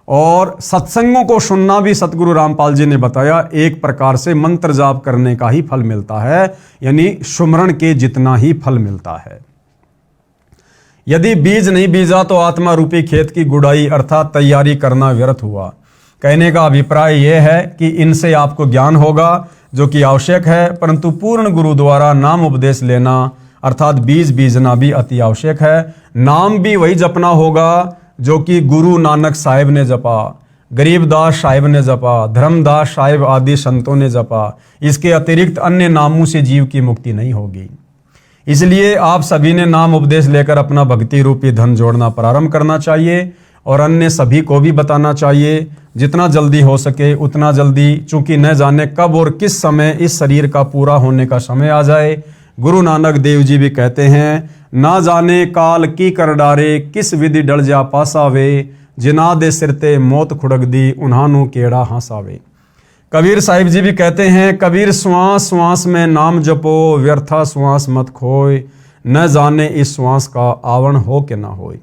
और सत्संगों को सुनना भी सतगुरु रामपाल जी ने बताया एक प्रकार से मंत्र जाप करने का ही फल मिलता है, यानी सुमरण के जितना ही फल मिलता है। यदि बीज नहीं बीजा तो आत्मा रूपी खेत की गुड़ाई अर्थात तैयारी करना व्यर्थ हुआ। कहने का अभिप्राय यह है कि इनसे आपको ज्ञान होगा जो कि आवश्यक है, परंतु पूर्ण गुरु द्वारा नाम उपदेश लेना अर्थात बीज बीजना भी अति आवश्यक है। नाम भी वही जपना होगा जो कि गुरु नानक साहिब ने जपा, गरीबदास साहिब ने जपा, धर्मदास साहिब आदि संतों ने जपा। इसके अतिरिक्त अन्य नामों से जीव की मुक्ति नहीं होगी। इसलिए आप सभी ने नाम उपदेश लेकर अपना भक्ति रूपी धन जोड़ना प्रारंभ करना चाहिए और अन्य सभी को भी बताना चाहिए। जितना जल्दी हो सके उतना जल्दी, चूंकि न जाने कब और किस समय इस शरीर का पूरा होने का समय आ जाए। गुरु नानक देव जी भी कहते हैं, ना जाने काल की कर डारे, किस विधि डल जा पासावे, जिना दे सिरते मौत खुड़क दी, उन्हानू केड़ा हंसावे। कबीर साहिब जी भी कहते हैं, कबीर श्वास श्वास में नाम जपो, व्यर्था श्वास मत खोए, न जाने इस श्वास का आवण हो के ना होए।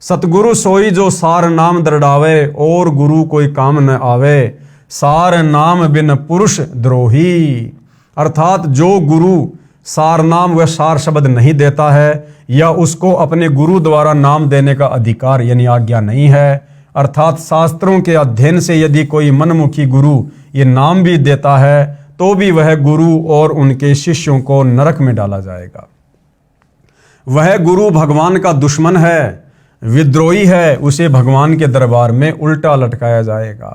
सतगुरु सोई जो सार नाम दरडावे, और गुरु कोई काम न आवे, सार नाम बिन पुरुष द्रोही। अर्थात जो गुरु सार नाम व सार शब्द नहीं देता है, या उसको अपने गुरु द्वारा नाम देने का अधिकार यानी आज्ञा नहीं है, अर्थात शास्त्रों के अध्ययन से यदि कोई मनमुखी गुरु ये नाम भी देता है, तो भी वह गुरु और उनके शिष्यों को नरक में डाला जाएगा। वह गुरु भगवान का दुश्मन है, विद्रोही है, उसे भगवान के दरबार में उल्टा लटकाया जाएगा।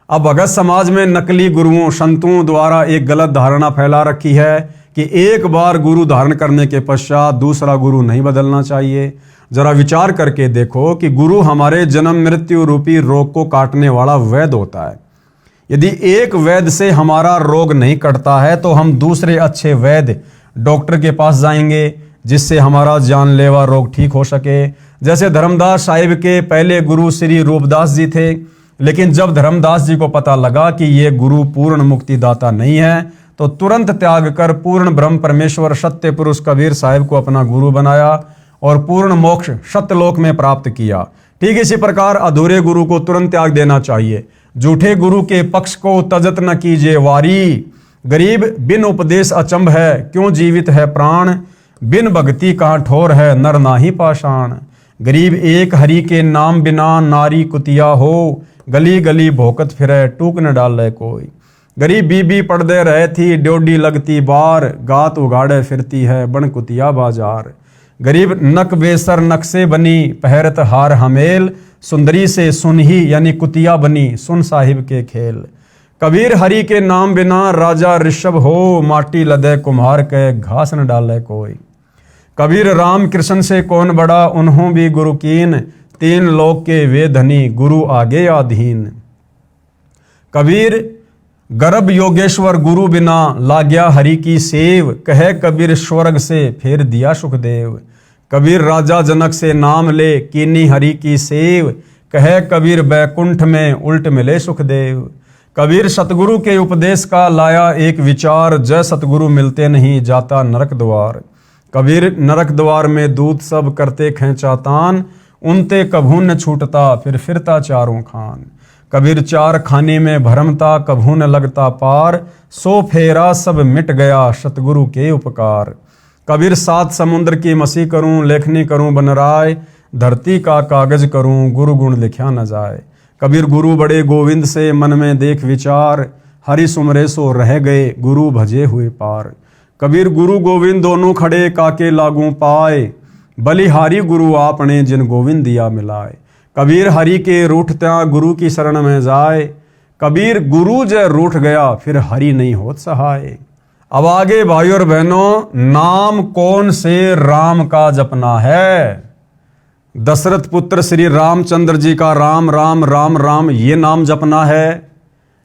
अब भगत समाज में नकली गुरुओं संतों द्वारा एक गलत धारणा फैला रखी है कि एक बार गुरु धारण करने के पश्चात दूसरा गुरु नहीं बदलना चाहिए। जरा विचार करके देखो कि गुरु हमारे जन्म मृत्यु रूपी रोग को काटने वाला वैद्य होता है। यदि एक वैद्य से हमारा रोग नहीं कटता है तो हम दूसरे अच्छे वैद्य डॉक्टर के पास जाएंगे, जिससे हमारा जानलेवा रोग ठीक हो सके। जैसे धर्मदास साहिब के पहले गुरु श्री रूपदास जी थे, लेकिन जब धर्मदास जी को पता लगा कि ये गुरु पूर्ण मुक्तिदाता नहीं है, तो तुरंत त्याग कर पूर्ण ब्रह्म परमेश्वर सत्य पुरुष कबीर साहिब को अपना गुरु बनाया और पूर्ण मोक्ष सत्यलोक में प्राप्त किया। ठीक इसी प्रकार अधूरे गुरु को तुरंत त्याग देना चाहिए। झूठे गुरु के पक्ष को तजत न कीजिए वारी, गरीब बिन उपदेश अचंभ है, क्यों जीवित है प्राण, बिन भक्ति कहाँ ठोर है नर नाही पाषाण। गरीब एक हरि के नाम बिना नारी कुतिया हो, गली गली भोकत फिरे टूक न डाले कोई। गरीब बीबी पड़दे रहे थी ड्योडी लगती बार, गात उगाड़े फिरती है बन कुतिया बाजार। गरीब नक बेसर नक से बनी पहरत हार हमेल, सुंदरी से सुनही यानी कुतिया बनी सुन साहिब के खेल। कबीर हरि के नाम बिना राजा ऋषभ हो, माटी लदे कुम्हार के घास न डाले कोई। कबीर राम कृष्ण से कौन बड़ा, उन्हों भी गुरु कीन, तीन लोक के वे धनी गुरु आगे अधीन। कबीर गर्भ योगेश्वर गुरु बिना, लाग्या हरि की सेव, कहे कबीर स्वर्ग से फेर दिया सुखदेव। कबीर राजा जनक से नाम ले, कीनी हरि की सेव, कहे कबीर बैकुंठ में उल्ट मिले सुखदेव। कबीर सतगुरु के उपदेश का लाया एक विचार, जय सतगुरु मिलते नहीं जाता नरक द्वार। कबीर नरक द्वार में दूत सब करते खेचा तान, उनते कभू न छूटता फिर फिरता चारों खान। कबीर चार खाने में भरमता, कभू न लगता पार, सो फेरा सब मिट गया सतगुरु के उपकार। कबीर सात समुद्र की मसी करूं, लेखनी करूं बनराय, धरती का कागज करूं गुरु गुण लिखा न जाए। कबीर गुरु बड़े गोविंद से मन में देख विचार, हरि सुमरे सो रह गए गुरु भजे हुए पार। कबीर गुरु गोविंद दोनों खड़े काके लागू पाए, बलिहारी गुरु आपने जिन गोविंद दिया मिलाए। कबीर हरि के रूठत्या गुरु की शरण में जाए, कबीर गुरु जय रूठ गया फिर हरि नहीं होत सहाय। अब आगे भाइयों और बहनों, नाम कौन से राम का जपना है? दशरथ पुत्र श्री रामचंद्र जी का राम राम राम राम ये नाम जपना है,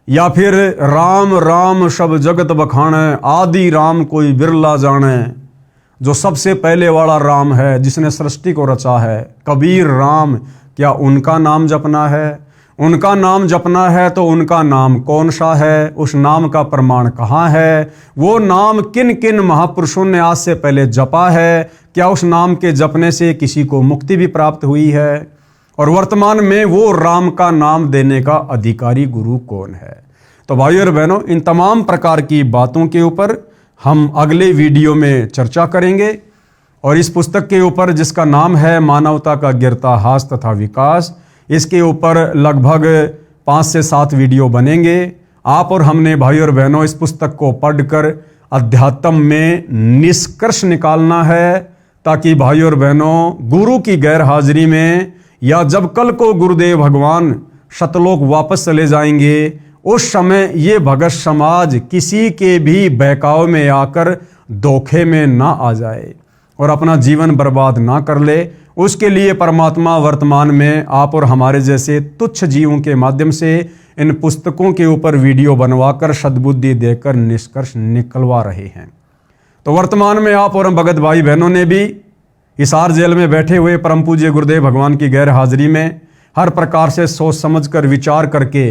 या फिर राम राम सब जगत बखाने, आदि राम कोई बिरला जाने, जो सबसे पहले वाला राम है जिसने सृष्टि को रचा है, कबीर राम, क्या उनका नाम जपना है? उनका नाम जपना है तो उनका नाम कौन सा है? उस नाम का प्रमाण कहाँ है? वो नाम किन किन महापुरुषों ने आज से पहले जपा है? क्या उस नाम के जपने से किसी को मुक्ति भी प्राप्त हुई है? और वर्तमान में वो राम का नाम देने का अधिकारी गुरु कौन है? तो भाइयों और बहनों, इन तमाम प्रकार की बातों के ऊपर हम अगले वीडियो में चर्चा करेंगे। और इस पुस्तक के ऊपर, जिसका नाम है मानवता का गिरता हास तथा विकास, इसके ऊपर लगभग 5 से 7 वीडियो बनेंगे। आप और हमने भाइयों और बहनों इस पुस्तक को पढ़कर अध्यात्म में निष्कर्ष निकालना है, ताकि भाइयों और बहनों गुरु की गैर हाजिरी में, या जब कल को गुरुदेव भगवान सतलोक वापस चले जाएंगे, उस समय ये भगत समाज किसी के भी बहकाव में आकर धोखे में ना आ जाए और अपना जीवन बर्बाद ना कर ले। उसके लिए परमात्मा वर्तमान में आप और हमारे जैसे तुच्छ जीवों के माध्यम से इन पुस्तकों के ऊपर वीडियो बनवाकर सद्बुद्धि देकर निष्कर्ष निकलवा रहे हैं। तो वर्तमान में आप और हम भगत भाई बहनों ने भी हिसार जेल में बैठे हुए परम पूज्य गुरुदेव भगवान की गैर हाजिरी में हर प्रकार से सोच समझकर विचार करके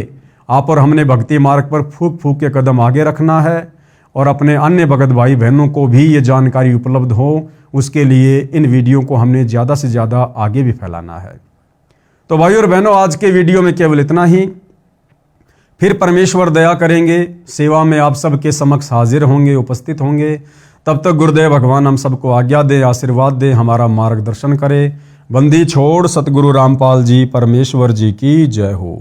आप और हमने भक्ति मार्ग पर फूक फूक के कदम आगे रखना है और अपने अन्य भगत भाई बहनों को भी ये जानकारी उपलब्ध हो, उसके लिए इन वीडियो को हमने ज़्यादा से ज़्यादा आगे भी फैलाना है। तो भाई और बहनों, आज के वीडियो में केवल इतना ही। फिर परमेश्वर दया करेंगे, सेवा में आप सबके समक्ष हाजिर होंगे, उपस्थित होंगे। तब तक गुरुदेव भगवान हम सबको आज्ञा दे, आशीर्वाद दे, हमारा मार्गदर्शन करे। बंदी छोड़ सतगुरु रामपाल जी परमेश्वर जी की जय हो।